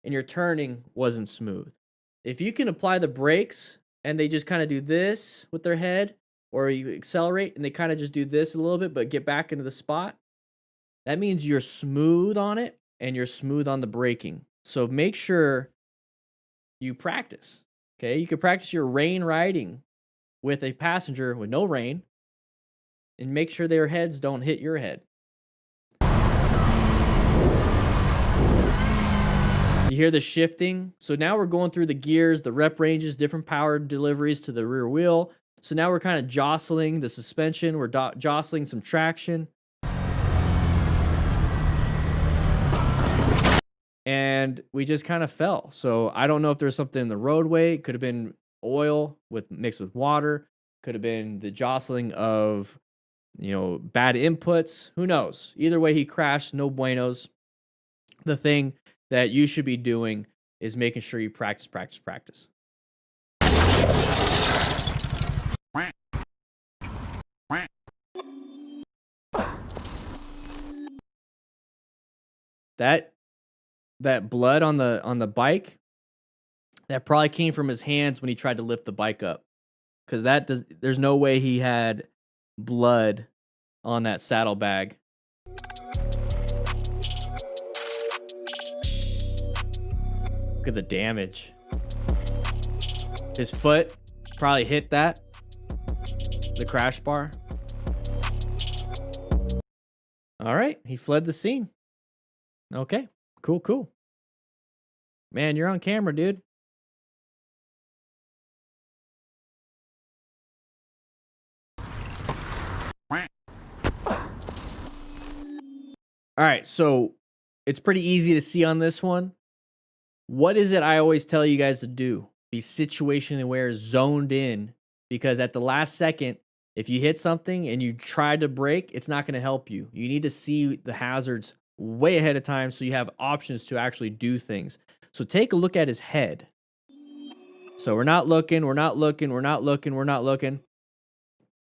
and your turning wasn't smooth. If you can apply the brakes and they just kind of do this with their head, or you accelerate and they kind of just do this a little bit but get back into the spot, that means you're smooth on it and you're smooth on the braking. So make sure you practice, okay? You can practice your rain riding with a passenger with no rain and make sure their heads don't hit your head. You hear the shifting? So now we're going through the gears, the rep ranges, different power deliveries to the rear wheel. So now we're kind of jostling the suspension. We're jostling some traction. And we just kind of fell. So I don't know if there's something in the roadway. It could have been oil mixed with water. Could have been the jostling of, bad inputs. Who knows? Either way, he crashed. No buenos. The thing that you should be doing is making sure you practice. That blood on the bike, that probably came from his hands when he tried to lift the bike up. Because there's no way he had blood on that saddlebag. Look at the damage. His foot probably hit the crash bar. All right, he fled the scene. Okay, cool. Man, you're on camera, dude. All right, so it's pretty easy to see on this one. What is it I always tell you guys to do? Be situationally aware, zoned in, because at the last second, if you hit something and you try to brake, it's not going to help you. You need to see the hazards way ahead of time so you have options to actually do things. So take a look at his head. So we're not looking, we're not looking, we're not looking, we're not looking.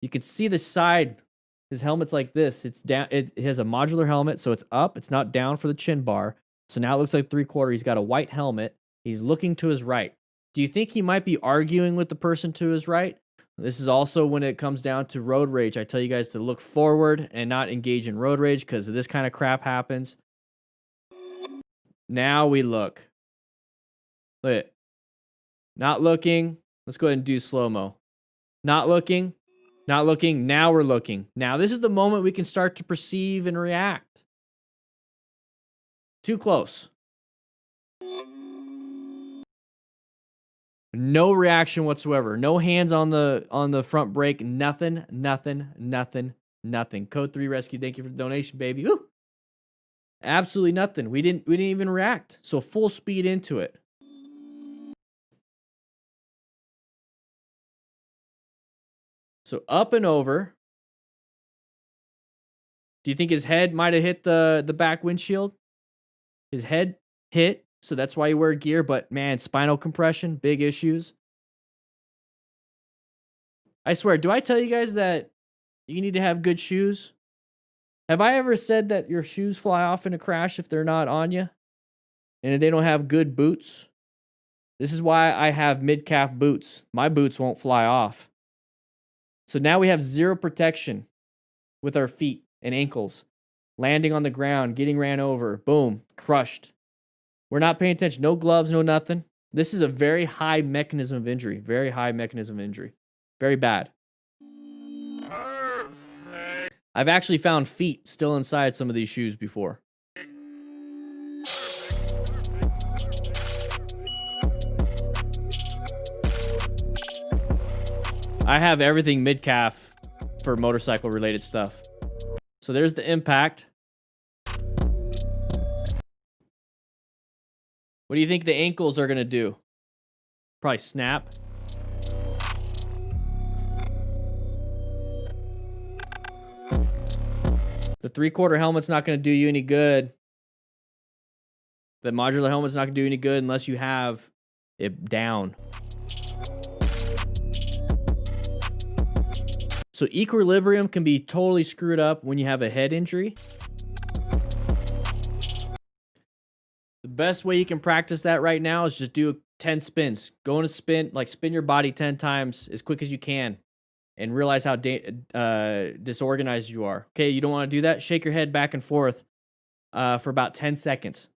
You can see the side. His helmet's like this. It's down. It has a modular helmet, so it's up. It's not down for the chin bar. So now it looks like 3/4. He's got a white helmet. He's looking to his right. Do you think he might be arguing with the person to his right? This is also when it comes down to road rage. I tell you guys to look forward and not engage in road rage because this kind of crap happens. Now we look. Look. Not looking. Let's go ahead and do slow-mo. Not looking. Not looking. Now we're looking. Now this is the moment we can start to perceive and react. Too close. No reaction whatsoever. No hands on the front brake. Nothing. Nothing. Nothing. Nothing. Code 3 Rescue. Thank you for the donation, baby. Woo! Absolutely nothing. We didn't even react. So full speed into it. So up and over. Do you think his head might have hit the back windshield? His head hit, so that's why you wear gear, but man, spinal compression, big issues. I swear, do I tell you guys that you need to have good shoes? Have I ever said that your shoes fly off in a crash if they're not on you? And if they don't have good boots? This is why I have mid-calf boots. My boots won't fly off. So now we have zero protection with our feet and ankles. Landing on the ground, getting ran over, boom, crushed. We're not paying attention. No gloves, no nothing. This is a very high mechanism of injury. Very high mechanism of injury. Very bad. I've actually found feet still inside some of these shoes before. I have everything mid-calf for motorcycle related stuff. So there's the impact. What do you think the ankles are going to do? Probably snap. The 3/4 helmet's not going to do you any good. The modular helmet's not going to do any good unless you have it down. So equilibrium can be totally screwed up when you have a head injury. The best way you can practice that right now is just do 10 spins. Go in a spin, like spin your body 10 times as quick as you can and realize how disorganized you are. Okay, you don't want to do that? Shake your head back and forth for about 10 seconds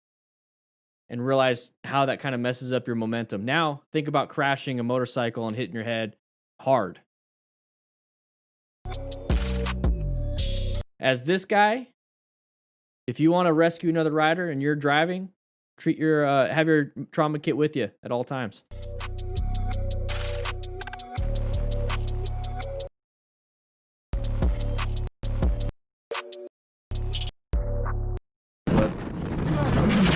and realize how that kind of messes up your momentum. Now, think about crashing a motorcycle and hitting your head hard. As this guy, if you want to rescue another rider and you're driving, treat your have your trauma kit with you at all times.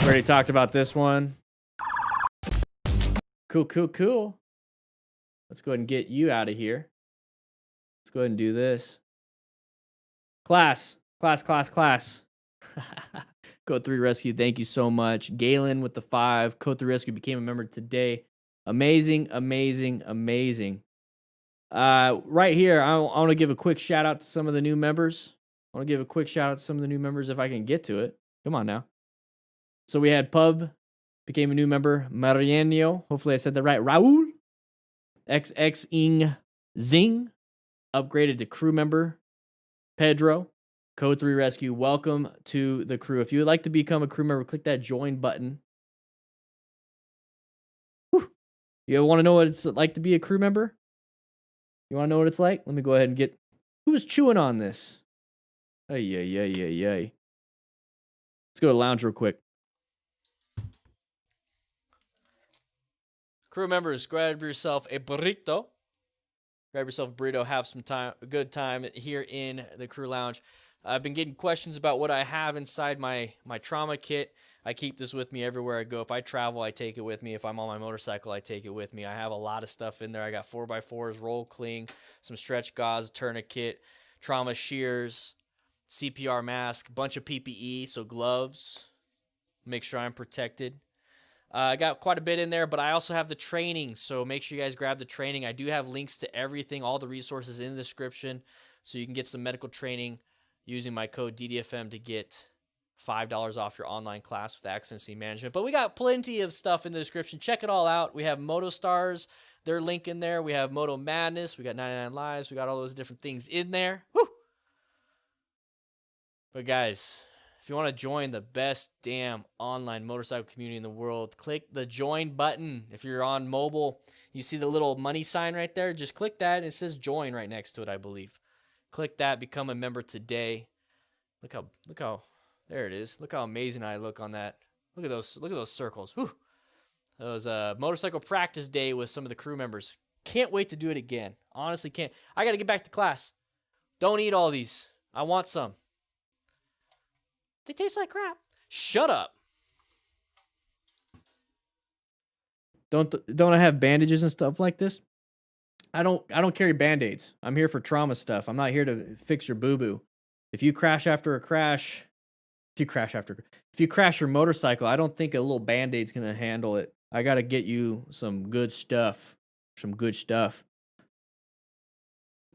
Already talked about this one. Cool, cool, cool. Let's go ahead and get you out of here. Let's go ahead and do this. Class. Code 3 Rescue, thank you so much. Galen with the 5. Code 3 Rescue became a member today. Amazing, amazing, amazing. Right here, I want to give a quick shout out to some of the new members. I want to give a quick shout out to some of the new members if I can get to it. Come on now. So we had Pub, became a new member. Mariano, hopefully I said that right. Raul, XX Zing, upgraded to crew member. Pedro, Code 3 Rescue, welcome to the crew. If you would like to become a crew member, click that join button. Whew. You want to know what it's like to be a crew member? You want to know what it's like? Let me go ahead and get... Who's chewing on this? Ay. Let's go to lounge real quick. Crew members, grab yourself a burrito. Grab yourself a burrito, have some time, a good time here in the crew lounge. I've been getting questions about what I have inside my trauma kit. I keep this with me everywhere I go. If I travel, I take it with me. If I'm on my motorcycle, I take it with me. I have a lot of stuff in there. I got 4x4s, roll cling, some stretch gauze, tourniquet, trauma shears, CPR mask, bunch of PPE, so gloves. Make sure I'm protected. I got quite a bit in there, but I also have the training, so make sure you guys grab the training. I do have links to everything, all the resources in the description, so you can get some medical training using my code DDFM to get $5 off your online class with accident scene management. But we got plenty of stuff in the description. Check it all out. We have Moto Stars, their link in there. We have Moto Madness. We got 99 Lives. We got all those different things in there. Woo! But guys, if you want to join the best damn online motorcycle community in the world, click the join button. If you're on mobile, you see the little money sign right there. Just click that, and it says join right next to it, I believe. Click that, become a member today. Look how, there it is. Look how amazing I look on that. Look at those circles. Whew. That was a motorcycle practice day with some of the crew members. Can't wait to do it again. Honestly, can't. I got to get back to class. Don't eat all these. I want some. They taste like crap. Shut up. Don't I have bandages and stuff like this? I don't carry band-aids. I'm here for trauma stuff. I'm not here to fix your boo-boo. If you crash after a crash, if you crash your motorcycle, I don't think a little band-aid's going to handle it. I got to get you some good stuff. Some good stuff.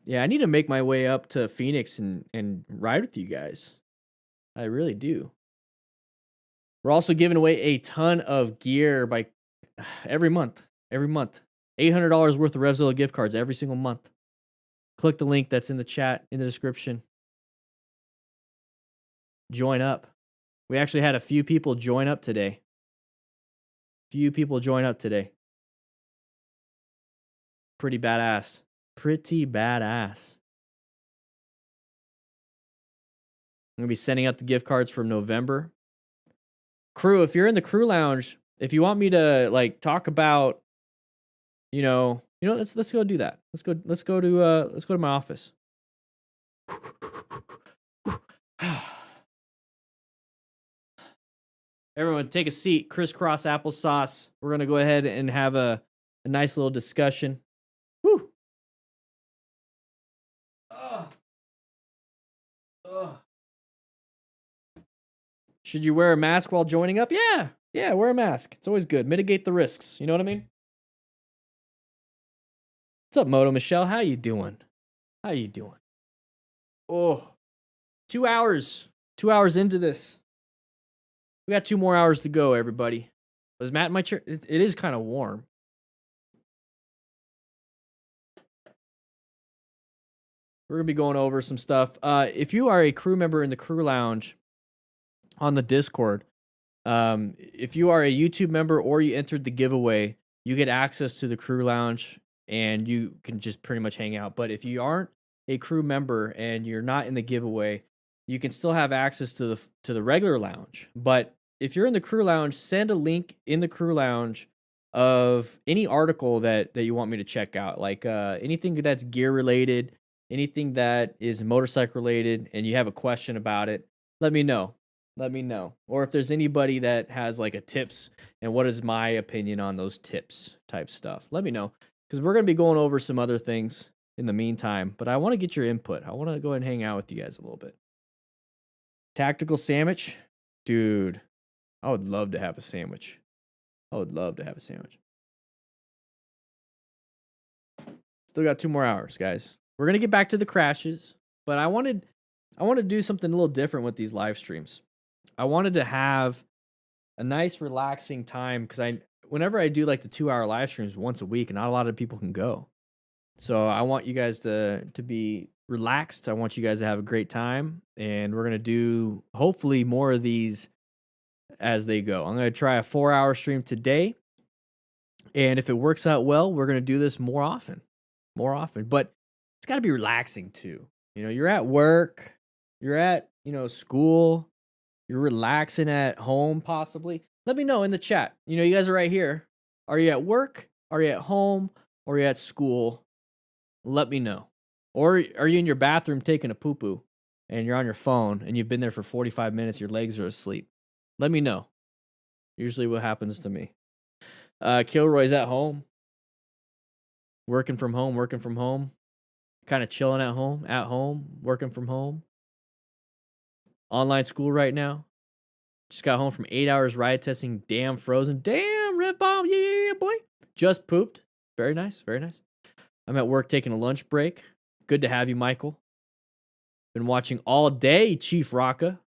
Yeah, I need to make my way up to Phoenix and ride with you guys. I really do. We're also giving away a ton of gear by every month. $800 worth of Revzilla gift cards every single month. Click the link that's in the chat, in the description. Join up. We actually had a few people join up today. Pretty badass. I'm going to be sending out the gift cards from November. Crew, if you're in the crew lounge, if you want me to like talk about, let's go do that. Let's go to my office. Everyone take a seat. Crisscross applesauce. We're going to go ahead and have a nice little discussion. Woo. Should you wear a mask while joining up? Yeah, wear a mask. It's always good. Mitigate the risks. You know what I mean? What's up, Moto Michelle? How you doing? Oh, 2 hours. 2 hours into this. We got 2 more hours to go, everybody. Was Matt in my chair? It is kind of warm. We're going to be going over some stuff. If you are a crew member in the crew lounge on the Discord, if you are a YouTube member or you entered the giveaway, you get access to the crew lounge and you can just pretty much hang out. But if you aren't a crew member and you're not in the giveaway, you can still have access to the regular lounge. But if you're in the crew lounge, send a link in the crew lounge of any article that you want me to check out, like anything that's gear related, anything that is motorcycle related, and you have a question about it. Let me know. Or if there's anybody that has like a tips and what is my opinion on those tips type stuff, let me know, because we're going to be going over some other things in the meantime, but I want to get your input. I want to go ahead and hang out with you guys a little bit. Tactical sandwich? Dude, I would love to have a sandwich. Still got 2 more hours, guys. We're going to get back to the crashes, but I wanted to do something a little different with these live streams. I wanted to have a nice relaxing time, because whenever I do like the 2 hour live streams once a week, not a lot of people can go. So I want you guys to be relaxed. I want you guys to have a great time, and we're going to do hopefully more of these as they go. I'm going to try a 4 hour stream today, and if it works out well, we're going to do this more often, but it's got to be relaxing too. You're at work, you're at, school, you're relaxing at home possibly. Let me know in the chat. You guys are right here. Are you at work? Are you at home? Or are you at school? Let me know. Or are you in your bathroom taking a poo-poo and you're on your phone and you've been there for 45 minutes, your legs are asleep? Let me know. Usually what happens to me. Kilroy's at home. Working from home. Kind of chilling at home, working from home. Online school right now. Just got home from 8 hours ride testing. Damn frozen. Damn red bomb. Yeah, boy. Just pooped. Very nice. Very nice. I'm at work taking a lunch break. Good to have you, Michael. Been watching all day, Chief Rocka.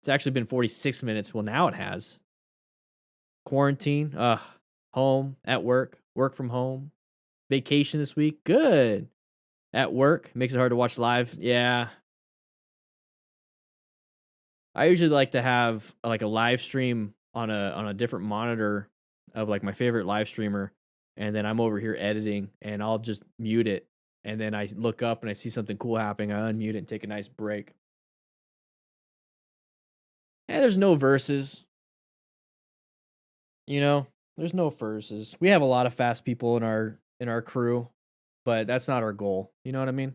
It's actually been 46 minutes. Well, now it has. Quarantine. Home. At work. Work from home. Vacation this week. Good. At work. Makes it hard to watch live. Yeah. I usually like to have like a live stream on a different monitor of like my favorite live streamer, and then I'm over here editing, and I'll just mute it, and then I look up and I see something cool happening. I unmute it and take a nice break. And there's no verses. You know, there's no verses. We have a lot of fast people in our crew, but that's not our goal. You know what I mean?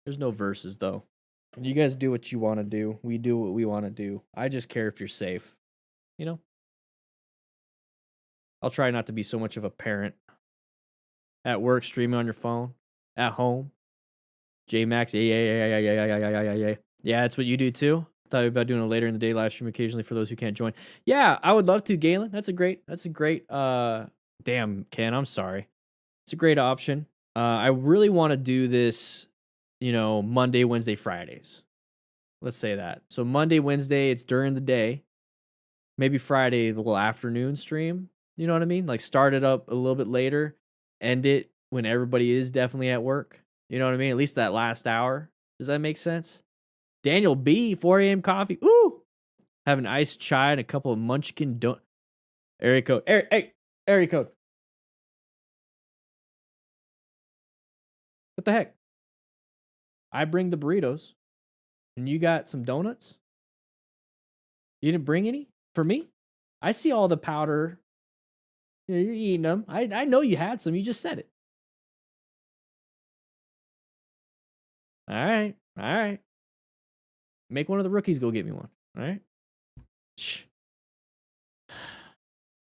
There's no verses though. You guys do what you want to do. We do what we want to do. I just care if you're safe. You know? I'll try not to be so much of a parent. At work, streaming on your phone. At home. J-Max, yeah. Yeah, that's what you do too? Thought about doing a later in the day live stream occasionally for those who can't join. Yeah, I would love to, Galen. That's a great, damn, Ken, I'm sorry. It's a great option. I really want to do this, Monday, Wednesday, Fridays. Let's say that. So Monday, Wednesday, it's during the day. Maybe Friday, the little afternoon stream. You know what I mean? Like start it up a little bit later, end it when everybody is definitely at work. You know what I mean? At least that last hour. Does that make sense? Daniel B, 4 a.m. coffee. Ooh! Have an iced chai and a couple of munchkin area code. Area code. What the heck? I bring the burritos, and you got some donuts? You didn't bring any for me? I see all the powder. You're eating them. I know you had some. You just said it. All right. Make one of the rookies go get me one. All right? Shh.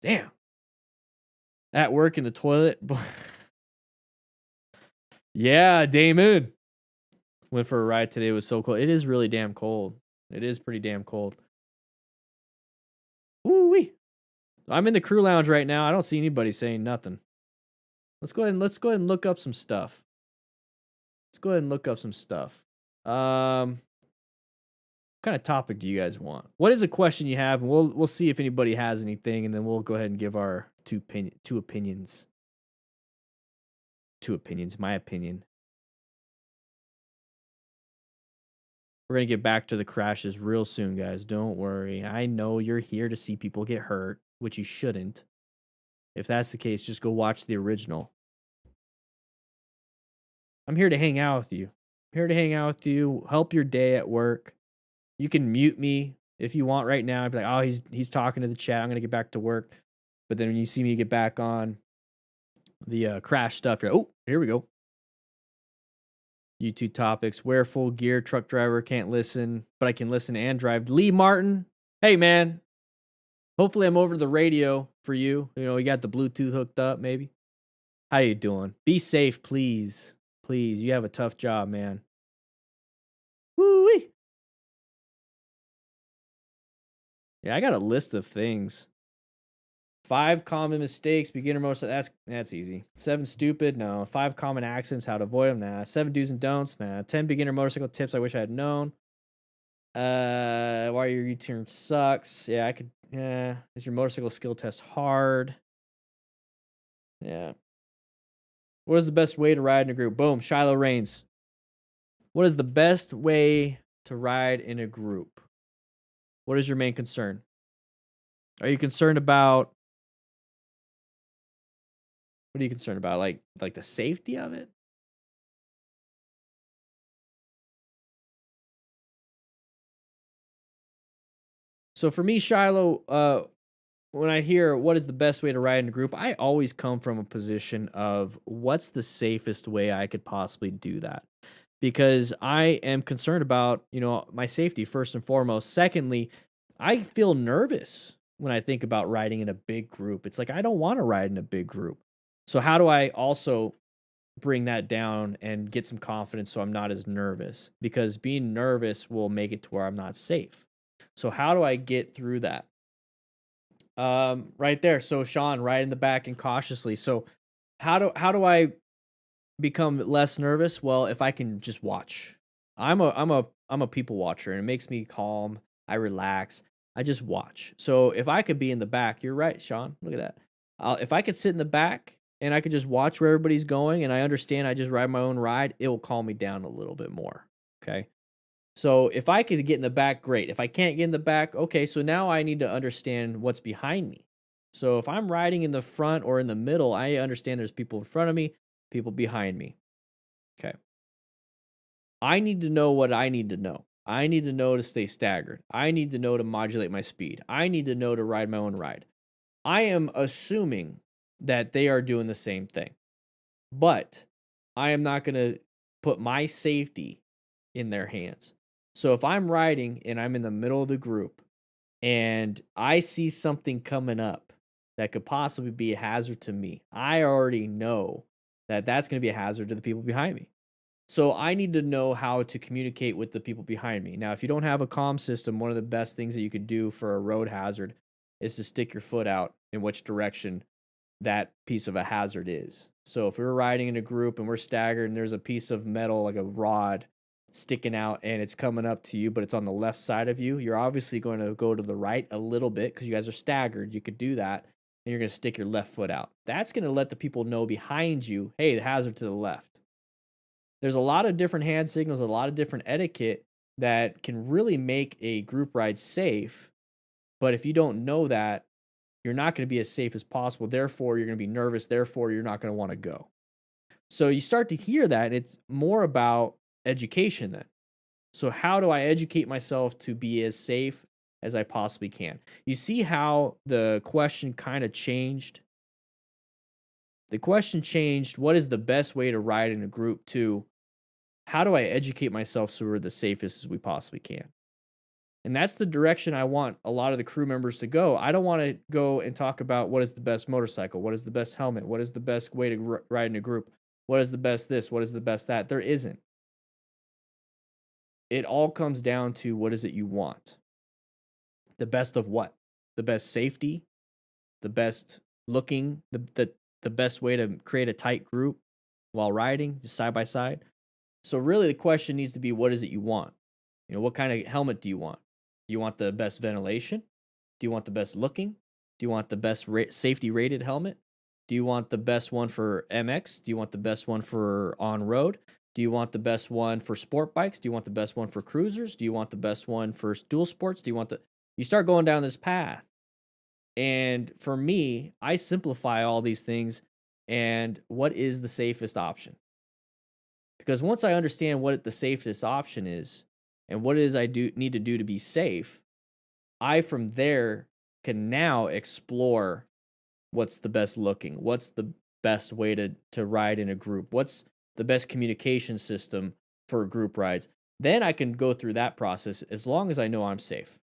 Damn. At work in the toilet. Yeah, Damon. Went for a ride today. It was so cold. It is really damn cold. It is pretty damn cold. Ooh-wee. I'm in the crew lounge right now. I don't see anybody saying nothing. Let's go ahead and look up some stuff. What kind of topic do you guys want? What is a question you have? And we'll see if anybody has anything, and then we'll go ahead and give our two opinions. Two opinions, my opinion. We're going to get back to the crashes real soon, guys. Don't worry. I know you're here to see people get hurt, which you shouldn't. If that's the case, just go watch the original. I'm here to hang out with you. Help your day at work. You can mute me if you want right now. I'd be like, oh, he's talking to the chat. I'm going to get back to work. But then when you see me get back on the crash stuff, you're like, oh, here we go. YouTube topics. Wear full gear. Truck driver can't listen, but I can listen and drive. Lee Martin. Hey, man. Hopefully I'm over the radio for you. You got the Bluetooth hooked up, maybe. How you doing? Be safe, please. Please. You have a tough job, man. Woo-wee. Yeah, I got a list of things. 5 common mistakes, beginner motorcycle. That's easy. 7 stupid, no. 5 common accidents, how to avoid them, nah. 7 do's and don'ts, nah. 10 beginner motorcycle tips I wish I had known. Why your U-turn sucks. Yeah, is your motorcycle skill test hard? Yeah. What is the best way to ride in a group? Boom, Shiloh Reigns. What is the best way to ride in a group? What is your main concern? Are you concerned about... What are you concerned about? Like the safety of it? So for me, Shiloh, when I hear what is the best way to ride in a group, I always come from a position of what's the safest way I could possibly do that. Because I am concerned about, my safety first and foremost. Secondly, I feel nervous when I think about riding in a big group. It's like I don't want to ride in a big group. So how do I also bring that down and get some confidence so I'm not as nervous? Because being nervous will make it to where I'm not safe. So how do I get through that? Right there. So Sean, right in the back and cautiously. So how do I become less nervous? Well, if I can just watch. I'm a people watcher, and it makes me calm. I relax. I just watch. So if I could be in the back, you're right, Sean. Look at that. If I could sit in the back and I could just watch where everybody's going, and I understand I just ride my own ride, it will calm me down a little bit more. Okay. So if I could get in the back, great. If I can't get in the back, okay, so now I need to understand what's behind me. So if I'm riding in the front or in the middle, I understand there's people in front of me, people behind me. Okay. I need to know what I need to know. I need to know to stay staggered. I need to know to modulate my speed. I need to know to ride my own ride. I am assuming that they are doing the same thing, but I am not going to put my safety in their hands. So if I'm riding and I'm in the middle of the group and I see something coming up that could possibly be a hazard to me, I already know that that's going to be a hazard to the people behind me. So I need to know how to communicate with the people behind me. Now, if you don't have a comm system, one of the best things that you could do for a road hazard is to stick your foot out in which direction that piece of a hazard is. So if we're riding in a group and we're staggered and there's a piece of metal, like a rod, sticking out and it's coming up to you, but it's on the left side of you, you're obviously going to go to the right a little bit because you guys are staggered. You could do that, and you're going to stick your left foot out. That's going to let the people know behind you, hey, the hazard to the left. There's a lot of different hand signals, a lot of different etiquette that can really make a group ride safe. But if you don't know that, you're not going to be as safe as possible. Therefore, you're going to be nervous. Therefore, you're not going to want to go. So you start to hear that. And it's more about education then. So how do I educate myself to be as safe as I possibly can? You see how the question kind of changed? The question changed, what is the best way to ride in a group, to how do I educate myself so we're the safest as we possibly can? And that's the direction I want a lot of the crew members to go. I don't want to go and talk about what is the best motorcycle, what is the best helmet, what is the best way to ride in a group, what is the best this, what is the best that. There isn't. It all comes down to what is it you want. The best of what? The best safety, the best looking, the best way to create a tight group while riding, just side by side. So really the question needs to be, what is it you want? You know, what kind of helmet do you want? Do you want the best ventilation? Do you want the best looking? Do you want the best safety rated helmet? Do you want the best one for MX? Do you want the best one for on-road? Do you want the best one for sport bikes? Do you want the best one for cruisers? Do you want the best one for dual sports? Do you want you start going down this path. And for me, I simplify all these things and what is the safest option? Because once I understand what the safest option is and what it is I need to do to be safe, I from there can now explore what's the best looking, what's the best way to ride in a group, what's the best communication system for group rides. Then I can go through that process as long as I know I'm safe.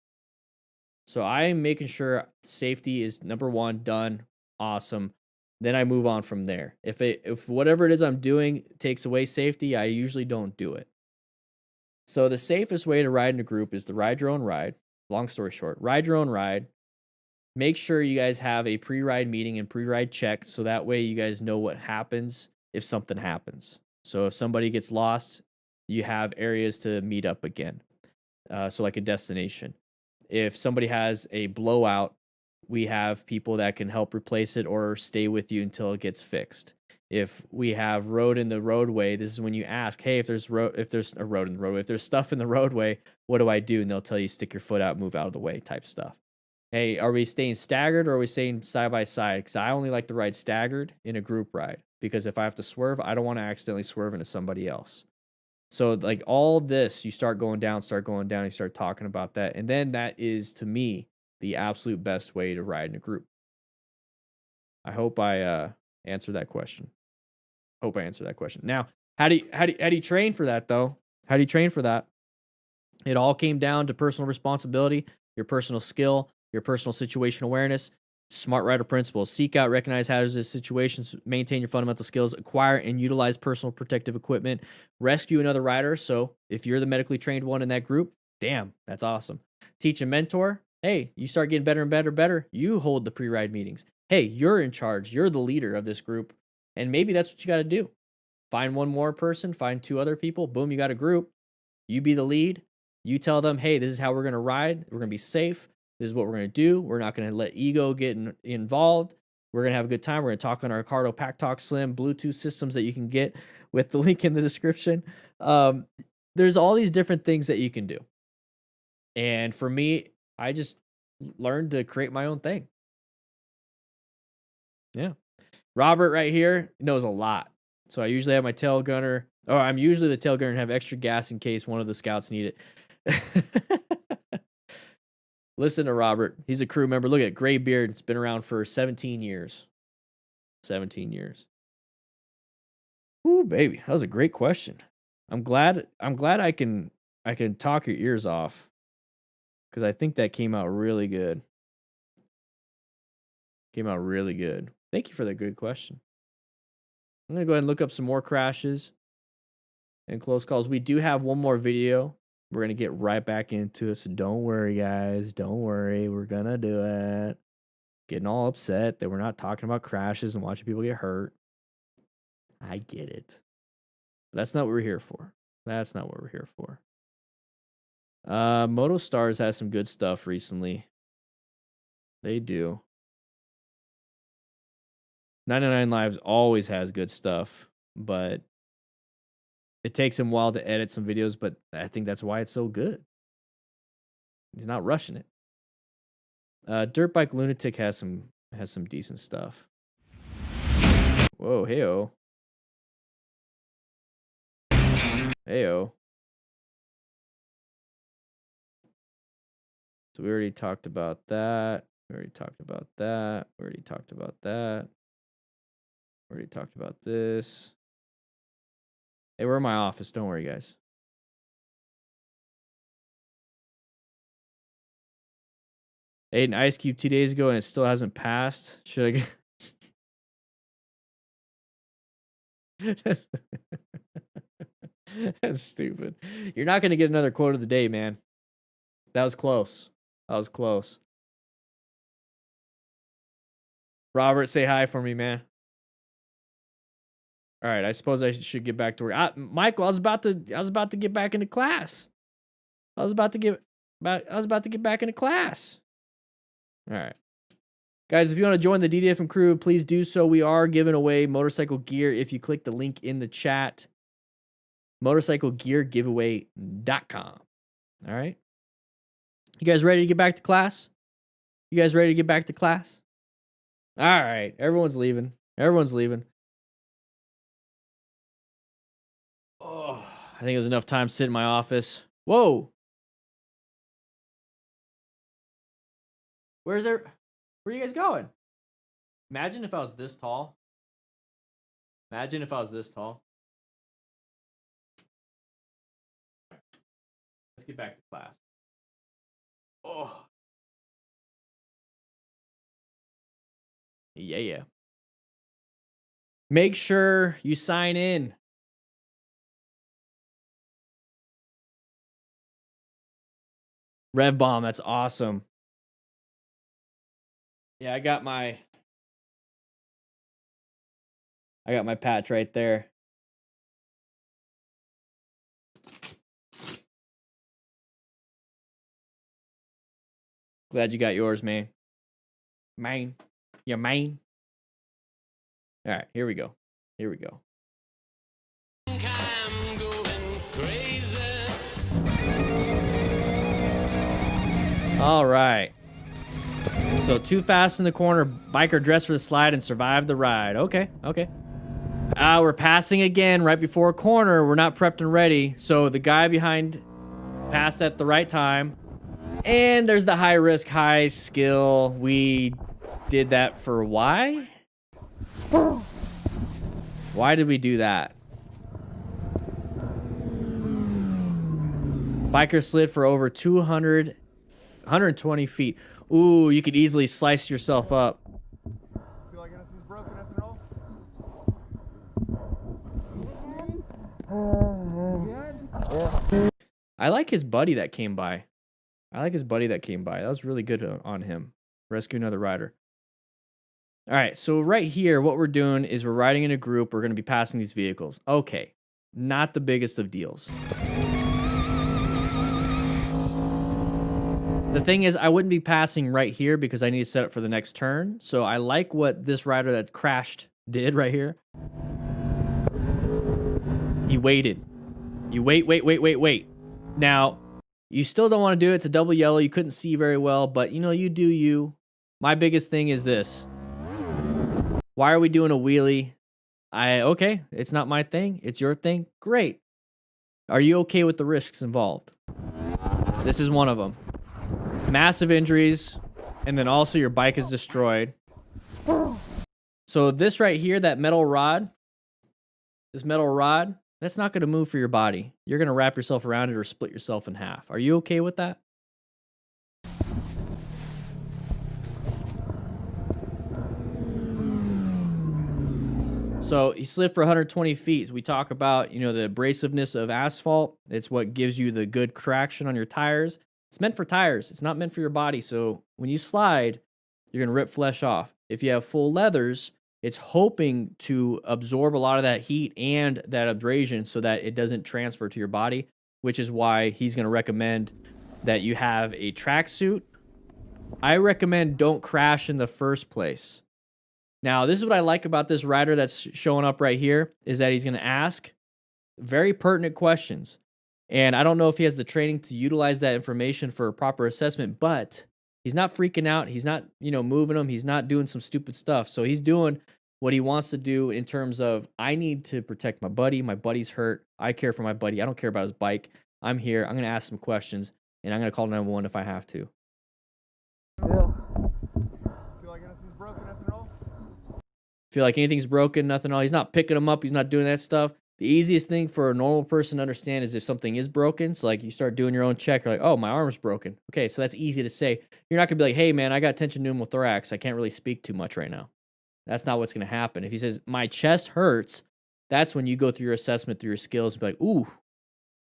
So I'm making sure safety is number one, done, awesome. Then I move on from there. If whatever it is I'm doing takes away safety, I usually don't do it. So the safest way to ride in a group is to ride your own ride. Long story short, ride your own ride. Make sure you guys have a pre-ride meeting and pre-ride check, so that way you guys know what happens if something happens. So if somebody gets lost, you have areas to meet up again. So like a destination. If somebody has a blowout, we have people that can help replace it or stay with you until it gets fixed. If we have road in the roadway, this is when you ask, hey, if there's a road in the roadway, if there's stuff in the roadway, what do I do? And they'll tell you, stick your foot out, move out of the way type stuff. Hey, are we staying staggered or are we staying side by side? Because I only like to ride staggered in a group ride, because if I have to swerve, I don't want to accidentally swerve into somebody else. So like all this, you start going down, you start talking about that. And then that is, to me, the absolute best way to ride in a group. I hope I answered that question. Now, how do you train for that though? How do you train for that? It all came down to personal responsibility. your personal skill, your personal situation awareness, smart rider principles. Seek out, recognize hazardous situations, maintain your fundamental skills, acquire and utilize personal protective equipment, rescue another rider. So if you're the medically trained one in that group, damn, that's awesome. Teach and mentor. Hey, you start getting better and better. You hold the pre-ride meetings. Hey, you're in charge. You're the leader of this group. And maybe that's what you got to do. Find one more person, find 2 other people. Boom, you got a group. You be the lead. You tell them, hey, this is how we're going to ride. We're going to be safe. This is what we're going to do. We're not going to let ego get involved. We're going to have a good time. We're going to talk on our Cardo Pack Talk Slim Bluetooth systems that you can get with the link in the description. There's all these different things that you can do. And for me, I just learned to create my own thing. Yeah. Robert right here knows a lot. So I usually have my tail gunner, or I'm usually the tail gunner and have extra gas in case one of the scouts need it. Listen to Robert. He's a crew member. Look at gray beard. It's been around for 17 years. 17 years. Ooh, baby. That was a great question. I'm glad I can talk your ears off. Because I think that came out really good. Came out really good. Thank you for that good question. I'm going to go ahead and look up some more crashes and close calls. We do have one more video. We're going to get right back into it. So don't worry, guys. Don't worry. We're going to do it. Getting all upset that we're not talking about crashes and watching people get hurt. I get it. That's not what we're here for. That's not what we're here for. MotoStars has some good stuff recently. They do. 99 Lives always has good stuff, but it takes him a while to edit some videos, but I think that's why it's so good. He's not rushing it. Dirt Bike Lunatic has some decent stuff. Whoa, heyo. Heyo. So we already talked about that. We already talked about that. We already talked about that. We already talked about this. Hey, we're in my office. Don't worry, guys. I ate an ice cube 2 days ago and it still hasn't passed. Should I get... That's stupid. You're not going to get another quote of the day, man. That was close. That was close. Robert, say hi for me, man. All right, I suppose I should get back to work. Michael, I was about to get back into class. I was about to get back into class. All right. Guys, if you want to join the DDFM crew, please do so. We are giving away motorcycle gear if you click the link in the chat. motorcyclegeargiveaway.com. All right. You guys ready to get back to class? You guys ready to get back to class? All right. Everyone's leaving. Everyone's leaving. Oh, I think it was enough time to sit in my office. Whoa. Where are you guys going? Imagine if I was this tall. Imagine if I was this tall. Let's get back to class. Oh. Yeah. Make sure you sign in. Rev Bomb, that's awesome. Yeah, I got my patch right there. Glad you got yours, man. Yeah, man. All right, here we go. Here we go. I'm going crazy. All right. So too fast in the corner, biker dressed for the slide and survived the ride. Okay. We're passing again right before a corner. We're not prepped and ready. So the guy behind passed at the right time. And there's the high risk, high skill. We did that for why? Why did we do that? Biker slid for over 200 120 feet. Ooh, you could easily slice yourself up. Feel like anything's broken, nothing at all? I like his buddy that came by. That was really good on him. Rescue another rider. All right, so right here, what we're doing is we're riding in a group. We're going to be passing these vehicles. Okay, not the biggest of deals. The thing is, I wouldn't be passing right here because I need to set up for the next turn. So I like what this rider that crashed did right here. He waited. You wait. Now, you still don't want to do it. It's a double yellow. You couldn't see very well, but you know, you do you. My biggest thing is this. Why are we doing a wheelie? Okay, it's not my thing. It's your thing. Great. Are you okay with the risks involved? This is one of them. Massive injuries, and then also your bike is destroyed. So this right here, that metal rod, that's not going to move for your body. You're going to wrap yourself around it or split yourself in half. Are you okay with that? So he slid for 120 feet. We talk about, you know, the abrasiveness of asphalt. It's what gives you the good traction on your tires. It's meant for tires. It's not meant for your body. So when you slide, you're going to rip flesh off. If you have full leathers, it's hoping to absorb a lot of that heat and that abrasion so that it doesn't transfer to your body, which is why he's going to recommend that you have a tracksuit. I recommend don't crash in the first place. Now, this is what I like about this rider that's showing up right here, is that he's going to ask very pertinent questions. And I don't know if he has the training to utilize that information for a proper assessment, but he's not freaking out. He's not, you know, moving them. He's not doing some stupid stuff. So he's doing what he wants to do in terms of, I need to protect my buddy. My buddy's hurt. I care for my buddy. I don't care about his bike. I'm here. I'm going to ask some questions, and I'm going to call 911 if I have to. Feel like anything's broken, nothing at all? Feel like anything's broken, nothing at all. He's not picking them up. He's not doing that stuff. The easiest thing for a normal person to understand is if something is broken. So like you start doing your own check, you're like, oh, my arm's broken. Okay, so that's easy to say. You're not going to be like, hey, man, I got tension pneumothorax. I can't really speak too much right now. That's not what's going to happen. If he says, my chest hurts, that's when you go through your assessment, through your skills, and be like, ooh,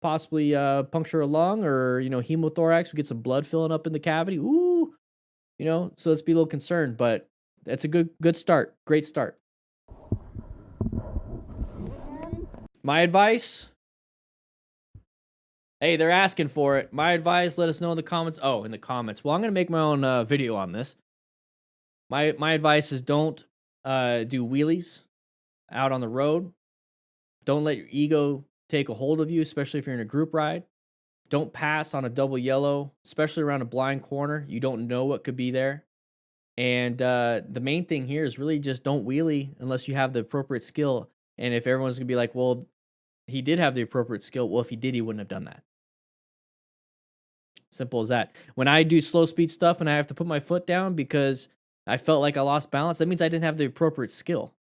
possibly puncture a lung or, you know, hemothorax. We get some blood filling up in the cavity. Ooh, you know, so let's be a little concerned. But that's a good start. Great start. My advice, hey, they're asking for it. My advice, let us know in the comments. Oh, in the comments. Well, I'm going to make my own video on this. My advice is don't do wheelies out on the road. Don't let your ego take a hold of you, especially if you're in a group ride. Don't pass on a double yellow, especially around a blind corner. You don't know what could be there. And the main thing here is really just don't wheelie unless you have the appropriate skill. And if everyone's going to be like, well, he did have the appropriate skill. Well, if he did, he wouldn't have done that. Simple as that. When I do slow speed stuff and I have to put my foot down because I felt like I lost balance, that means I didn't have the appropriate skill.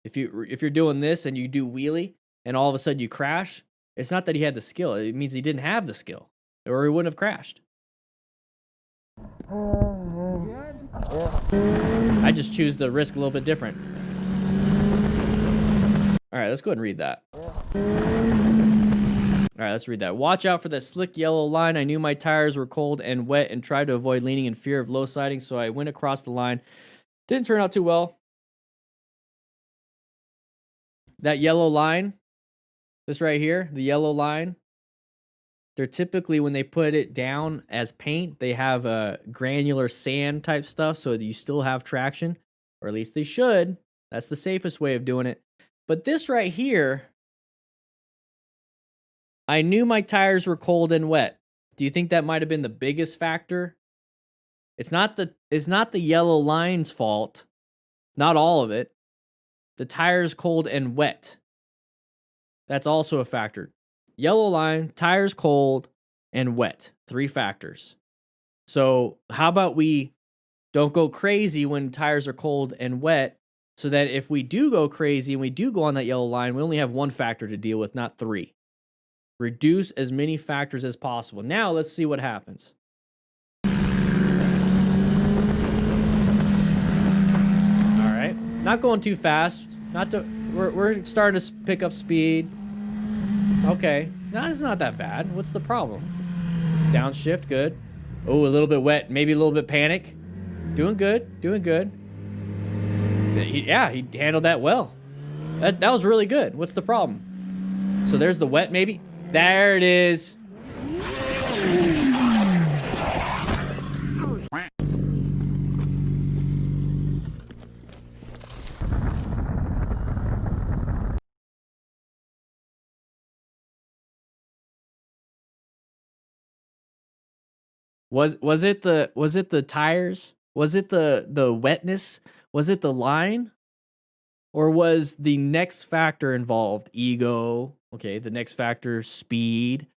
If you're doing this and you do wheelie and all of a sudden you crash, it's not that he had the skill. It means he didn't have the skill or he wouldn't have crashed. I just choose the risk a little bit different. All right, let's go ahead and read that. All right, let's read that. Watch out for that slick yellow line. I knew my tires were cold and wet and tried to avoid leaning in fear of low siding, so I went across the line. Didn't turn out too well. That yellow line, this right here, the yellow line, they're typically, when they put it down as paint, they have a granular sand type stuff so that you still have traction, or at least they should. That's the safest way of doing it. But this right here, I knew my tires were cold and wet. Do you think that might have been the biggest factor? It's not the yellow line's fault. Not all of it. The tires cold and wet. That's also a factor. Yellow line, tires cold, and wet. 3 factors. So how about we don't go crazy when tires are cold and wet, so that if we do go crazy and we do go on that yellow line, we only have 1 factor to deal with, not 3. Reduce as many factors as possible. Now let's see what happens. Not going too fast. Not to. We're starting to pick up speed. Okay. No, it's not that bad. What's the problem? Downshift, good. Oh, a little bit wet. Maybe a little bit panic. Doing good. Doing good. Yeah, he handled that well. That was really good. What's the problem? So there's the wet, maybe. There it is. Was it the tires? Was it the wetness? Was it the line? Or was the next factor involved ego? Okay, the next factor speed.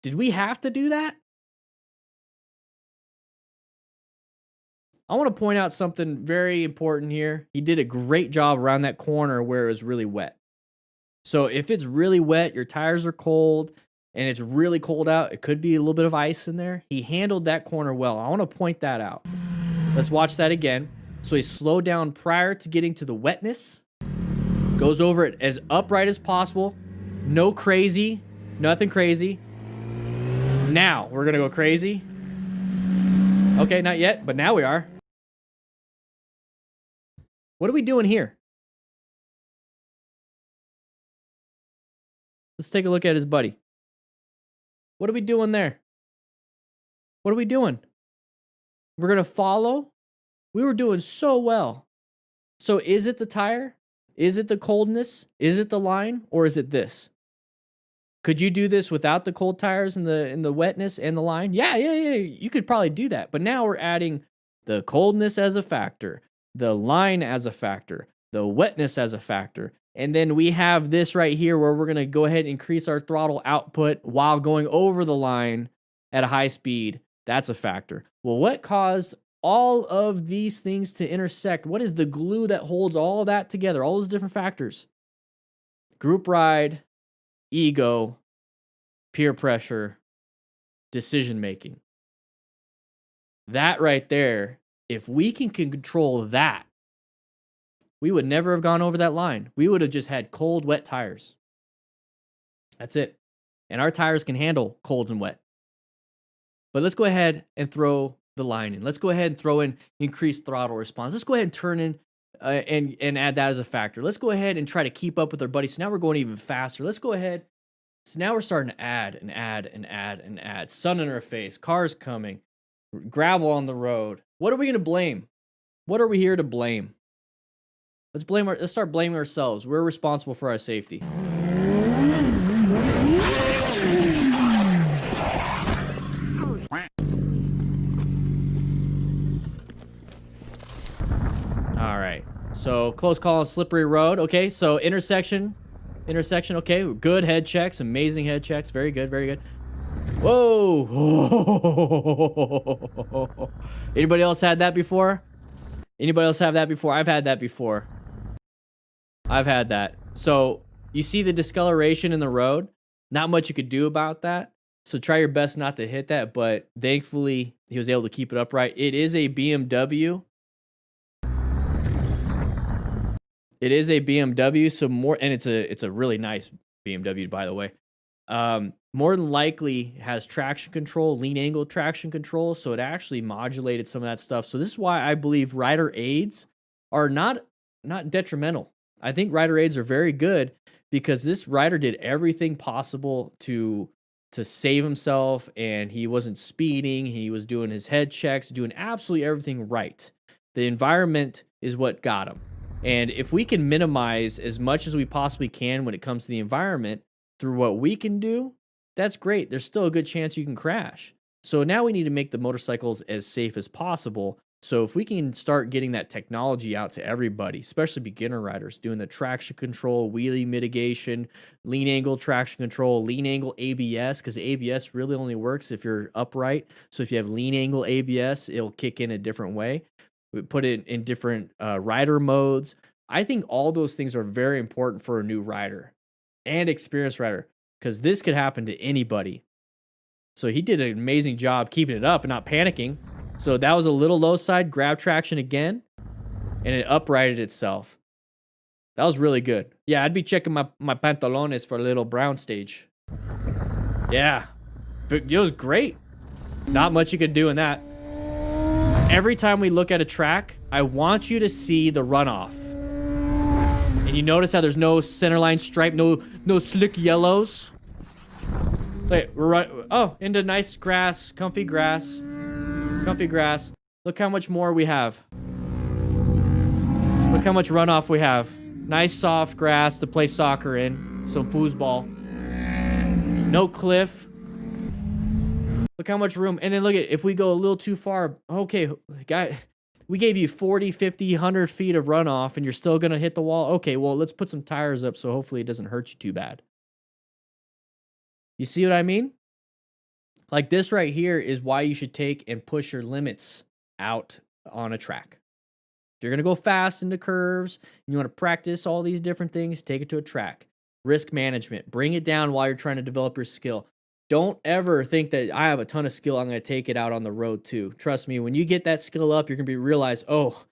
Did we have to do that? I want to point out something very important here. He did a great job around that corner where it was really wet. So if it's really wet, your tires are cold, and it's really cold out, it could be a little bit of ice in there. He handled that corner well. I want to point that out. Let's watch that again. So he slowed down prior to getting to the wetness. Goes over it as upright as possible. No crazy. Nothing crazy. Now, we're going to go crazy. Okay, not yet, but now we are. What are we doing here? Let's take a look at his buddy. What are we doing there? What are we doing? We're going to follow? We were doing so well. So is it the tire? Is it the coldness? Is it the line? Or is it this? Could you do this without the cold tires and the wetness and the line? Yeah. You could probably do that. But now we're adding the coldness as a factor, the line as a factor, the wetness as a factor. And then we have this right here where we're going to go ahead and increase our throttle output while going over the line at a high speed. That's a factor. Well, what caused all of these things to intersect? What is the glue that holds all of that together? All those different factors. Group ride, ego, peer pressure, decision making. That right there, if we can control that, we would never have gone over that line. We would have just had cold, wet tires. That's it. And our tires can handle cold and wet. But let's go ahead and throw the line in. Let's go ahead and throw in increased throttle response. Let's go ahead and turn in and add that as a factor. Let's go ahead and try to keep up with our buddies. So now we're going even faster. Let's go ahead. So now we're starting to add and add and add and add. Sun in our face, cars coming, gravel on the road. What are we going to blame? What are we here to blame? Let's start blaming ourselves. We're responsible for our safety. All right. So close call on slippery road. Okay. So intersection. Okay. Good head checks. Amazing head checks. Very good. Very good. Whoa. Anybody else had that before? Anybody else have that before? I've had that before. I've had that. So you see the discoloration in the road? Not much you could do about that. So try your best not to hit that. But thankfully, he was able to keep it upright. It is a BMW. It is a BMW. So more, and it's a really nice BMW, by the way. More than likely has traction control, lean angle traction control. So it actually modulated some of that stuff. So this is why I believe rider aids are not detrimental. I think rider aids are very good because this rider did everything possible to save himself, and he wasn't speeding. He was doing his head checks, doing absolutely everything right. The environment is what got him. And if we can minimize as much as we possibly can when it comes to the environment through what we can do, that's great. There's still a good chance you can crash. So now we need to make the motorcycles as safe as possible. So if we can start getting that technology out to everybody, especially beginner riders, doing the traction control, wheelie mitigation, lean angle traction control, lean angle ABS, because ABS really only works if you're upright. So if you have lean angle ABS, it'll kick in a different way. We put it in different rider modes. I think all those things are very important for a new rider and experienced rider, because this could happen to anybody. So he did an amazing job keeping it up and not panicking. So that was a little low side. Grab traction again. and it uprighted itself. That was really good. Yeah, I'd be checking my pantalones for a little brown stage. Yeah, it was great. Not much you could do in that. Every time we look at a track, I want you to see the runoff. And you notice how there's no centerline stripe, no slick yellows. Wait, oh, into nice grass, comfy grass. Comfy grass. Look how much more we have. Look how much runoff we have. Nice soft grass to play soccer in. Some foosball. No cliff. Look how much room. And then look at, if we go a little too far. Okay, guy, we gave you 40, 50, 100 feet of runoff and you're still going to hit the wall. Okay, well, let's put some tires up so hopefully it doesn't hurt you too bad. You see what I mean? Like this right here is why you should take and push your limits out on a track. If you're going to go fast into curves, and you want to practice all these different things, take it to a track. Risk management. Bring it down while you're trying to develop your skill. Don't ever think that I have a ton of skill, I'm going to take it out on the road too. Trust me, when you get that skill up, you're going to realize, oh,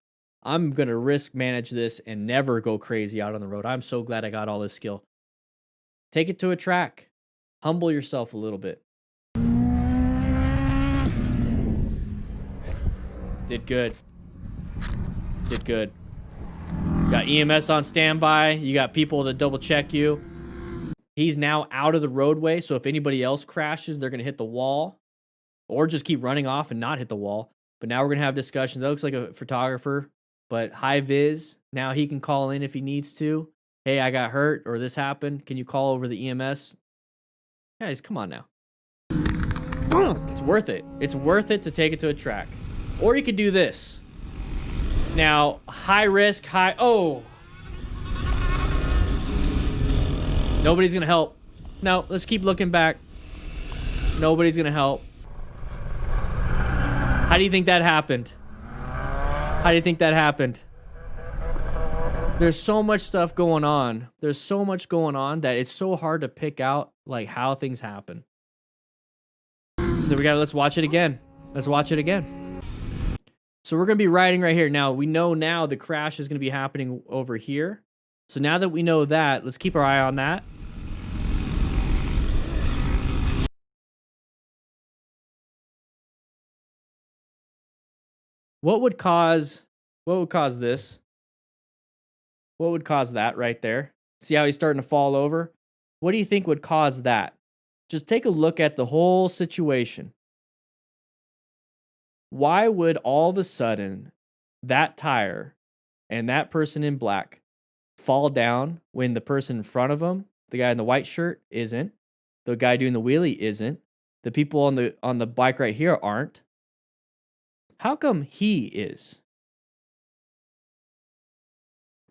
I'm going to risk manage this and never go crazy out on the road. I'm so glad I got all this skill. Take it to a track. Humble yourself a little bit. Did good. Did good. Got EMS on standby. You got people to double check you. He's now out of the roadway, so if anybody else crashes, they're going to hit the wall. Or just keep running off and not hit the wall. But now we're going to have discussions. That looks like a photographer, but high vis. Now he can call in if he needs to. Hey, I got hurt or this happened. Can you call over the EMS? Guys, come on now. It's worth it. It's worth it to take it to a track. Or you could do this. Now, high risk, high... Oh! Nobody's going to help. No, let's keep looking back. Nobody's going to help. How do you think that happened? How do you think that happened? There's so much stuff going on. There's so much going on that it's so hard to pick out like how things happen. So let's watch it again. Let's watch it again. So we're going to be riding right here. Now, we know now the crash is going to be happening over here. So now that we know that, let's keep our eye on that. What would cause this? What would cause that right there? See how he's starting to fall over? What do you think would cause that? Just take a look at the whole situation. Why would all of a sudden that tire and that person in black fall down when the person in front of him, the guy in the white shirt, isn't? The guy doing the wheelie isn't? The people on the bike right here aren't? How come he is?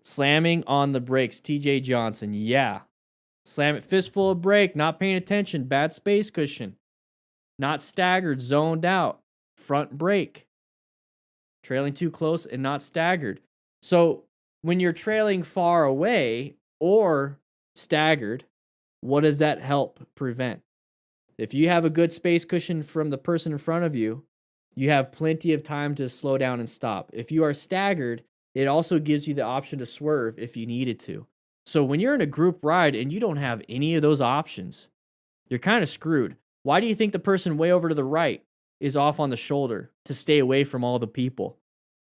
Slamming on the brakes, TJ Johnson. Yeah. Slam it, fistful of brake, not paying attention, bad space cushion. Not staggered, zoned out. Front brake. Trailing too close and not staggered. So when you're trailing far away or staggered, what does that help prevent? If you have a good space cushion from the person in front of you, you have plenty of time to slow down and stop. If you are staggered, it also gives you the option to swerve if you needed to. So when you're in a group ride and you don't have any of those options, you're kind of screwed. Why do you think the person way over to the right is off on the shoulder to stay away from all the people?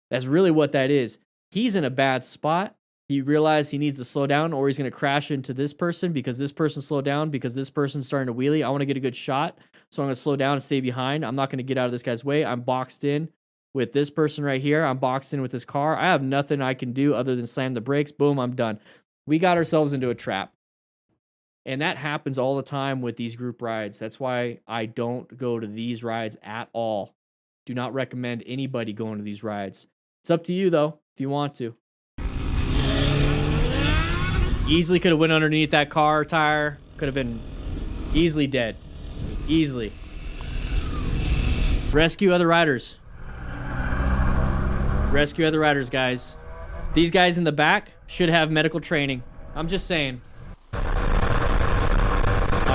That's really what that is. He's in a bad spot. He realized he needs to slow down or he's going to crash into this person because this person slowed down because this person's starting to wheelie. I want to get a good shot, so I'm going to slow down and stay behind. I'm not going to get out of this guy's way. I'm boxed in with this person right here. I'm boxed in with this car. I have nothing I can do other than slam the brakes. Boom, I'm done. We got ourselves into a trap. And that happens all the time with these group rides. That's why I don't go to these rides at all. Do not recommend anybody going to these rides. It's up to you, though, if you want to. Easily could have went underneath that car tire. Could have been easily dead. Easily. Rescue other riders. Rescue other riders, guys. These guys in the back should have medical training. I'm just saying. All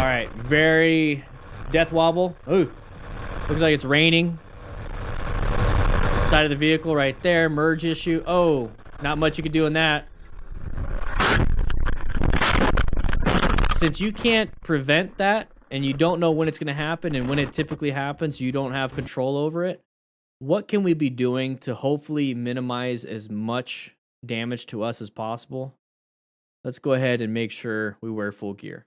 right, very death wobble. Ooh, looks like it's raining. Side of the vehicle right there, merge issue. Oh, Not much you can do in that. Since you can't prevent that, and you don't know when it's going to happen, and when it typically happens, you don't have control over it, what can we be doing to hopefully minimize as much damage to us as possible? Let's go ahead and make sure we wear full gear.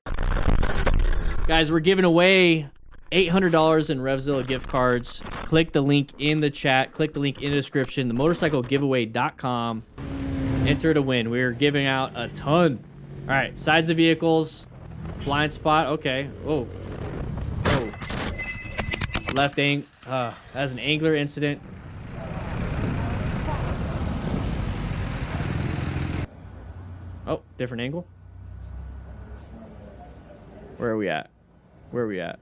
Guys, we're giving away $800 in RevZilla gift cards. Click the link in the chat. Click the link in the description. themotorcyclegiveaway.com. Enter to win. We're giving out a ton. All right, sides of the vehicles. Blind spot. Okay. Whoa. Whoa. Left angle. That's an angler incident. Oh, different angle. Where are we at? Where are we at?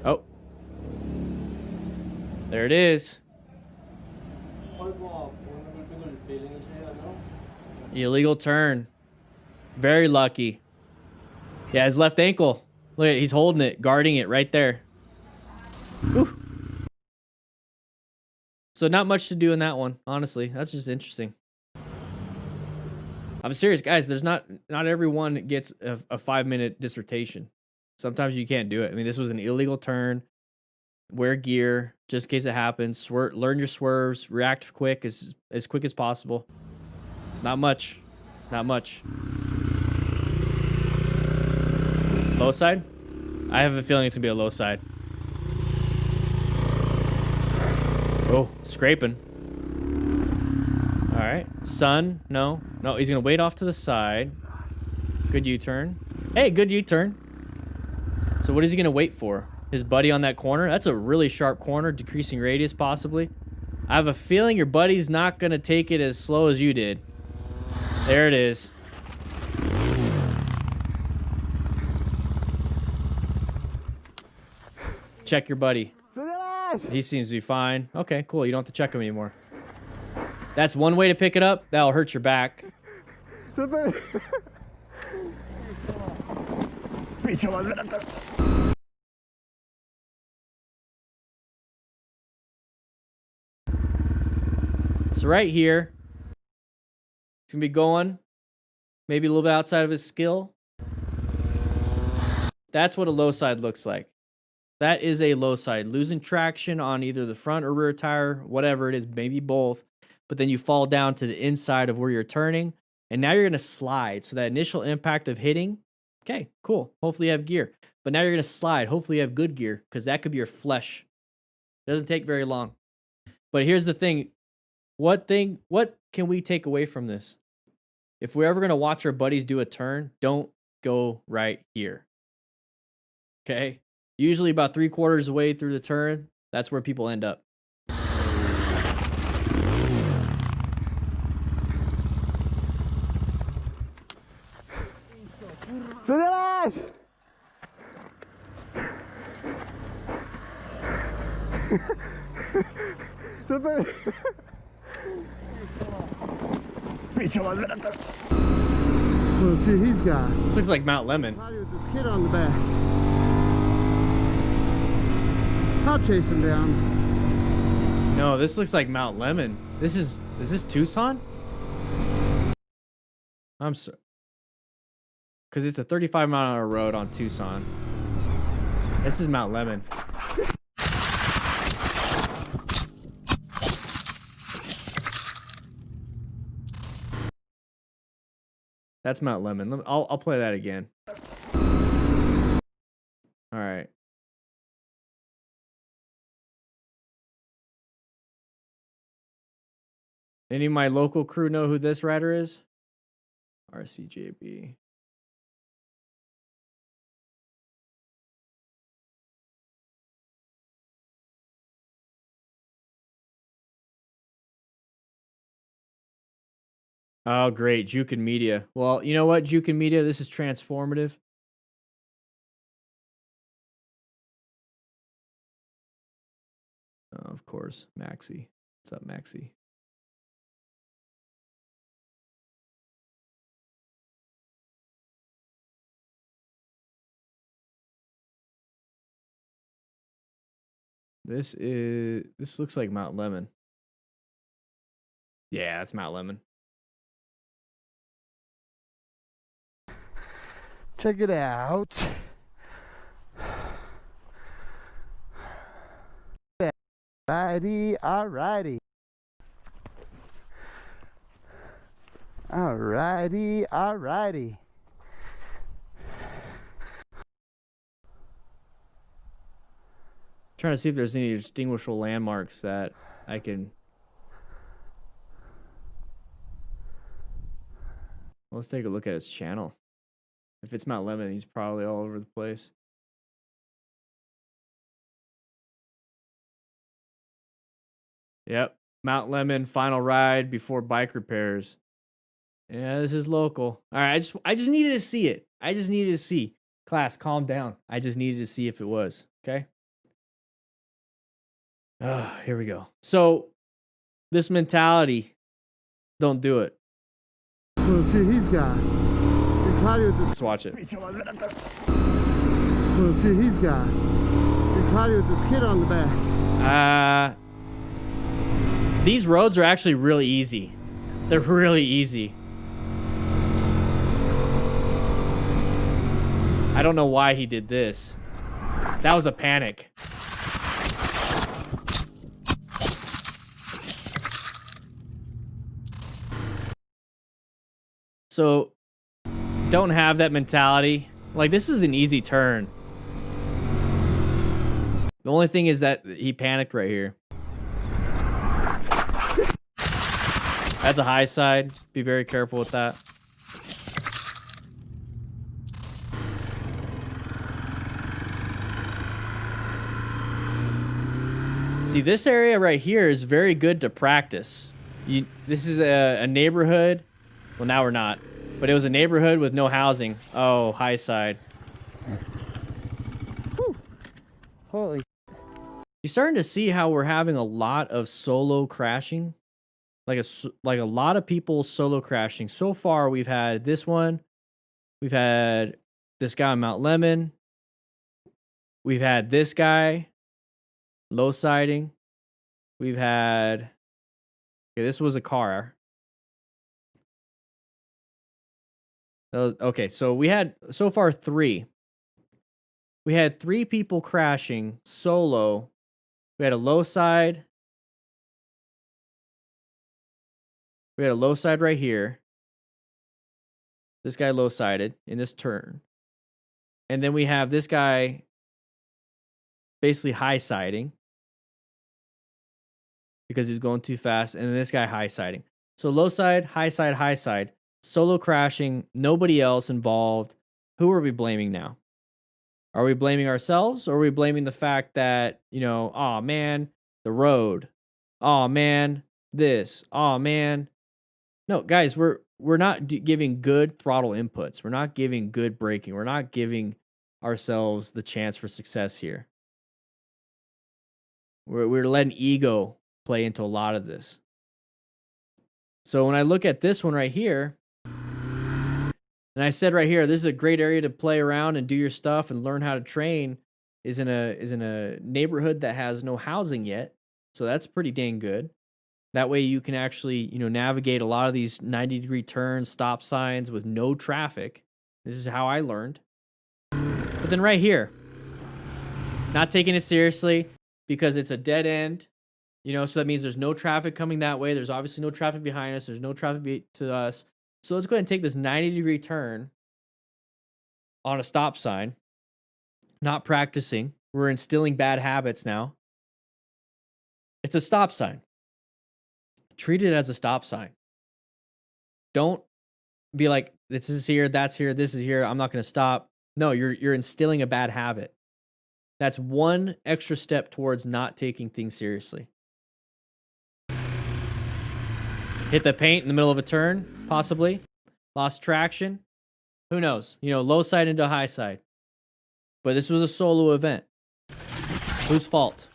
Oh. There it is. Illegal turn. Very lucky. Yeah, his left ankle. Look at, he's holding it, guarding it right there. Whew. So not much to do in that one, honestly. That's just interesting. I'm serious, guys. There's not everyone gets a 5-minute dissertation. Sometimes you can't do it. I mean, this was an illegal turn. Wear gear just in case it happens. Learn your swerves. React quick as quick as possible. Not much. Not much. Low side? I have a feeling it's gonna be a low side. Oh, scraping. All right. Sun, no. No, he's gonna wait off to the side. Good U-turn. Hey, good U-turn. So what is he gonna wait for? His buddy on that corner? That's a really sharp corner, decreasing radius possibly. I have a feeling your buddy's not gonna take it as slow as you did. There it is. Check your buddy. He seems to be fine. Okay, cool. You don't have to check him anymore. That's one way to pick it up. That'll hurt your back. So right here, it's gonna be going maybe a little bit outside of his skill. That's what a low side looks like. That is a low side. Losing traction on either the front or rear tire, whatever it is, maybe both. But then you fall down to the inside of where you're turning. And now you're going to slide. So that initial impact of hitting, okay, cool. Hopefully you have gear. But now you're going to slide. Hopefully you have good gear because that could be your flesh. It doesn't take very long. But here's the thing. What can we take away from this? If we're ever going to watch our buddies do a turn, don't go right here. Okay? Usually about 3/4 of the way through the turn, that's where people end up. Let's see what he's got. This looks like Mount Lemon. With this kid on the back. I'll chase him down. No, this looks like Mount Lemon. Is this Tucson? I'm sorry. Because it's a 35-mile-an-hour road on Tucson. This is Mount Lemon. That's Mount Lemon. I'll play that again. All right. Any of my local crew know who this rider is? RCJB. Oh, great. Jukin Media. Well, you know what, Jukin Media? This is transformative. Oh, of course. Maxie. What's up, Maxie? This looks like Mount Lemon. Yeah, that's Mount Lemon. Check it out. Alrighty, alrighty. Alrighty, alrighty. Trying to see if there's any distinguishable landmarks that I can. Let's take a look at his channel. If it's Mount Lemon, he's probably all over the place. Yep. Mount Lemon, final ride before bike repairs. Yeah, this is local. All right, I just needed to see it. I just needed to see. Class, calm down. I just needed to see if it was. Okay? Here we go. So, this mentality, don't do it. Let's see what he's got. Let's watch it. Let's see what he's got. Big Cloudy with this kid on the back. These roads are actually really easy. They're really easy. I don't know why he did this. That was a panic. So, don't have that mentality. Like, this is an easy turn. The only thing is that he panicked right here. That's a high side. Be very careful with that. See, this area right here is very good to practice. This is a neighborhood. Well, now we're not. But it was a neighborhood with no housing. Oh, high side. Whew. Holy. You're starting to see how we're having a lot of solo crashing. Like a lot of people solo crashing. So far, we've had this one. We've had this guy on Mount Lemon. We've had this guy. Low siding. We've had... Okay, this was a car. Okay, so we had so far 3. We had 3 people crashing solo. We had a low side. We had a low side right here. This guy low sided in this turn. And then we have this guy basically high siding because he's going too fast. And then this guy high siding. So low side, high side, high side. Solo crashing, nobody else involved. Who are we blaming now? Are we blaming ourselves, or are we blaming the fact that, you know, oh man, the road. Oh man, this. Oh man. No, guys, we're not giving good throttle inputs. We're not giving good braking. We're not giving ourselves the chance for success here. We're letting ego play into a lot of this. So when I look at this one right here, and I said right here, this is a great area to play around and do your stuff and learn how to train, is in a neighborhood that has no housing yet. So that's pretty dang good. That way you can actually, you know, navigate a lot of these 90-degree turns, stop signs with no traffic. This is how I learned. But then right here, not taking it seriously because it's a dead end, you know, so that means there's no traffic coming that way. There's obviously no traffic behind us. There's no traffic to us. So let's go ahead and take this 90-degree turn on a stop sign. Not practicing. We're instilling bad habits now. It's a stop sign. Treat it as a stop sign. Don't be like, this is here, that's here, this is here, I'm not going to stop. No, you're instilling a bad habit. That's one extra step towards not taking things seriously. Hit the paint in the middle of a turn, possibly. Lost traction. Who knows? You know, low side into high side. But this was a solo event. Whose fault?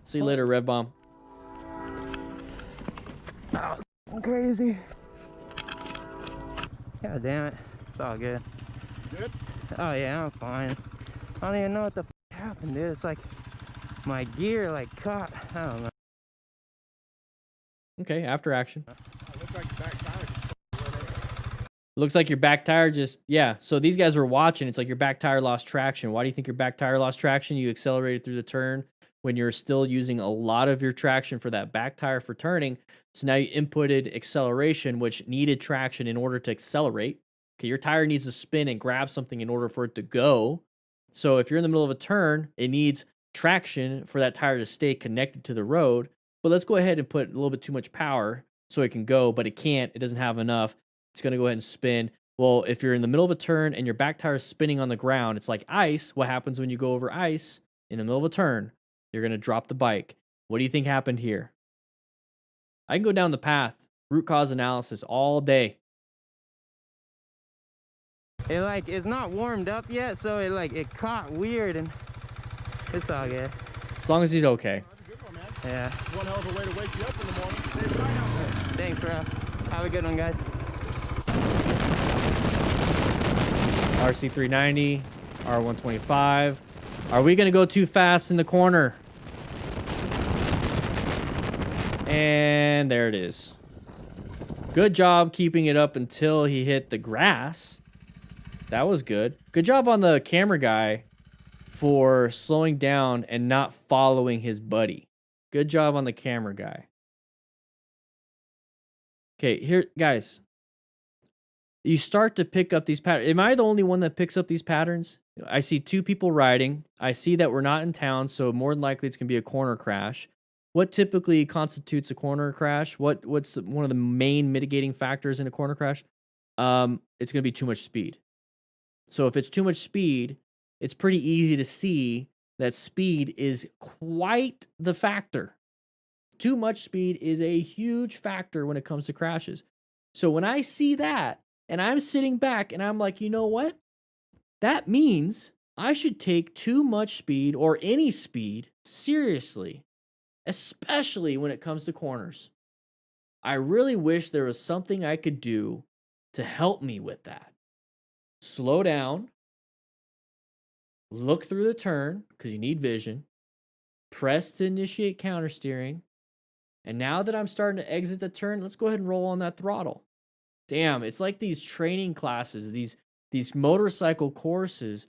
See you later, Rev Bomb. Oh, I'm crazy. God damn it. It's all good. Good? Oh yeah, I'm fine. I don't even know what the happened, dude. It's like my gear like caught. I don't know. Okay, after action. Looks like your back tire just Looks like your back tire just, yeah. So these guys were watching. It's like your back tire lost traction. Why do you think your back tire lost traction? You accelerated through the turn when you're still using a lot of your traction for that back tire for turning. So now you inputted acceleration, which needed traction in order to accelerate. Okay, your tire needs to spin and grab something in order for it to go. So if you're in the middle of a turn, it needs traction for that tire to stay connected to the road. But let's go ahead and put a little bit too much power so it can go, but it can't. It doesn't have enough. It's going to go ahead and spin. Well, if you're in the middle of a turn and your back tire is spinning on the ground, it's like ice. What happens when you go over ice in the middle of a turn? You're going to drop the bike. What do you think happened here? I can go down the path, root cause analysis all day. It like, it's not warmed up yet, so it caught weird and it's all good. As long as he's okay. That's a good one, man. Yeah. It's one hell of a way to wake you up in the morning. Save the night out there. Thanks, bro. Have a good one, guys. RC390, R125. Are we going to go too fast in the corner? And there it is. Good job keeping it up until he hit the grass. That was good. Good job on the camera guy for slowing down and not following his buddy. Good job on the camera guy. Okay, here, guys. You start to pick up these patterns. Am I the only one that picks up these patterns? I see two people riding. I see that we're not in town, so more than likely it's going to be a corner crash. What typically constitutes a corner crash? What's one of the main mitigating factors in a corner crash? It's going to be too much speed. So if it's too much speed, it's pretty easy to see that speed is quite the factor. Too much speed is a huge factor when it comes to crashes. So when I see that, and I'm sitting back and I'm like, you know what? That means I should take too much speed or any speed seriously, especially when it comes to corners. I really wish there was something I could do to help me with that. Slow down, look through the turn because you need vision, press to initiate counter steering. And now that I'm starting to exit the turn, let's go ahead and roll on that throttle. Damn, it's like these training classes, these motorcycle courses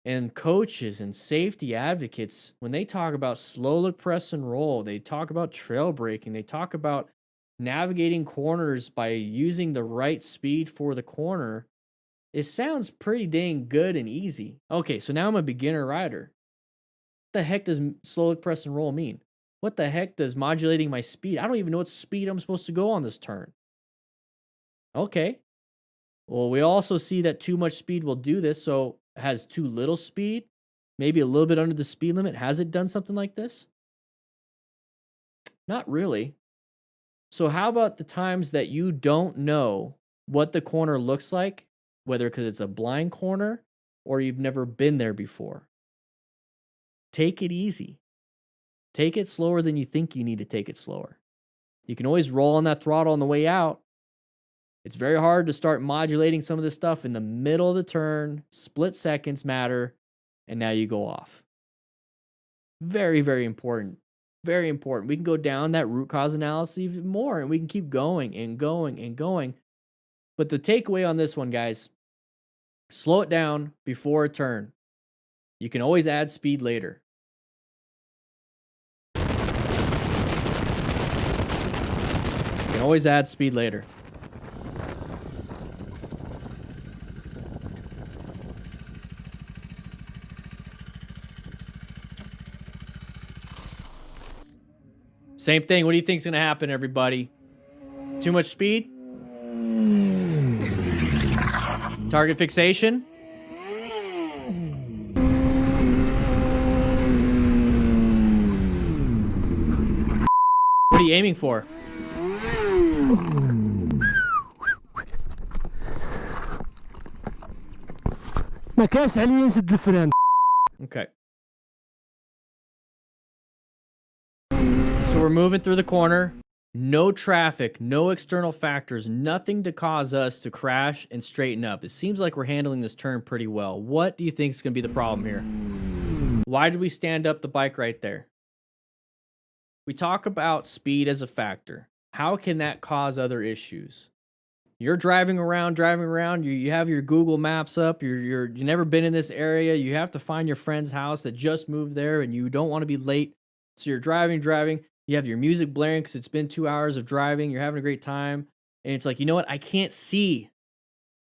and coaches and safety advocates, when they talk about slow look, press, and roll, they talk about trail braking, they talk about navigating corners by using the right speed for the corner. It sounds pretty dang good and easy. Okay, so now I'm a beginner rider. What the heck does slow look, press, and roll mean? What the heck does modulating my speed? I don't even know what speed I'm supposed to go on this turn. Okay. Well, we also see that too much speed will do this. So it has too little speed, maybe a little bit under the speed limit. Has it done something like this? Not really. So how about the times that you don't know what the corner looks like, whether because it's a blind corner or you've never been there before? Take it easy. Take it slower than you think you need to take it slower. You can always roll on that throttle on the way out. It's very hard to start modulating some of this stuff in the middle of the turn. Split seconds matter, and now you go off. Very, very important. Very important. We can go down that root cause analysis even more, and we can keep going and going and going. But the takeaway on this one, guys, slow it down before a turn. You can always add speed later. You can always add speed later. Same thing. What do you think's going to happen, everybody? Too much speed? Target fixation? What are you aiming for? ما كانش عليه نسد الفران. Okay. So we're moving through the corner. No traffic, no external factors, nothing to cause us to crash and straighten up. It seems like we're handling this turn pretty well. What do you think is going to be the problem here? Why did we stand up the bike right there? We talk about speed as a factor. How can that cause other issues? You're driving around, you have your Google Maps up, you've never been in this area, you have to find your friend's house that just moved there and you don't want to be late. So you're driving, you have your music blaring because it's been 2 hours of driving, you're having a great time, and it's like, you know what, I can't see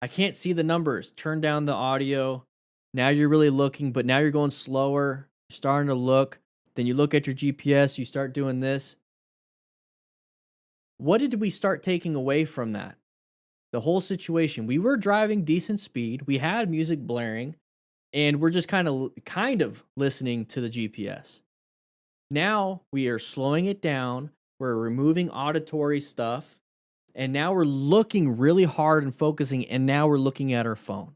the numbers. Turn down the audio. Now you're really looking, but now you're going slower, you're starting to look, then you look at your GPS, you start doing this. What did we start taking away from that? The whole situation. We were driving decent speed. We had music blaring, and we're just kind of listening to the GPS. Now we are slowing it down. We're removing auditory stuff, and now we're looking really hard and focusing, and now we're looking at our phone.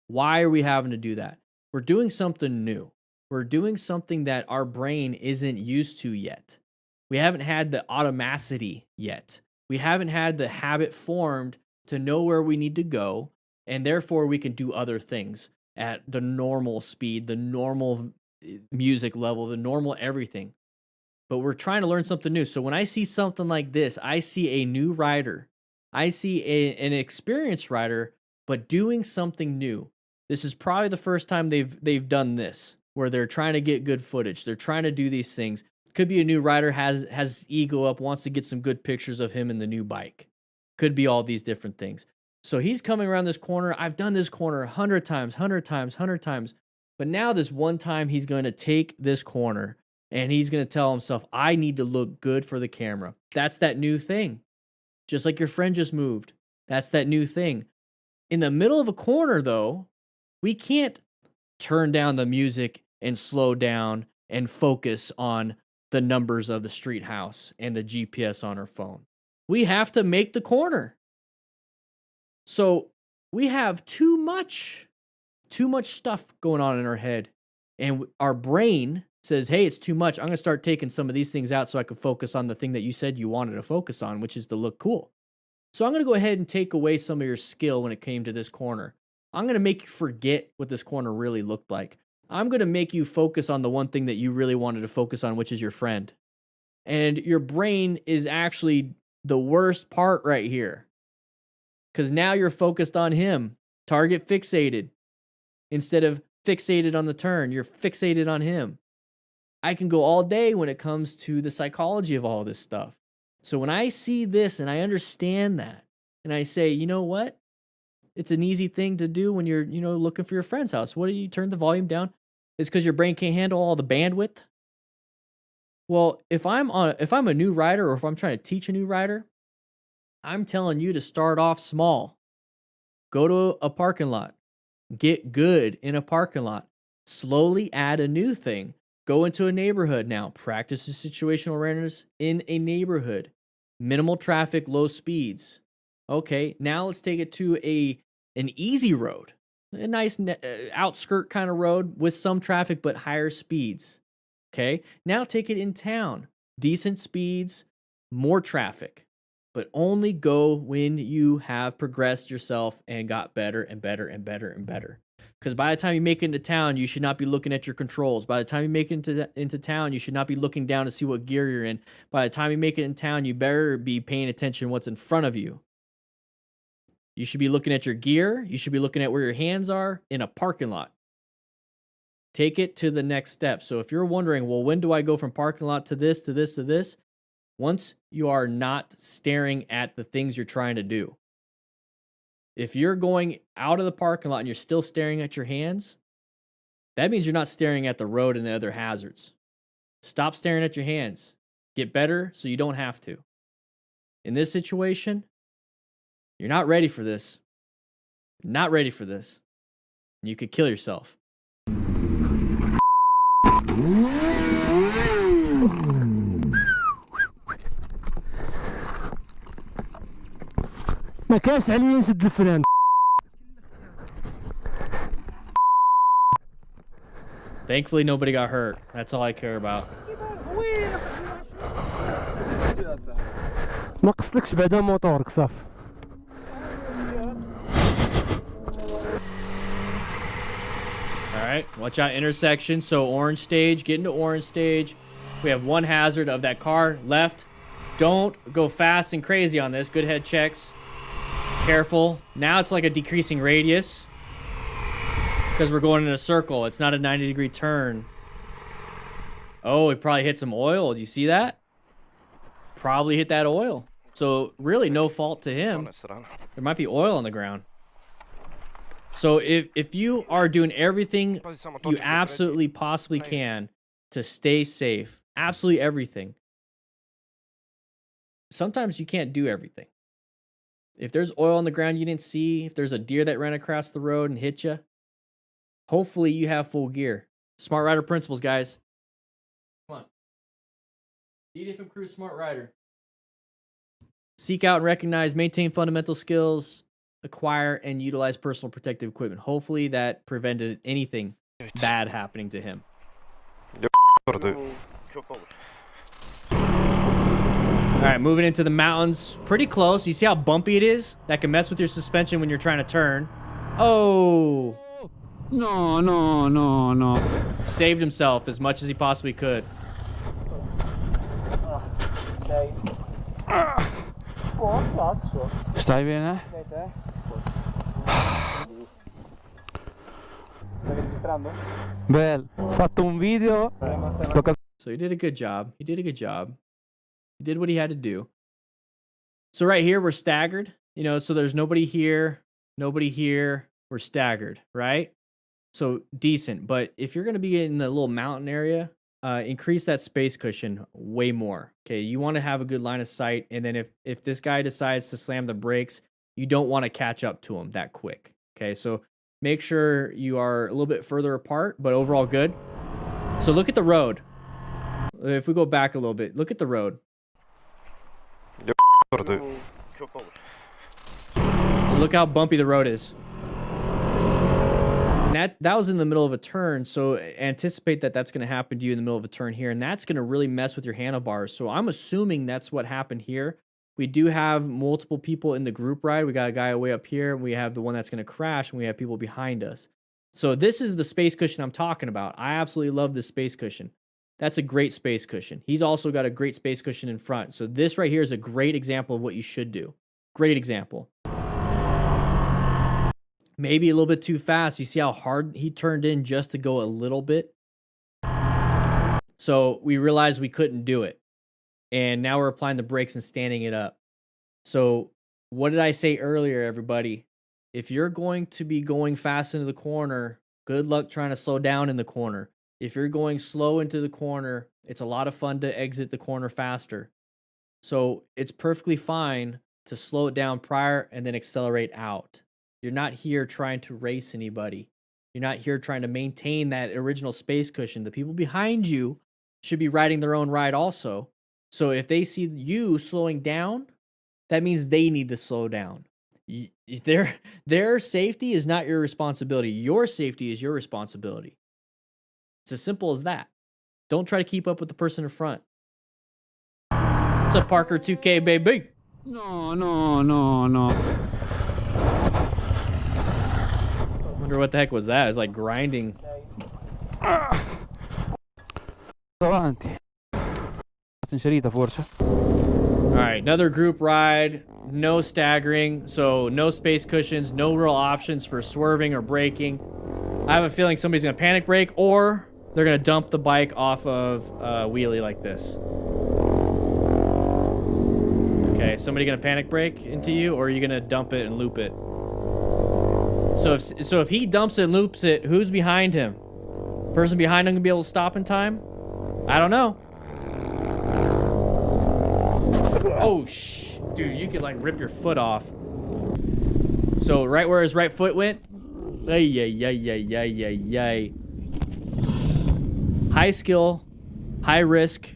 Why are we having to do that? We're doing something new. We're doing something that our brain isn't used to yet. We haven't had the automaticity yet. We haven't had the habit formed to know where we need to go, and therefore we can do other things at the normal speed, the normal music level, the normal everything. But we're trying to learn something new. So when I see something like this, I see a new rider. I see an experienced rider, but doing something new. This is probably the first time they've done this, where they're trying to get good footage. They're trying to do these things. Could be a new rider, has ego up, wants to get some good pictures of him in the new bike. Could be all these different things. So he's coming around this corner. I've done this corner 100 times. But now this one time he's going to take this corner and he's going to tell himself, I need to look good for the camera. That's that new thing. Just like your friend just moved. That's that new thing. In the middle of a corner, though, we can't turn down the music and slow down and focus on the numbers of the street house and the GPS on our phone. We have to make the corner. So we have too much stuff going on in our head. And our brain says, hey, it's too much. I'm going to start taking some of these things out so I can focus on the thing that you said you wanted to focus on, which is to look cool. So I'm going to go ahead and take away some of your skill when it came to this corner. I'm going to make you forget what this corner really looked like. I'm going to make you focus on the one thing that you really wanted to focus on, which is your friend. And your brain is actually the worst part right here. Because now you're focused on him. Target fixated. Instead of fixated on the turn, you're fixated on him. I can go all day when it comes to the psychology of all this stuff. So when I see this and I understand that, and I say, you know what? It's an easy thing to do when you're, looking for your friend's house. What do you turn the volume down? It's because your brain can't handle all the bandwidth. Well, if I'm a new rider, or if I'm trying to teach a new rider, I'm telling you to start off small. Go to a parking lot. Get good in a parking lot. Slowly add a new thing. Go into a neighborhood now. Practice the situational awareness in a neighborhood. Minimal traffic, low speeds. Okay, now let's take it to an easy road. A nice outskirt kind of road with some traffic but higher speeds. Okay, now take it in town. Decent speeds, more traffic. But only go when you have progressed yourself and got better and better and better and better. Because by the time you make it into town, you should not be looking at your controls. By the time you make it into town, you should not be looking down to see what gear you're in. By the time you make it in town, you better be paying attention to what's in front of you. You should be looking at your gear. You should be looking at where your hands are in a parking lot. Take it to the next step. So if you're wondering, well, when do I go from parking lot to this, to this, to this? Once you are not staring at the things you're trying to do. If you're going out of the parking lot and you're still staring at your hands, that means you're not staring at the road and the other hazards. Stop staring at your hands. Get better so you don't have to. In this situation, you're not ready for this. You're not ready for this. You could kill yourself. ما كانش عليه نسد الفران. Thankfully, nobody got hurt. That's all I care about. ما قصدكش بعدا موتورك صافي. All right, watch out intersection. So orange stage, get into orange stage. We have one hazard of that car left. Don't go fast and crazy on this. Good head checks. Careful. Now it's like a decreasing radius because we're going in a circle. It's not a 90-degree turn. Oh, it probably hit some oil. Do you see that? Probably hit that oil. So really no fault to him. There might be oil on the ground. So if you are doing everything you absolutely possibly can to stay safe, absolutely everything, sometimes you can't do everything. If there's oil on the ground you didn't see, if there's a deer that ran across the road and hit you, hopefully you have full gear. Smart Rider principles, guys. Come on. DDFM Crew Smart Rider. Seek out and recognize, maintain fundamental skills, acquire and utilize personal protective equipment. Hopefully that prevented anything bad happening to him. Alright, moving into the mountains. Pretty close. You see how bumpy it is? That can mess with your suspension when you're trying to turn. Oh! No, no, no, no. Saved himself as much as he possibly could. Stai bene? Stai registrando? Bel, fatto un video. So he did a good job. He did a good job. He did what he had to do. So right here, we're staggered. You know, so there's nobody here, nobody here. We're staggered, right? So decent. But if you're going to be in the little mountain area, increase that space cushion way more. Okay, you want to have a good line of sight. And then if this guy decides to slam the brakes, you don't want to catch up to him that quick. Okay, so make sure you are a little bit further apart, but overall good. So look at the road. If we go back a little bit, look at the road. So look how bumpy the road is. And that was in the middle of a turn, so anticipate that that's going to happen to you in the middle of a turn here, and that's going to really mess with your handlebars. So I'm assuming that's what happened here. We do have multiple people in the group ride. We got a guy way up here. We have the one that's going to crash, and we have people behind us. So this is the space cushion I'm talking about. I absolutely love this space cushion. That's a great space cushion. He's also got a great space cushion in front. So this right here is a great example of what you should do. Great example. Maybe a little bit too fast. You see how hard he turned in just to go a little bit? So we realized we couldn't do it. And now we're applying the brakes and standing it up. So what did I say earlier, everybody? If you're going to be going fast into the corner, good luck trying to slow down in the corner. If you're going slow into the corner, it's a lot of fun to exit the corner faster. So it's perfectly fine to slow it down prior and then accelerate out. You're not here trying to race anybody. You're not here trying to maintain that original space cushion. The people behind you should be riding their own ride also. So if they see you slowing down, that means they need to slow down. Their safety is not your responsibility. Your safety is your responsibility. It's as simple as that. Don't try to keep up with the person in front. What's up, Parker 2K, baby? No, no, no, no. Wonder what the heck was that? It was like grinding. Avanti. Inserita forse. Alright, another group ride. No staggering. So no space cushions. No real options for swerving or braking. I have a feeling somebody's going to panic brake or they're going to dump the bike off of a wheelie like this. Okay, somebody going to panic brake into you, or are you going to dump it and loop it? So if he dumps it and loops it, who's behind him? Person behind him going to be able to stop in time? I don't know. Oh, dude, you could like rip your foot off. So right where his right foot went. Ay. High skill, high risk,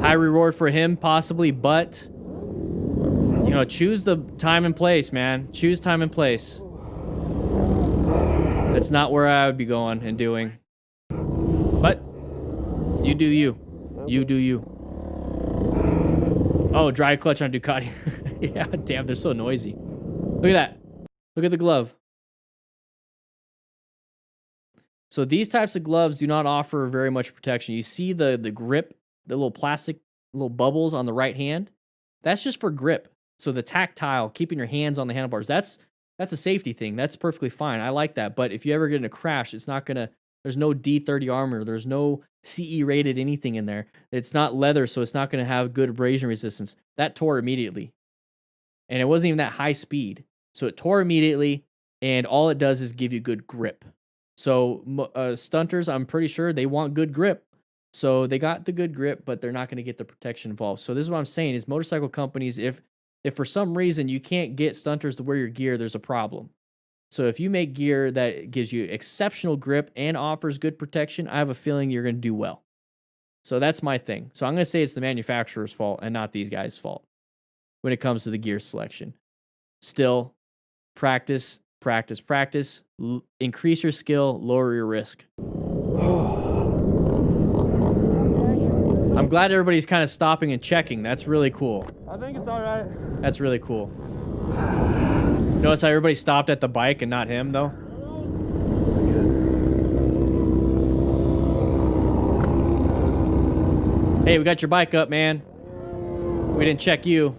high reward for him possibly, but you know, choose the time and place, man. Choose time and place. That's not where I would be going and doing. But you do you. You do you. Oh, dry clutch on Ducati. Yeah, damn, they're so noisy. Look at that. Look at the glove. So these types of gloves do not offer very much protection. You see the grip, the little plastic little bubbles on the right hand? That's just for grip. So the tactile, keeping your hands on the handlebars, that's a safety thing. That's perfectly fine. I like that. But if you ever get in a crash, it's not gonna, there's no D30 armor. There's no CE rated anything in there. It's not leather, so it's not gonna have good abrasion resistance. That tore immediately. And it wasn't even that high speed. So it tore immediately, and all it does is give you good grip. So stunters, I'm pretty sure they want good grip. So they got the good grip, but they're not going to get the protection involved. So this is what I'm saying is motorcycle companies, if for some reason you can't get stunters to wear your gear, there's a problem. So if you make gear that gives you exceptional grip and offers good protection, I have a feeling you're going to do well. So that's my thing. So I'm going to say it's the manufacturer's fault and not these guys' fault when it comes to the gear selection. Still, practice, practice, practice. Increase your skill, lower your risk. I'm glad everybody's kind of stopping and checking. That's really cool. I think it's all right. That's really cool. Notice how everybody stopped at the bike and not him, though? Hey, we got your bike up, man. We didn't check you.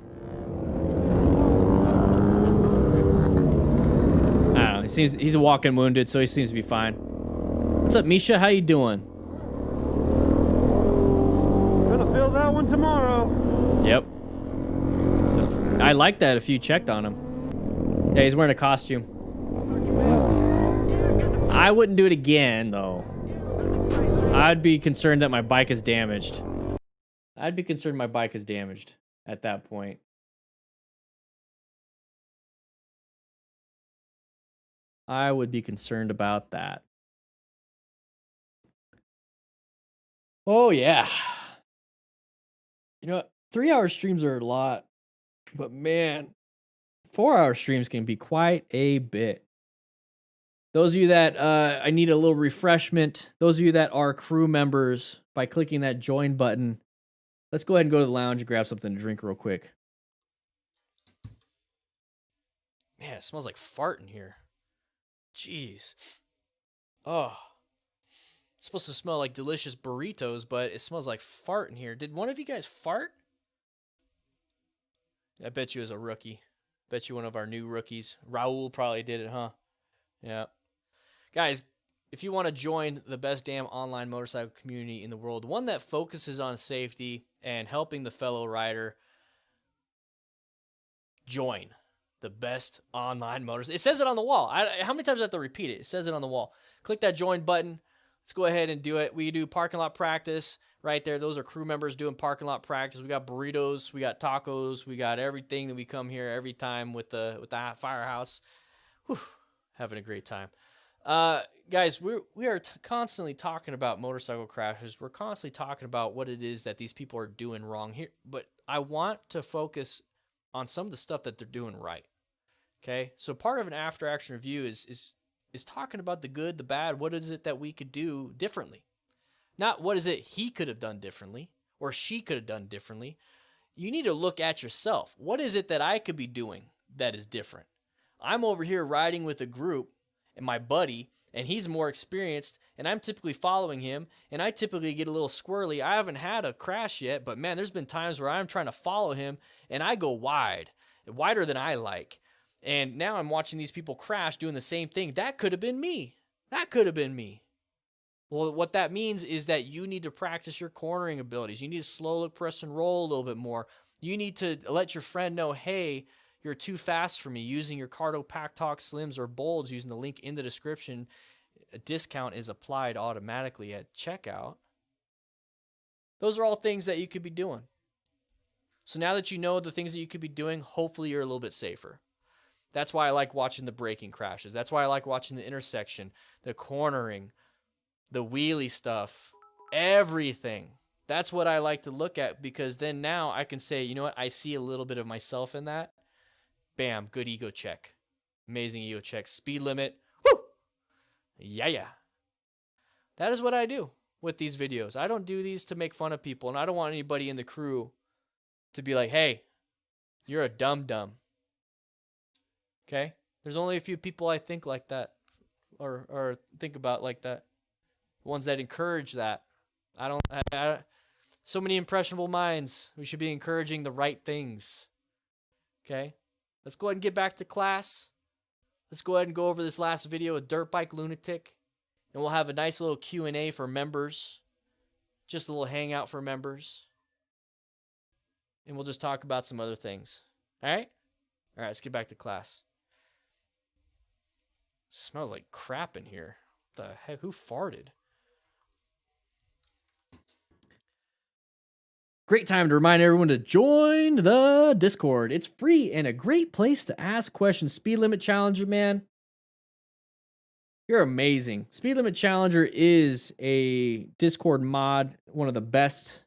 I don't know. He's a walking wounded, so he seems to be fine. What's up, Misha? How you doing? Gonna feel that one tomorrow. Yep. I like that if you checked on him. Yeah, he's wearing a costume. I wouldn't do it again, though. I'd be concerned that my bike is damaged. I'd be concerned my bike is damaged at that point. I would be concerned about that. Oh, yeah. You know, 3-hour streams are a lot, but man, 4-hour streams can be quite a bit. Those of you that I need a little refreshment, those of you that are crew members, by clicking that join button, let's go ahead and go to the lounge and grab something to drink real quick. Man, it smells like fart in here. Jeez. Oh. It's supposed to smell like delicious burritos, but it smells like fart in here. Did one of you guys fart? I bet you it was a rookie. Bet you one of our new rookies. Raul probably did it, huh? Yeah. Guys, if you want to join the best damn online motorcycle community in the world, one that focuses on safety and helping the fellow rider, join the best online motorcycle. It says it on the wall. How many times do I have to repeat it? It says it on the wall. Click that join button. Let's go ahead and do it. We do parking lot practice right there. Those are crew members doing parking lot practice. We got burritos, we got tacos, we got everything that we come here every time with the firehouse. Whew, having a great time. Guys, we are constantly talking about motorcycle crashes. We're constantly talking about what it is that these people are doing wrong here. But I want to focus on some of the stuff that they're doing right. Okay, so part of an after action review is talking about the good, the bad. What is it that we could do differently? Not what is it he could have done differently or she could have done differently. You need to look at yourself. What is it that I could be doing that is different? I'm over here riding with a group and my buddy, and he's more experienced, and I'm typically following him, and I typically get a little squirrely. I haven't had a crash yet, but man, there's been times where I'm trying to follow him, and I go wider than I like. And now I'm watching these people crash doing the same thing. That could have been me. That could have been me. Well, what that means is that you need to practice your cornering abilities. You need to slow look, press, and roll a little bit more. You need to let your friend know, hey, you're too fast for me, using your Cardo Pack Talk Slims or Bolds, using the link in the description. A discount is applied automatically at checkout. Those are all things that you could be doing. So now that you know the things that you could be doing, hopefully you're a little bit safer. That's why I like watching the braking crashes. That's why I like watching the intersection, the cornering, the wheelie stuff, everything. That's what I like to look at, because then now I can say, you know what, I see a little bit of myself in that. Bam, good ego check. Amazing ego check. Speed limit. Woo! Yeah. That is what I do with these videos. I don't do these to make fun of people, and I don't want anybody in the crew to be like, hey, you're a dum-dum. Okay? There's only a few people I think like that or think about like that. Ones that encourage that. So many impressionable minds. We should be encouraging the right things. Okay? Let's go ahead and get back to class. Let's go ahead and go over this last video with Dirt Bike Lunatic. And we'll have a nice little Q&A for members. Just a little hangout for members. And we'll just talk about some other things. All right? All right, let's get back to class. Smells like crap in here. What the heck? Who farted? Great time to remind everyone to join the Discord. It's free and a great place to ask questions. Speed Limit Challenger, man. You're amazing. Speed Limit Challenger is a Discord mod, one of the best,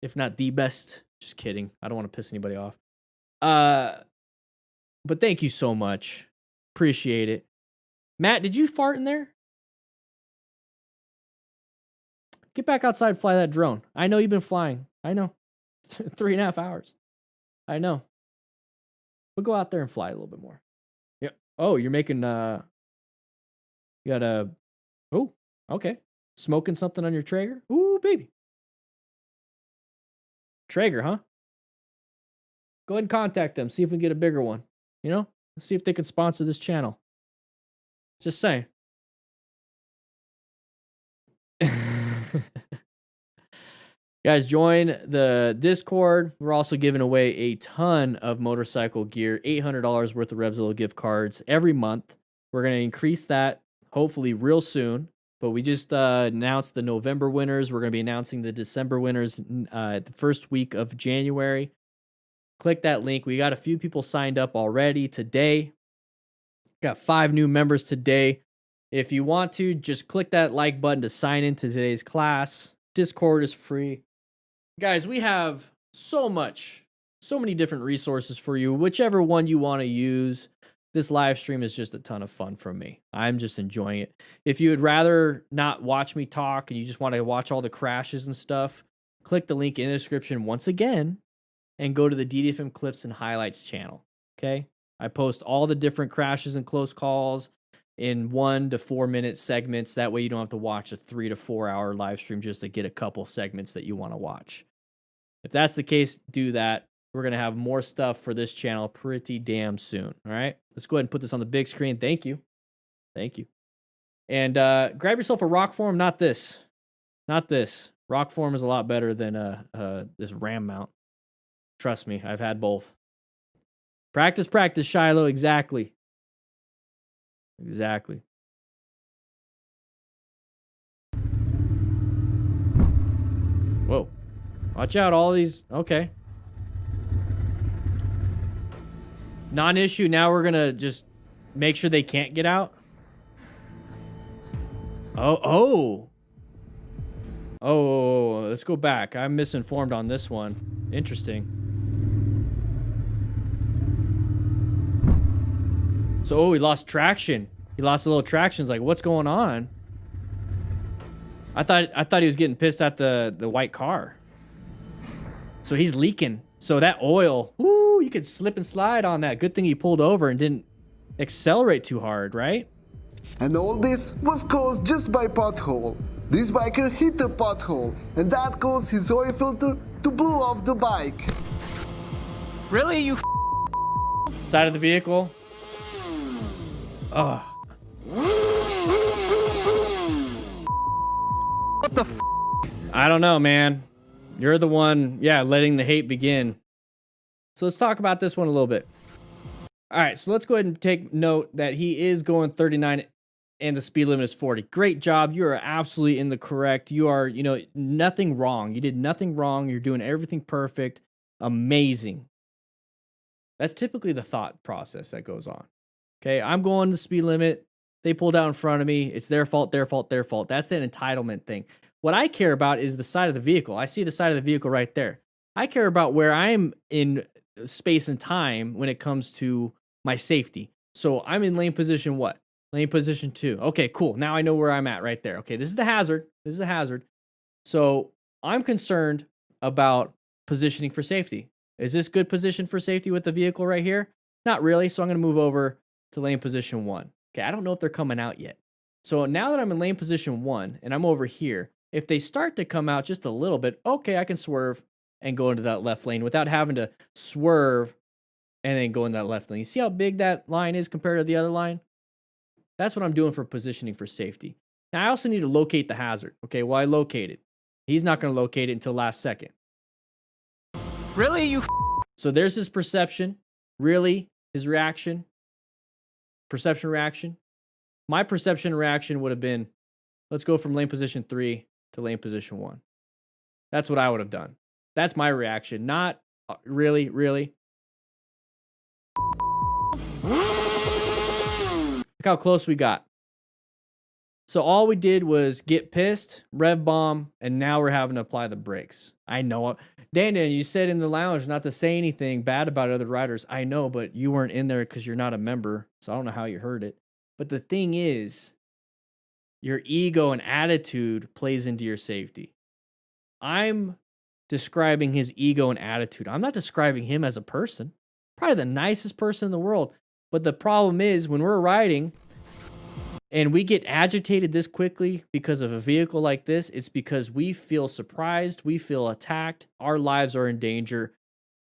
if not the best. Just kidding. I don't want to piss anybody off. But thank you so much. Appreciate it. Matt, did you fart in there? Get back outside and fly that drone. I know you've been flying. I know. 3.5 hours. I know. We'll go out there and fly a little bit more. Yeah. Oh, you're making you got a oh, okay. Smoking something on your Traeger? Ooh, baby. Traeger, huh? Go ahead and contact them. See if we can get a bigger one. You know? Let's see if they can sponsor this channel. Just saying. Guys, join the Discord. We're also giving away a ton of motorcycle gear, $800 worth of Revzilla gift cards every month. We're going to increase that hopefully real soon. But we just announced the November winners. We're going to be announcing the December winners the first week of January. Click that link. We got a few people signed up already today. Got 5 new members today. If you want to, just click that like button to sign into today's class. Discord is free. Guys, we have so many different resources for you. Whichever one you want to use. This live stream is just a ton of fun for me. I'm just enjoying it. If you would rather not watch me talk and you just want to watch all the crashes and stuff, click the link in the description once again and go to the DDFM Clips and Highlights channel. Okay? I post all the different crashes and close calls in 1 to 4 minute segments. That way you don't have to watch a 3 to 4 hour live stream just to get a couple segments that you want to watch. If that's the case, do that. We're going to have more stuff for this channel pretty damn soon. All right? Let's go ahead and put this on the big screen. Thank you. Thank you. And grab yourself a rock form. Not this. Not this. Rock form is a lot better than this ram mount. Trust me. I've had both. Practice, practice, Shiloh. Exactly. Exactly. Whoa. Watch out. All these. Okay. Non-issue. Now we're going to just make sure they can't get out. Oh, let's go back. I'm misinformed on this one. Interesting. So, he lost traction. He lost a little traction. It's like, what's going on? I thought he was getting pissed at the white car. So he's leaking. So that oil, woo, you could slip and slide on that. Good thing he pulled over and didn't accelerate too hard, right? And all this was caused just by pothole. This biker hit the pothole, and that caused his oil filter to blow off the bike. Really, you side of the vehicle? Ugh. What the f? I don't know, man. You're the one, yeah, letting the hate begin. So let's talk about this one a little bit. All right, so let's go ahead and take note that he is going 39 and the speed limit is 40. Great job. You are absolutely in the correct. You are, nothing wrong. You did nothing wrong. You're doing everything perfect. Amazing. That's typically the thought process that goes on. Okay, I'm going the speed limit. They pulled out in front of me. It's their fault, their fault, their fault. That's that entitlement thing. What I care about is the side of the vehicle. I see the side of the vehicle right there. I care about where I'm in space and time when it comes to my safety. So I'm in lane position what? Lane position 2. Okay, cool. Now I know where I'm at right there. Okay, this is the hazard. This is a hazard. So I'm concerned about positioning for safety. Is this good position for safety with the vehicle right here? Not really, so I'm going to move over to lane position 1. Okay, I don't know if they're coming out yet. So now that I'm in lane position 1 and I'm over here, if they start to come out just a little bit, okay, I can swerve and go into that left lane without having to swerve and then go in that left lane. You see how big that line is compared to the other line? That's what I'm doing for positioning for safety. Now, I also need to locate the hazard. Okay, well, I locate it. He's not going to locate it until last second. Really? You So there's his perception. Really? His reaction. Perception reaction. My perception reaction would have been, let's go from lane position 3 to lane position 1. That's what I would have done. That's my reaction. Not really, really. Look how close we got. So all we did was get pissed, rev bomb, and now we're having to apply the brakes. I know. Dan, you said in the lounge not to say anything bad about other riders. I know, but you weren't in there because you're not a member, so I don't know how you heard it. But the thing is, your ego and attitude plays into your safety. I'm describing his ego and attitude. I'm not describing him as a person. Probably the nicest person in the world. But the problem is, when we're riding and we get agitated this quickly because of a vehicle like this, it's because we feel surprised, we feel attacked, our lives are in danger,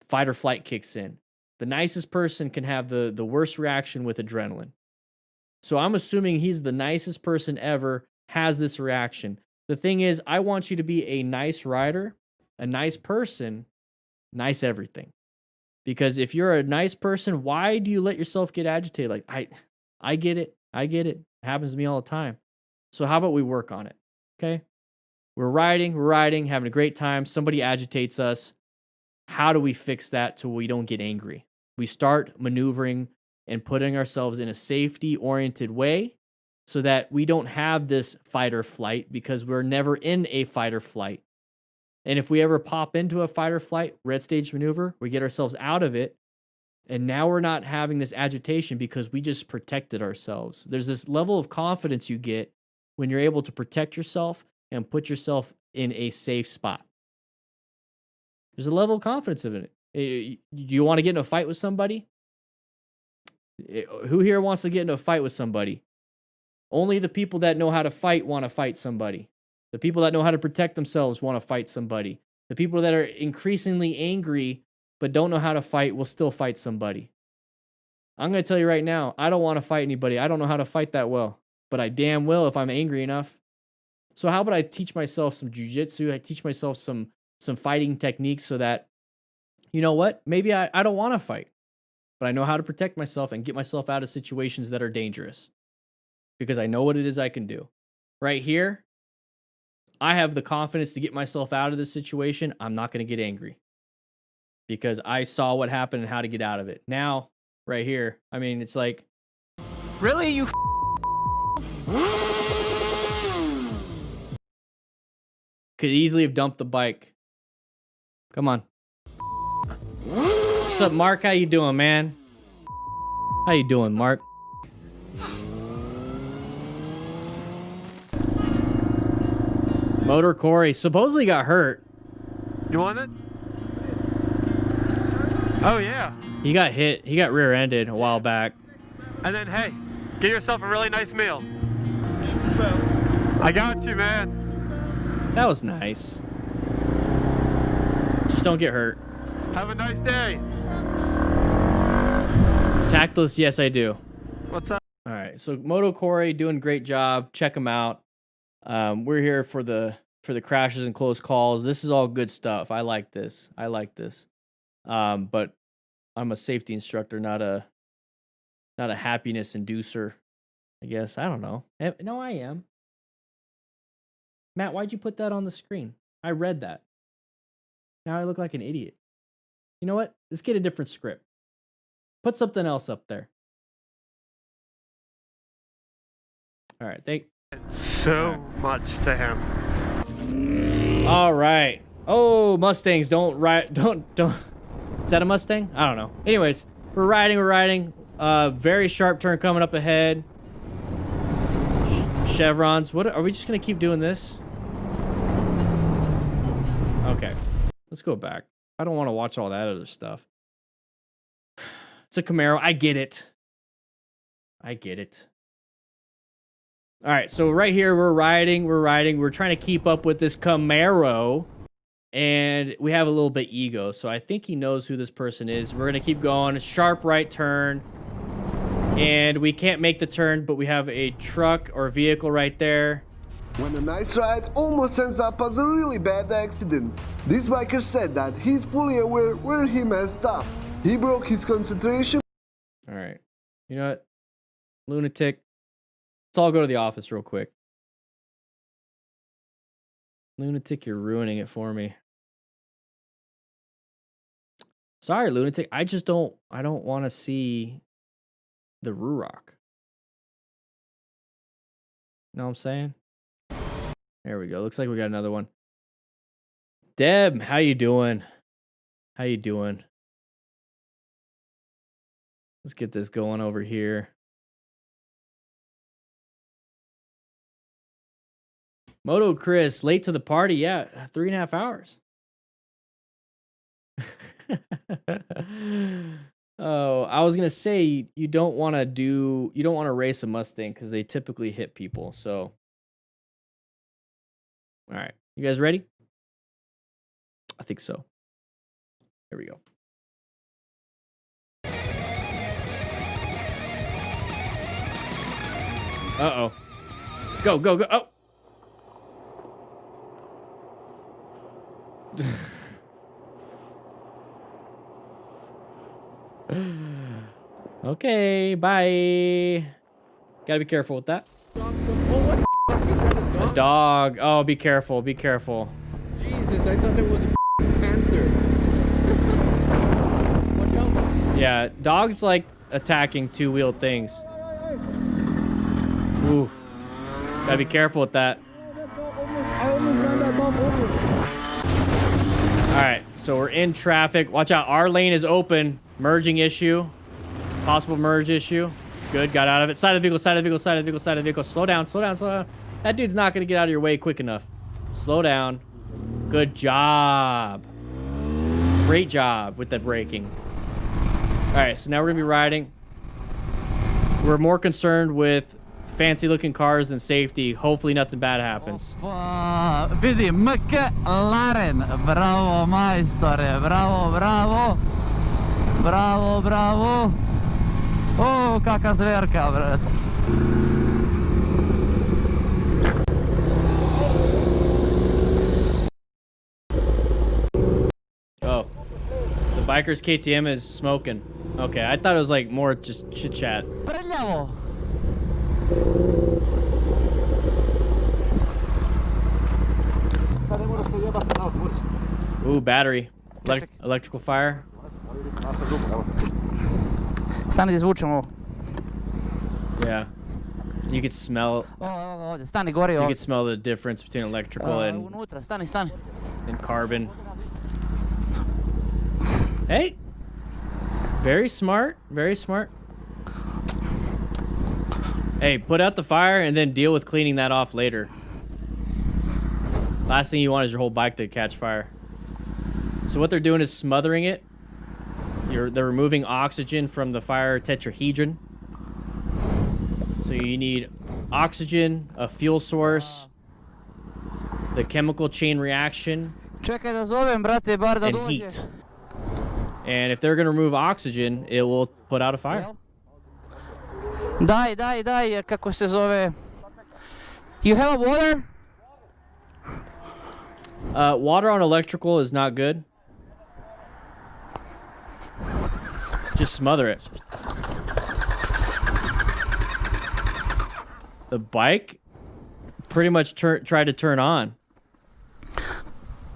fight or flight kicks in. The nicest person can have the worst reaction with adrenaline. So I'm assuming he's the nicest person ever, has this reaction. The thing is, I want you to be a nice rider, a nice person, nice everything. Because if you're a nice person, why do you let yourself get agitated? Like, I get it. I get it. It happens to me all the time. So how about we work on it? Okay? We're riding, having a great time. Somebody agitates us. How do we fix that so we don't get angry? We start maneuvering and putting ourselves in a safety-oriented way so that we don't have this fight or flight because we're never in a fight or flight. And if we ever pop into a fight or flight, red stage maneuver, we get ourselves out of it. And now we're not having this agitation because we just protected ourselves. There's this level of confidence you get when you're able to protect yourself and put yourself in a safe spot. There's a level of confidence in it. Do you want to get in a fight with somebody? Who here wants to get in a fight with somebody? Only the people that know how to fight want to fight somebody. The people that know how to protect themselves want to fight somebody. The people that are increasingly angry but don't know how to fight will still fight somebody. I'm going to tell you right now, I don't want to fight anybody. I don't know how to fight that well, but I damn will if I'm angry enough. So how about I teach myself some jujitsu? I teach myself some fighting techniques so that, you know what? Maybe I don't want to fight, but I know how to protect myself and get myself out of situations that are dangerous because I know what it is I can do. Right here, I have the confidence to get myself out of this situation. I'm not going to get angry because I saw what happened and how to get out of it. Now, right here, I mean, it's like, really? You could easily have dumped the bike. Come on. What's up, Mark? How you doing, man? How you doing, Mark? Motor Corey supposedly got hurt. You want it? Oh, yeah. He got hit. He got rear-ended a while back. And then, hey, get yourself a really nice meal. I got you, man. That was nice. Just don't get hurt. Have a nice day. Tactless, yes, I do. What's up? All right, so Moto Corey doing a great job. Check him out. We're here for the crashes and close calls. This is all good stuff. I like this. But I'm a safety instructor, not a happiness inducer. I guess I don't know. No, I am. Matt, why'd you put that on the screen? I read that. Now I look like an idiot. You know what? Let's get a different script. Put something else up there. All right, so much to him. All right. Oh, Mustangs, don't ride. Don't. Is that a Mustang? I don't know. Anyways, we're riding. Very sharp turn coming up ahead. Chevrons. What are we just gonna keep doing this? Okay, let's go back. I don't want to watch all that other stuff. It's a Camaro. I get it. I get it. All right, so right here, we're riding. We're trying to keep up with this Camaro. And we have a little bit ego, so I think he knows who this person is. We're going to keep going. Sharp right turn. And we can't make the turn, but we have a truck or vehicle right there. When a nice ride almost ends up as a really bad accident. This biker said that he's fully aware where he messed up. He broke his concentration. All right. You know what? Lunatic. Let's all go to the office real quick. Lunatic, you're ruining it for me. Sorry, Lunatic. I don't want to see the Ruroc. Know what I'm saying? There we go. Looks like we got another one. Deb, how you doing? How you doing? Let's get this going over here. Moto Chris, late to the party. Yeah, 3.5 hours. Oh, I was gonna say you don't want to race a Mustang because they typically hit people. So, all right, you guys ready? I think so. Here we go. Uh-oh. Go, go, go. Oh. Okay, bye. Gotta be careful with that. A dog. Oh, be careful, be careful. Jesus, I thought there was a panther. Watch out. Yeah, dogs like attacking two-wheeled things. Oof. Gotta be careful with that. I almost ran that bump over. Alright, so we're in traffic. Watch out, our lane is open. Merging issue. Possible merge issue. Good, got out of it. Side of the vehicle, side of the vehicle, side of the vehicle, side of the vehicle. Slow down, slow down, slow down. That dude's not gonna get out of your way quick enough. Slow down. Good job. Great job with that braking. Alright, so now we're gonna be riding. We're more concerned with fancy looking cars than safety. Hopefully nothing bad happens. Vidi, McLaren. Bravo, maestore. Bravo, bravo. Bravo, bravo. Oh, kaka zverka, brat. Oh. The biker's KTM is smoking. Okay, I thought it was like more just chit chat. Prljavo. Ooh, battery. Electrical fire. Stani da izvučemo. Yeah. You could smell. Ovdje, stani gori You ovdje. could smell the difference between electrical and Unutra, stani, stani. carbon. Hey. Very smart. Very smart. Hey, put out the fire and then deal with cleaning that off later. Last thing you want is your whole bike to catch fire. So what they're doing is smothering it. They're removing oxygen from the fire tetrahedron. So you need oxygen, a fuel source, the chemical chain reaction, Čekaj da zovem, brate, bar da and dođe. heat. And if they're going to remove oxygen, it will put out a fire. Daj, kako se zove. You have a water? Water on electrical is not good. Just smother it. The bike pretty much tried to turn on.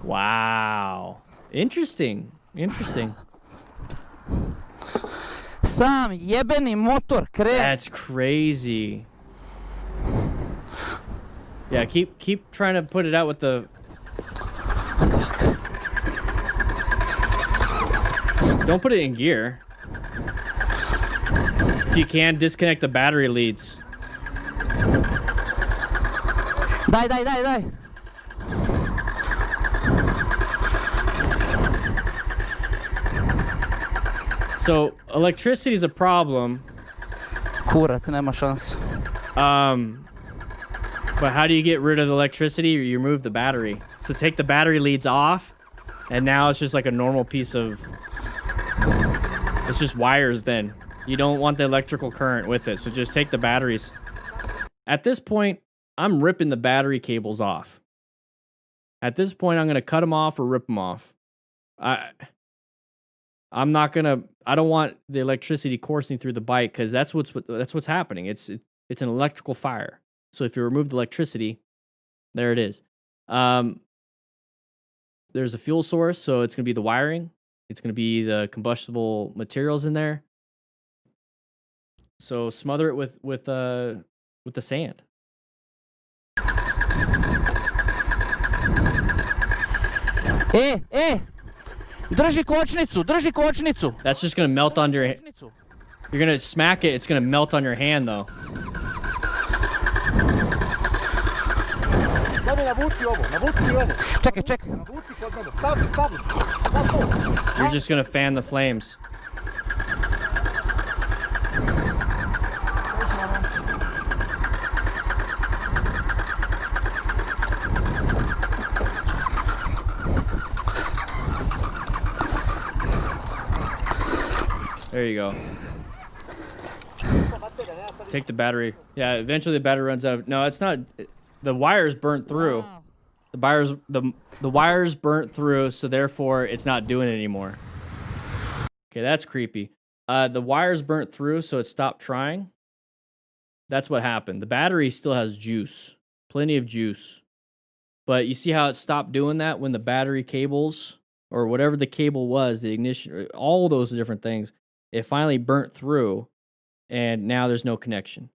Wow. Interesting. Interesting. Sam jebeni motor krene. That's crazy. Yeah, keep trying to put it out with the... Don't put it in gear. If you can, disconnect the battery leads. Daj. So electricity is a problem. Kurac, nema šanse. But how do you get rid of the electricity? You remove the battery. So take the battery leads off, and now it's just like a normal piece of... It's just wires then. You don't want the electrical current with it, so just take the batteries. At this point, I'm ripping the battery cables off. At this point, I'm going to cut them off or rip them off. I'm not going to... I don't want the electricity coursing through the bike because that's what's happening. It's an electrical fire. So if you remove the electricity, there it is. There's a fuel source, so it's going to be the wiring. It's going to be the combustible materials in there. So smother it with the sand. Drži kočnicu, drži kočnicu. That's just going to melt on your... You're going to smack it, it's going to melt on your hand, though. Čekaj. You're just going to fan the flames. There you go. Take the battery. Yeah, eventually the battery runs out. No, it's not. The wires burnt through. The wires burnt through, so therefore it's not doing it anymore. Okay, that's creepy. The wires burnt through, so it stopped trying. That's what happened. The battery still has juice. Plenty of juice. But you see how it stopped doing that when the battery cables, or whatever the cable was, the ignition, all those different things, it finally burnt through, and now there's no connection.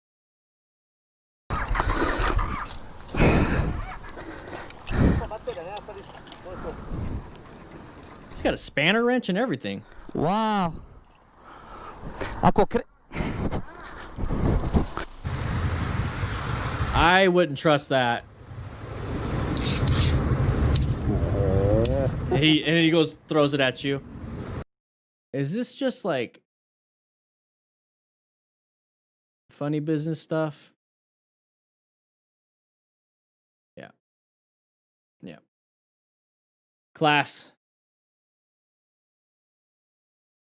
It's got a spanner wrench and everything. Wow. I wouldn't trust that. And he goes, throws it at you. Is this just like funny business stuff? Yeah. Yeah. Class.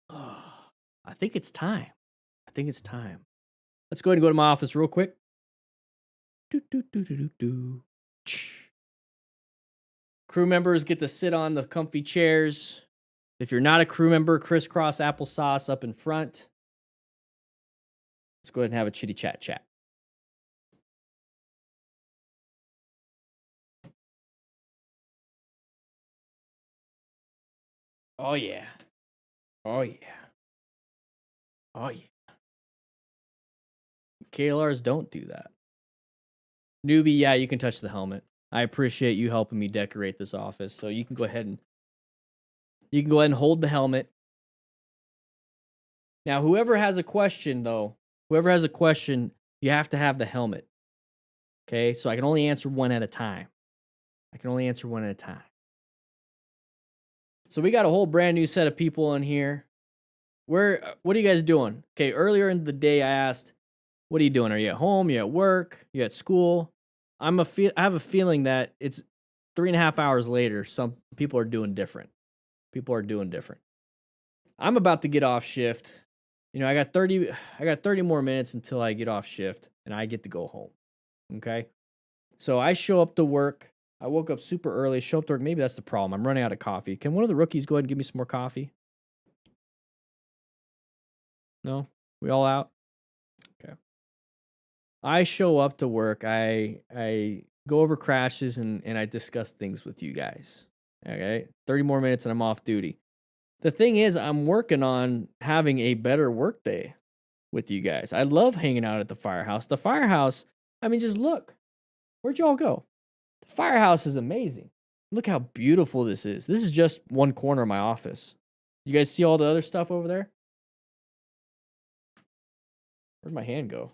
Oh, I think it's time. Let's go ahead and go to my office real quick. Crew members get to sit on the comfy chairs. If you're not a crew member, crisscross applesauce up in front. Let's go ahead and have a chitty chat. Oh yeah. KLRs don't do that. Newbie, yeah, you can touch the helmet. I appreciate you helping me decorate this office. So you can go ahead and hold the helmet. Now, whoever has a question, you have to have the helmet. Okay? So I can only answer one at a time. So we got a whole brand new set of people in here. What are you guys doing? Okay, earlier in the day I asked, what are you doing? Are you at home? You at work? You at school? I have a feeling that it's 3.5 hours later. Some people are doing different. I'm about to get off shift. You know, I got 30 more minutes until I get off shift and I get to go home. Okay? So I show up to work. I woke up super early, show up to work. Maybe that's the problem. I'm running out of coffee. Can one of the rookies go ahead and give me some more coffee? No? We all out? Okay. I show up to work. I go over crashes and I discuss things with you guys. Okay? 30 more minutes and I'm off duty. The thing is, I'm working on having a better work day with you guys. I love hanging out at the firehouse. The firehouse, I mean, just look. Where'd y'all go? The firehouse is amazing. Look how beautiful this is. This is just one corner of my office. You guys see all the other stuff over there? Where'd my hand go?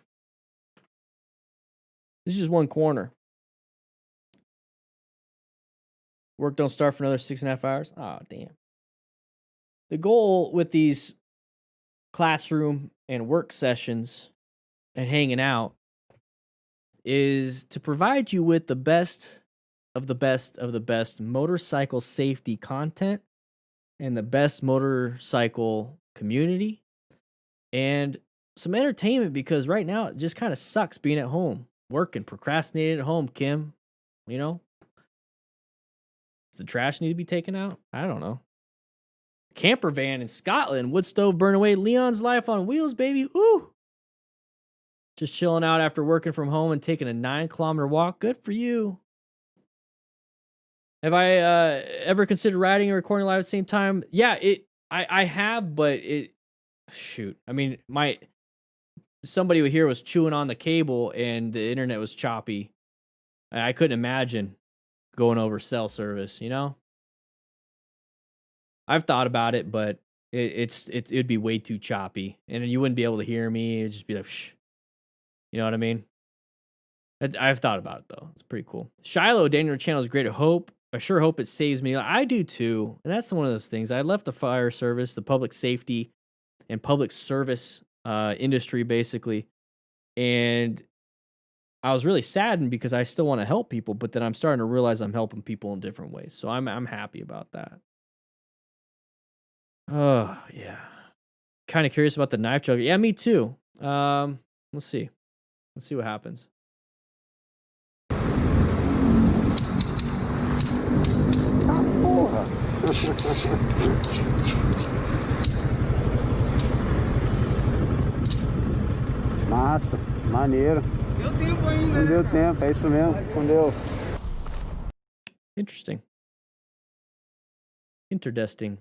This is just one corner. Work don't start for another 6.5 hours? Oh, damn. The goal with these classroom and work sessions and hanging out is to provide you with the best of the best of the best motorcycle safety content and the best motorcycle community and some entertainment, because right now it just kind of sucks being at home, working, procrastinating at home, Kim. You know? Does the trash need to be taken out? I don't know. Camper van in Scotland, wood stove burn away, Leon's life on wheels, baby. Ooh. Just chilling out after working from home and taking a 9-kilometer walk. Good for you. Have I ever considered writing and recording live at the same time? Yeah, I have, but shoot. I mean, somebody here was chewing on the cable and the internet was choppy. I couldn't imagine going over cell service, you know? I've thought about it, but it'd be way too choppy, and you wouldn't be able to hear me. It'd just be like, shh. You know what I mean? I've thought about it though. It's pretty cool. Shiloh, Daniel channel is great. I sure hope it saves me. I do too, and that's one of those things. I left the fire service, the public safety, and public service industry basically, and I was really saddened because I still want to help people, but then I'm starting to realize I'm helping people in different ways. So I'm happy about that. Oh, yeah. Kind of curious about the knife jug. Yeah, me too. Let's see. Let's see what happens. Massa, maneiro. Deu tempo ainda. Não deu tempo, é isso mesmo. Com Deus. Interesting. Interdesting.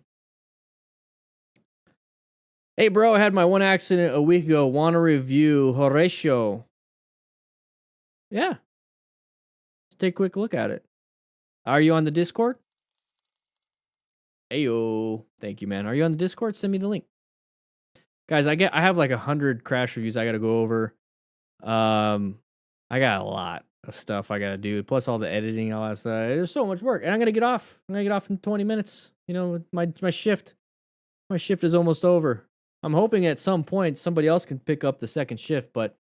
Hey, bro, I had my one accident a week ago. Want to review Horatio? Yeah. Let's take a quick look at it. Are you on the Discord? Heyo. Thank you, man. Are you on the Discord? Send me the link. Guys, I have like 100 crash reviews I got to go over. I got a lot of stuff I got to do, plus all the editing, all that stuff. There's so much work, and I'm going to get off. I'm going to get off in 20 minutes. You know, my shift. My shift is almost over. I'm hoping at some point somebody else can pick up the second shift, but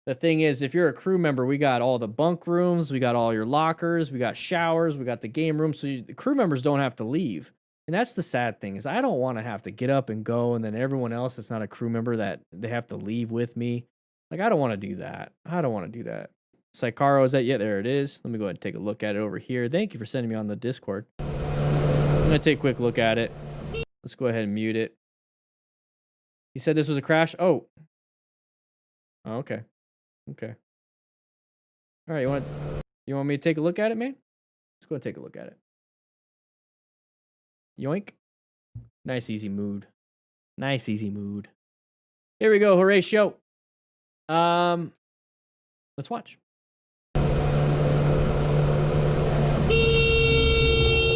the thing is, if you're a crew member, we got all the bunk rooms, we got all your lockers, we got showers, we got the game room, so the crew members don't have to leave. And that's the sad thing, is I don't want to have to get up and go, and then everyone else that's not a crew member, that they have to leave with me. Like, I don't want to do that. I don't want to do that. Psycharo, is that? Yeah, there it is. Let me go ahead and take a look at it over here. Thank you for sending me on the Discord. I'm going to take a quick look at it. Let's go ahead and mute it. You said this was a crash? Oh. Oh, okay. Okay. All right, you want me to take a look at it, man? Let's go and take a look at it. Yoink. Nice easy mood. Nice easy mood. Here we go, Horatio. Let's watch.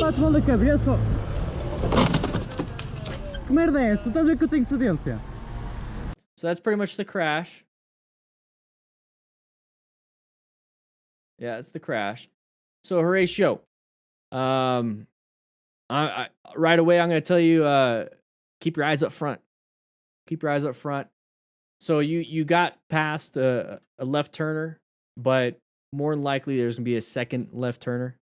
Bate mal na cabeça. Que merda é essa? Estás a ver que eu tenho cedência? So that's pretty much the crash. Yeah, it's the crash. So Horatio, I right away I'm going to tell you, keep your eyes up front. Keep your eyes up front. So you got past a left turner, but more than likely there's going to be a second left turner.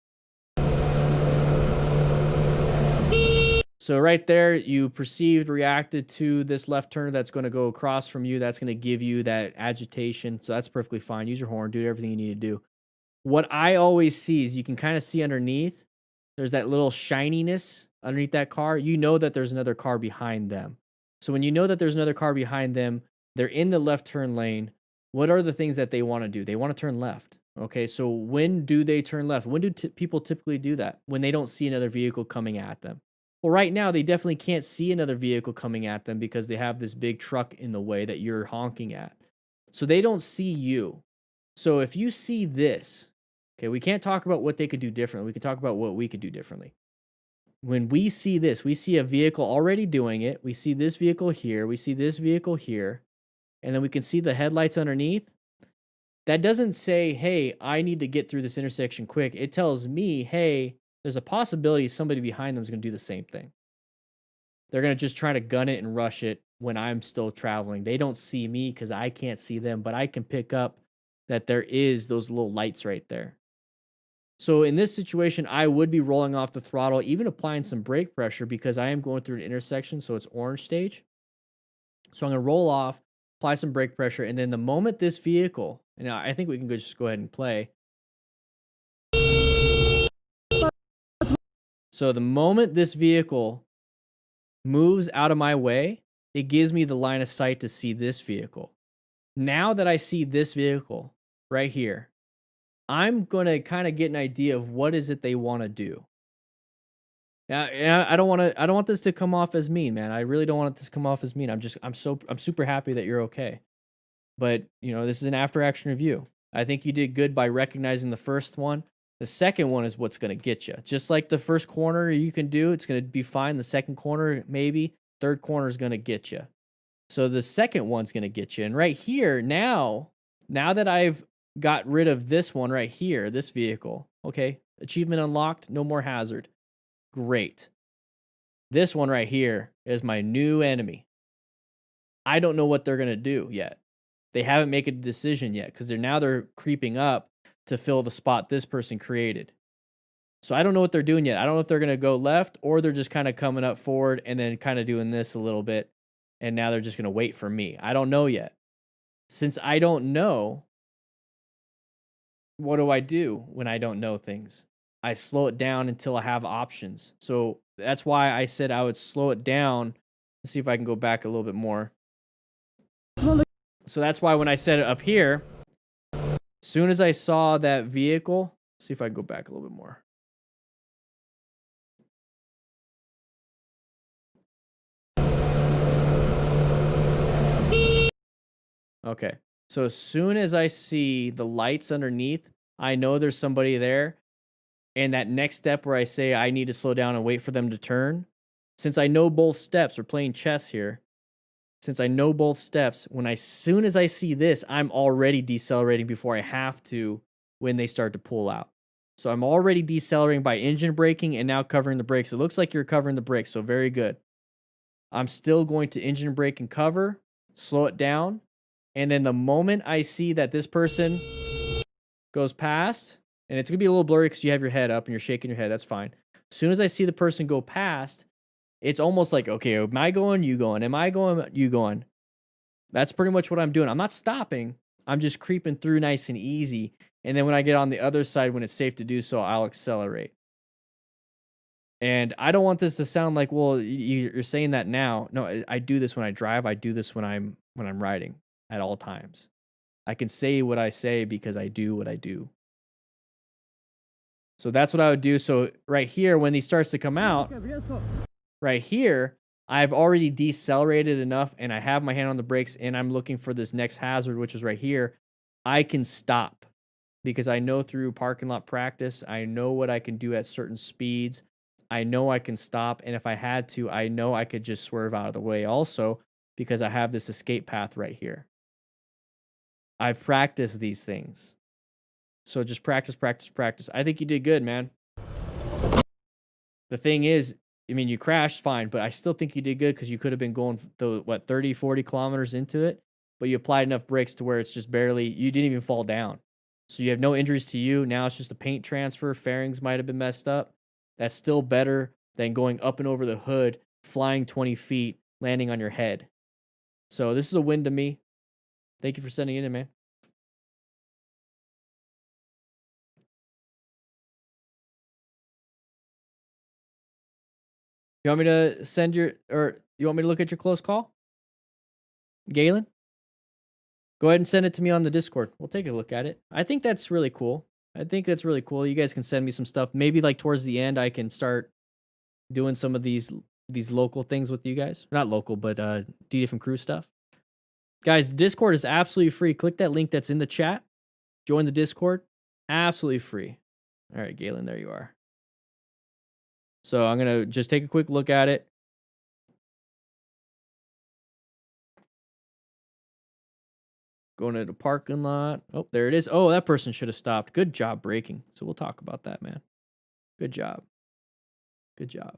So right there, you reacted to this left turner that's going to go across from you. That's going to give you that agitation. So that's perfectly fine. Use your horn. Do everything you need to do. What I always see is you can kind of see underneath. There's that little shininess underneath that car. You know that there's another car behind them. So when you know that there's another car behind them, they're in the left turn lane. What are the things that they want to do? They want to turn left. Okay, so when do they turn left? When do people typically do that? When they don't see another vehicle coming at them. Well, right now, they definitely can't see another vehicle coming at them because they have this big truck in the way that you're honking at. So they don't see you. So if you see this, okay, we can't talk about what they could do differently. We can talk about what we could do differently. When we see this, we see a vehicle already doing it. We see this vehicle here. We see this vehicle here. And then we can see the headlights underneath. That doesn't say, hey, I need to get through this intersection quick. It tells me, hey, there's a possibility somebody behind them is going to do the same thing. They're going to just try to gun it and rush it when I'm still traveling. They don't see me because I can't see them, but I can pick up that there is those little lights right there. So in this situation, I would be rolling off the throttle, even applying some brake pressure because I am going through an intersection, so it's orange stage. So I'm going to roll off, apply some brake pressure, and then the moment this vehicle, and I think we can just go ahead and play. So the moment this vehicle moves out of my way, it gives me the line of sight to see this vehicle. Now that I see this vehicle right here, I'm going to kind of get an idea of what is it they want to do. Yeah, I don't want this to come off as mean, man. I really don't want this to come off as mean. I'm super happy that you're okay. But, you know, this is an after action review. I think you did good by recognizing the first one. The second one is what's going to get you. Just like the first corner you can do, it's going to be fine. The second corner, maybe. Third corner is going to get you. So the second one's going to get you. And right here, now that I've got rid of this one right here, this vehicle, okay, achievement unlocked, no more hazard. Great. This one right here is my new enemy. I don't know what they're going to do yet. They haven't made a decision yet because they're creeping up to fill the spot this person created. So I don't know what they're doing yet. I don't know if they're going to go left or they're just kind of coming up forward and then kind of doing this a little bit. And now they're just going to wait for me. I don't know yet. Since I don't know, what do I do when I don't know things? I slow it down until I have options. So that's why I said I would slow it down. Let's see if I can go back a little bit more. So that's why when I said it up here, as soon as I saw that vehicle, see if I can go back a little bit more. Okay. So as soon as I see the lights underneath, I know there's somebody there. And that next step where I say I need to slow down and wait for them to turn, since I know both steps, we're playing chess here. Since I know both steps, as soon as I see this, I'm already decelerating before I have to when they start to pull out. So I'm already decelerating by engine braking and now covering the brakes. It looks like you're covering the brakes, so very good. I'm still going to engine brake and cover, slow it down, and then the moment I see that this person goes past, and it's going to be a little blurry because you have your head up and you're shaking your head, that's fine. As soon as I see the person go past, it's almost like, okay, am I going, you going? Am I going, you going? That's pretty much what I'm doing. I'm not stopping. I'm just creeping through nice and easy. And then when I get on the other side, when it's safe to do so, I'll accelerate. And I don't want this to sound like, well, you're saying that now. No, I do this when I drive. I do this when I'm riding at all times. I can say what I say because I do what I do. So that's what I would do. So right here, when he starts to come out, right here, I've already decelerated enough and I have my hand on the brakes and I'm looking for this next hazard, which is right here. I can stop because I know through parking lot practice, I know what I can do at certain speeds. I know I can stop. And if I had to, I know I could just swerve out of the way also because I have this escape path right here. I've practiced these things. So just practice, practice, practice. I think you did good, man. The thing is, I mean, you crashed fine, but I still think you did good because you could have been going, 30, 40 kilometers into it, but you applied enough brakes to where it's just barely, you didn't even fall down. So you have no injuries to you. Now it's just a paint transfer. Fairings might have been messed up. That's still better than going up and over the hood, flying 20 feet, landing on your head. So this is a win to me. Thank you for sending it in, man. You want me to send you want me to look at your close call? Galen? Go ahead and send it to me on the Discord. We'll take a look at it. I think that's really cool. You guys can send me some stuff. Maybe like towards the end, I can start doing some of these local things with you guys. Not local, but D from crew stuff. Guys, Discord is absolutely free. Click that link that's in the chat. Join the Discord. Absolutely free. All right, Galen, there you are. So I'm going to just take a quick look at it. Going to the parking lot. Oh, there it is. Oh, that person should have stopped. Good job braking. So we'll talk about that, man. Good job. Good job.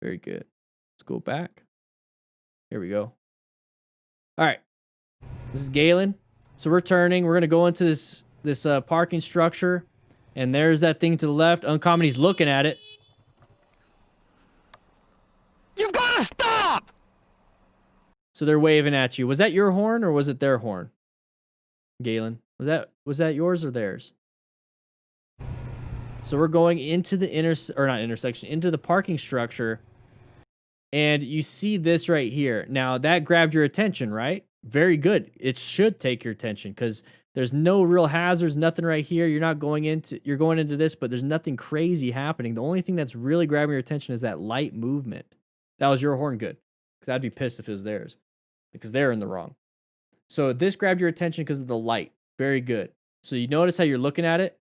Very good. Let's go back. Here we go. All right. This is Galen. So we're turning. We're going to go into this parking structure. And there's that thing to the left. Uncommon, he's looking at it. You've got to stop! So they're waving at you. Was that your horn or was it their horn? Galen, was that yours or theirs? So we're going into the intersection, into the parking structure. And you see this right here. Now that grabbed your attention, right? Very good. It should take your attention because there's no real hazards, nothing right here. You're going into this, but there's nothing crazy happening. The only thing that's really grabbing your attention is that light movement. That was your horn, good. Because I'd be pissed if it was theirs. Because they're in the wrong. So this grabbed your attention because of the light. Very good. So you notice how you're looking at it?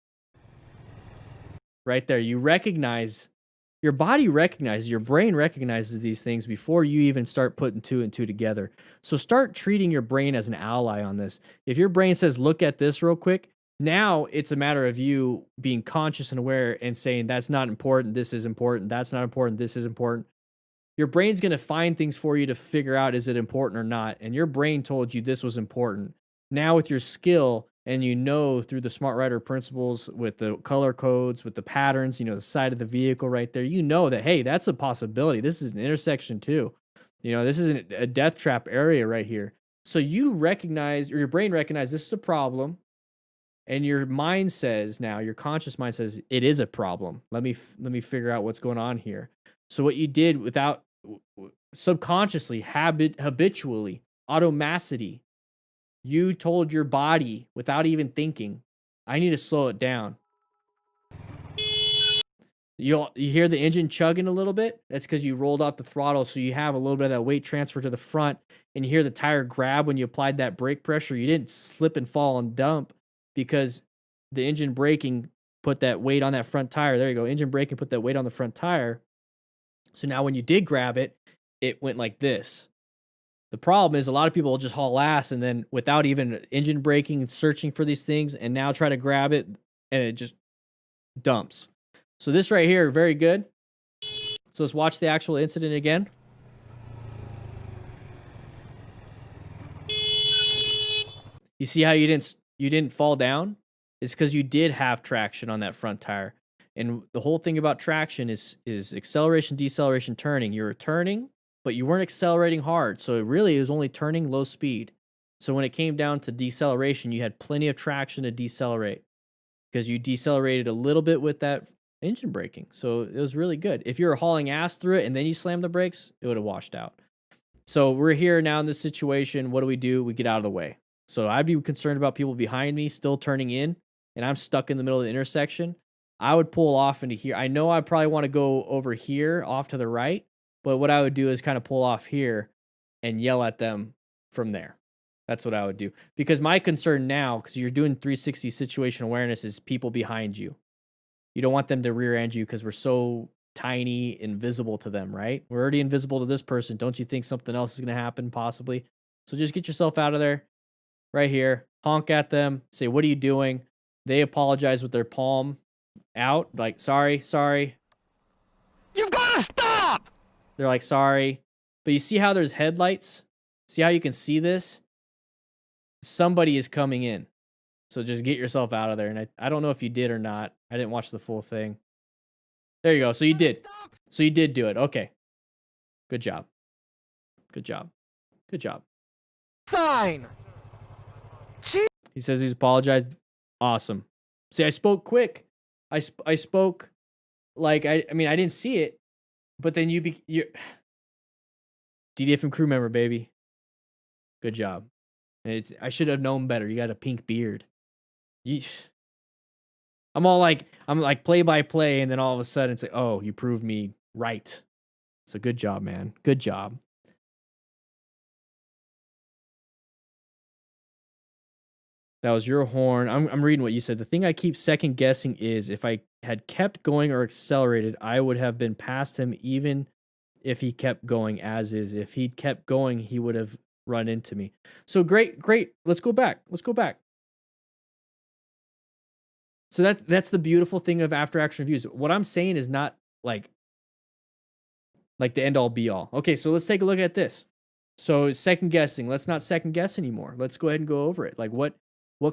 Right there. You recognize, your body recognizes, your brain recognizes these things before you even start putting two and two together. So start treating your brain as an ally on this. If your brain says, look at this real quick, now it's a matter of you being conscious and aware and saying, that's not important, this is important, that's not important, this is important. Your brain's going to find things for you to figure out, is it important or not? And your brain told you this was important. Now with your skill, and you know through the Smart Rider principles with the color codes, with the patterns, you know, the side of the vehicle right there, you know that, hey, that's a possibility. This is an intersection too. You know, this is a death trap area right here. So you recognize, or your brain recognizes this is a problem. And your mind says now, your conscious mind says, it is a problem. Let me figure out what's going on here. So what you did without subconsciously, habitually, automacity, you told your body without even thinking, I need to slow it down. You hear the engine chugging a little bit? That's because you rolled off the throttle, so you have a little bit of that weight transfer to the front, and you hear the tire grab when you applied that brake pressure. You didn't slip and fall and dump because the engine braking put that weight on that front tire. There you go. Engine braking put that weight on the front tire. So now when you did grab it, it went like this. The problem is a lot of people will just haul ass and then without even engine braking, searching for these things, and now try to grab it, and it just dumps. So this right here, very good. So let's watch the actual incident again. You see how you didn't fall down? It's because you did have traction on that front tire. And the whole thing about traction is acceleration, deceleration, turning. You were turning, but you weren't accelerating hard. So it really was only turning low speed. So when it came down to deceleration, you had plenty of traction to decelerate because you decelerated a little bit with that engine braking. So it was really good. If you were hauling ass through it and then you slammed the brakes, it would have washed out. So we're here now in this situation. What do? We get out of the way. So I'd be concerned about people behind me still turning in, and I'm stuck in the middle of the intersection. I would pull off into here. I know I probably want to go over here off to the right, but what I would do is kind of pull off here and yell at them from there. That's what I would do. Because my concern now, because you're doing 360 situation awareness, is people behind you. You don't want them to rear end you because we're so tiny, invisible to them, right? We're already invisible to this person. Don't you think something else is going to happen possibly? So just get yourself out of there right here. Honk at them. Say, what are you doing? They apologize with their palm out. Like, sorry. You've got to stop! They're like, sorry. But you see how there's headlights? See how you can see this? Somebody is coming in. So just get yourself out of there. And I don't know if you did or not. I didn't watch the full thing. There you go. So you did. So you did do it. Okay. Good job. Good job. Good job. Sign! He says he's apologized. Awesome. See, I spoke quick. I spoke like, I mean, I didn't see it, but then you're DDFM crew member, baby. Good job. I should have known better. You got a pink beard. I'm like play by play, and then all of a sudden it's like, oh, you proved me right. So good job, man. Good job. That was your horn. I'm reading what you said. The thing I keep second guessing is if I had kept going or accelerated, I would have been past him even if he kept going as is. If he'd kept going, he would have run into me. So great. Let's go back. So that's the beautiful thing of after action reviews. What I'm saying is not like like the end all be all. Okay, so let's take a look at this. So second guessing, let's not second guess anymore. Let's go ahead and go over it. Like what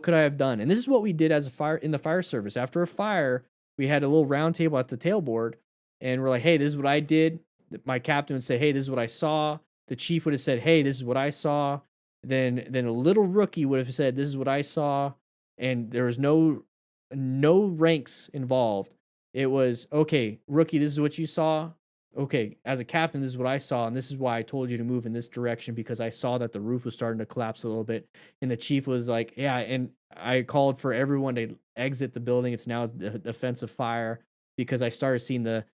could I have done? And this is what we did as a fire in the fire service. After a fire, we had a little round table at the tailboard, and we're like, hey, this is what I did. My captain would say, hey, this is what I saw. The chief would have said, hey, this is what I saw. Then a little rookie would have said, this is what I saw. And there was no ranks involved. It was, okay, rookie, this is what you saw. Okay, as a captain, this is what I saw, and this is why I told you to move in this direction, because I saw that the roof was starting to collapse a little bit. And the chief was like, yeah, and I called for everyone to exit the building. It's now a defensive fire, because I started seeing the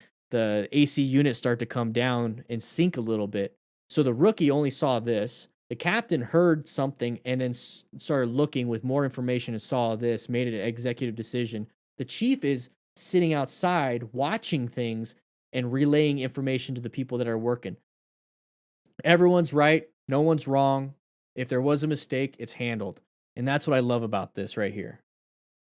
AC unit start to come down and sink a little bit. So the rookie only saw this. The captain heard something and then started looking with more information and saw this, made an executive decision. The chief is sitting outside watching things and relaying information to the people that are working. Everyone's right. No one's wrong. If there was a mistake, it's handled. And that's what I love about this right here.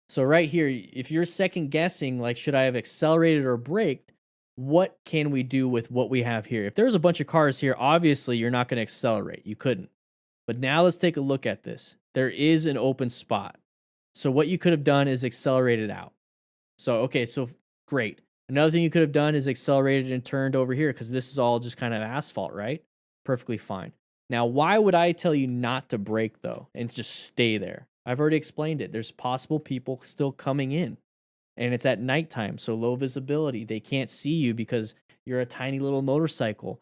So right here, if you're second guessing, like, should I have accelerated or braked? What can we do with what we have here? If there's a bunch of cars here, obviously you're not going to accelerate. You couldn't. But now let's take a look at this. There is an open spot. So what you could have done is accelerated out. So, okay, so great. Another thing you could have done is accelerated and turned over here, because this is all just kind of asphalt, right? Perfectly fine. Now, why would I tell you not to brake, though, and just stay there? I've already explained it. There's possible people still coming in, and it's at nighttime, so low visibility. They can't see you because you're a tiny little motorcycle.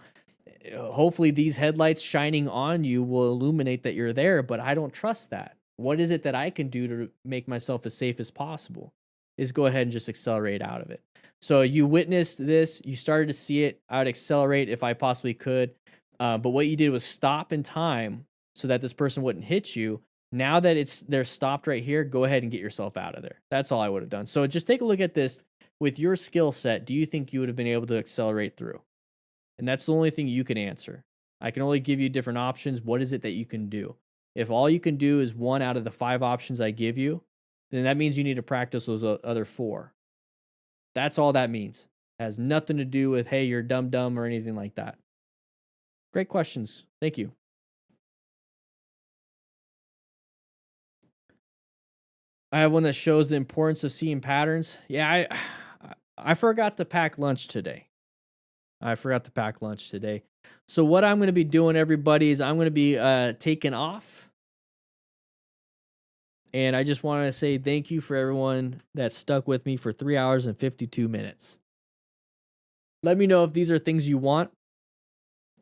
Hopefully, these headlights shining on you will illuminate that you're there, but I don't trust that. What is it that I can do to make myself as safe as possible? Is go ahead and just accelerate out of it. So you witnessed this, you started to see it. I would accelerate if I possibly could. But what you did was stop in time so that this person wouldn't hit you. Now that they're stopped right here, go ahead and get yourself out of there. That's all I would have done. So just take a look at this. With your skill set, do you think you would have been able to accelerate through? And that's the only thing you can answer. I can only give you different options. What is it that you can do? If all you can do is 1 out of the 5 options I give you, then that means you need to practice those other 4. That's all that means. It has nothing to do with, hey, you're dumb or anything like that. Great questions. Thank you. I have one that shows the importance of seeing patterns. Yeah, I forgot to pack lunch today. So what I'm going to be doing, everybody, is I'm going to be taking off. And I just want to say thank you for everyone that stuck with me for 3 hours and 52 minutes. Let me know if these are things you want.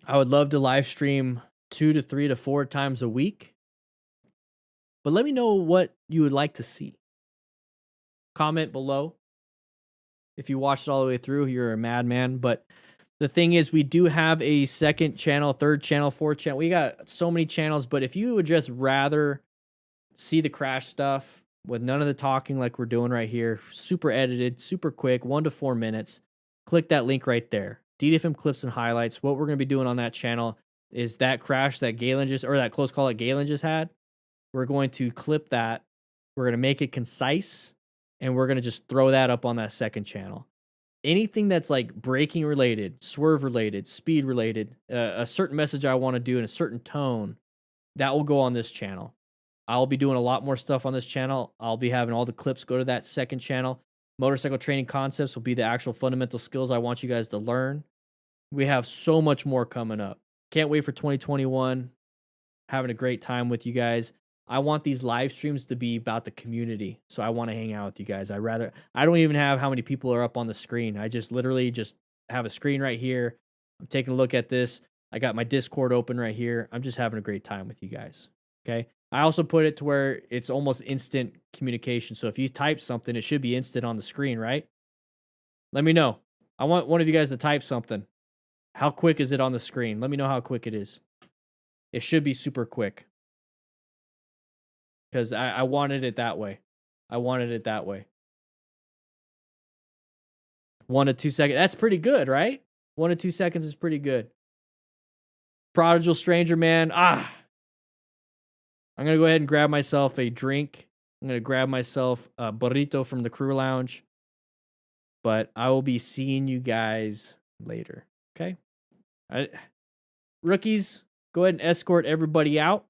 I would love to live stream 2 to 3 to 4 times a week. But let me know what you would like to see. Comment below. If you watched it all the way through, you're a madman. But the thing is, we do have a second channel, third channel, fourth channel. We got so many channels. But if you would just rather see the crash stuff with none of the talking like we're doing right here, super edited, super quick, 1 to 4 minutes, click that link right there. DDFM clips and highlights. What we're going to be doing on that channel is that crash that Galen just, or that close call that Galen just had. We're going to clip that. We're going to make it concise, and we're going to just throw that up on that second channel. Anything that's like braking related, swerve related, speed related, a certain message I want to do in a certain tone, that will go on this channel. I'll be doing a lot more stuff on this channel. I'll be having all the clips go to that second channel. Motorcycle training concepts will be the actual fundamental skills I want you guys to learn. We have so much more coming up. Can't wait for 2021. Having a great time with you guys. I want these live streams to be about the community. So I want to hang out with you guys. I don't even have how many people are up on the screen. I just literally just have a screen right here. I'm taking a look at this. I got my Discord open right here. I'm just having a great time with you guys. Okay. I also put it to where it's almost instant communication. So if you type something, it should be instant on the screen, right? Let me know. I want one of you guys to type something. How quick is it on the screen? Let me know how quick it is. It should be super quick. Because I wanted it that way. 1 to 2 seconds. That's pretty good, right? 1 to 2 seconds is pretty good. Prodigal Stranger, man. I'm going to go ahead and grab myself a drink. I'm going to grab myself a burrito from the crew lounge. But I will be seeing you guys later. Okay? Rookies, go ahead and escort everybody out.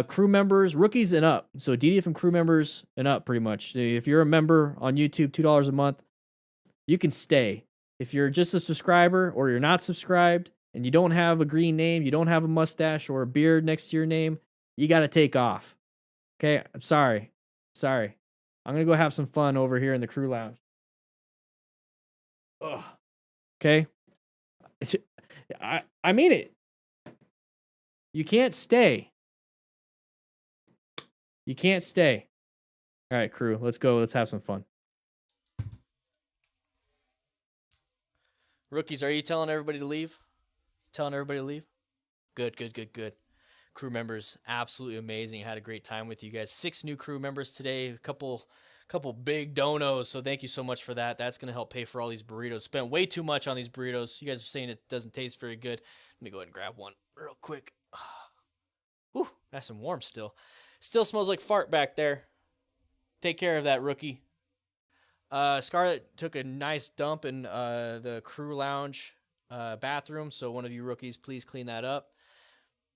Crew members, rookies and up. So DD from crew members and up, pretty much. If you're a member on YouTube, $2 a month, you can stay. If you're just a subscriber or you're not subscribed and you don't have a green name, you don't have a mustache or a beard next to your name, you got to take off. Okay, I'm sorry. Sorry. I'm going to go have some fun over here in the crew lounge. Ugh. Okay? I mean it. You can't stay. You can't stay. All right, crew, let's go. Let's have some fun. Rookies, are you telling everybody to leave? Telling everybody to leave? Good, good, good, good. Crew members, absolutely amazing. Had a great time with you guys. 6 new crew members today. A couple big donos. So thank you so much for that. That's going to help pay for all these burritos. Spent way too much on these burritos. You guys are saying it doesn't taste very good. Let me go ahead and grab one real quick. Whew, nice and warm still. Still smells like fart back there. Take care of that, rookie. Scarlett took a nice dump in the crew lounge bathroom. So one of you rookies, please clean that up.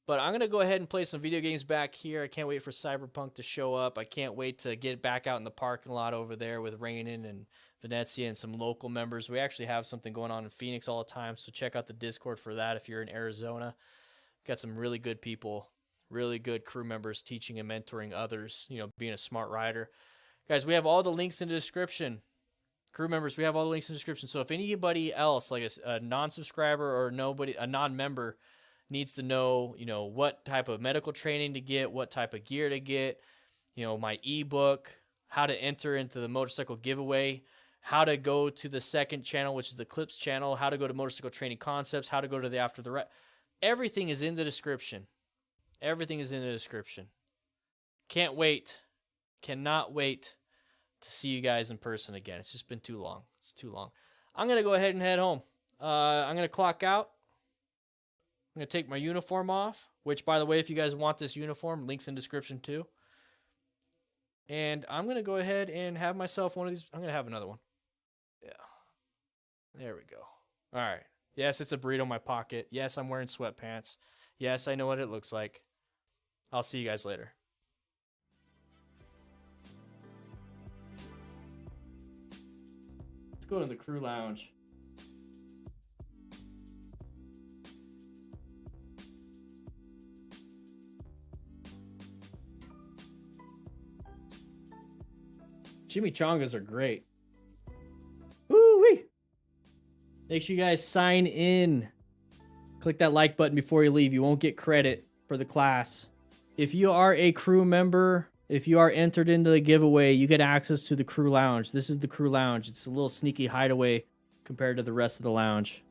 But I'm going to go ahead and play some video games back here. I can't wait for Cyberpunk to show up. I can't wait to get back out in the parking lot over there with Rainin and Venezia and some local members. We actually have something going on in Phoenix all the time, so check out the Discord for that if you're in Arizona. Got some really good people, really good crew members teaching and mentoring others, you know, being a smart rider. Guys, we have all the links in the description. Crew members, we have all the links in the description. So if anybody else, like a non-subscriber or a non-member, needs to know, you know, what type of medical training to get, what type of gear to get, you know, my ebook, how to enter into the motorcycle giveaway, how to go to the second channel, which is the Clips channel, how to go to Motorcycle Training Concepts, how to go to the After the Ride. Everything is in the description. Everything is in the description. Can't wait. Cannot wait to see you guys in person again. It's just been too long. It's too long. I'm going to go ahead and head home. I'm going to clock out. I'm going to take my uniform off, which, by the way, if you guys want this uniform, links in description too. And I'm going to go ahead and have myself one of these. I'm going to have another one. Yeah. There we go. All right. Yes, it's a burrito in my pocket. Yes, I'm wearing sweatpants. Yes, I know what it looks like. I'll see you guys later. Let's go to the crew lounge. Chimichangas are great. Woo-wee! Make sure you guys sign in. Click that like button before you leave. You won't get credit for the class. If you are a crew member, if you are entered into the giveaway, you get access to the crew lounge. This is the crew lounge. It's a little sneaky hideaway compared to the rest of the lounge.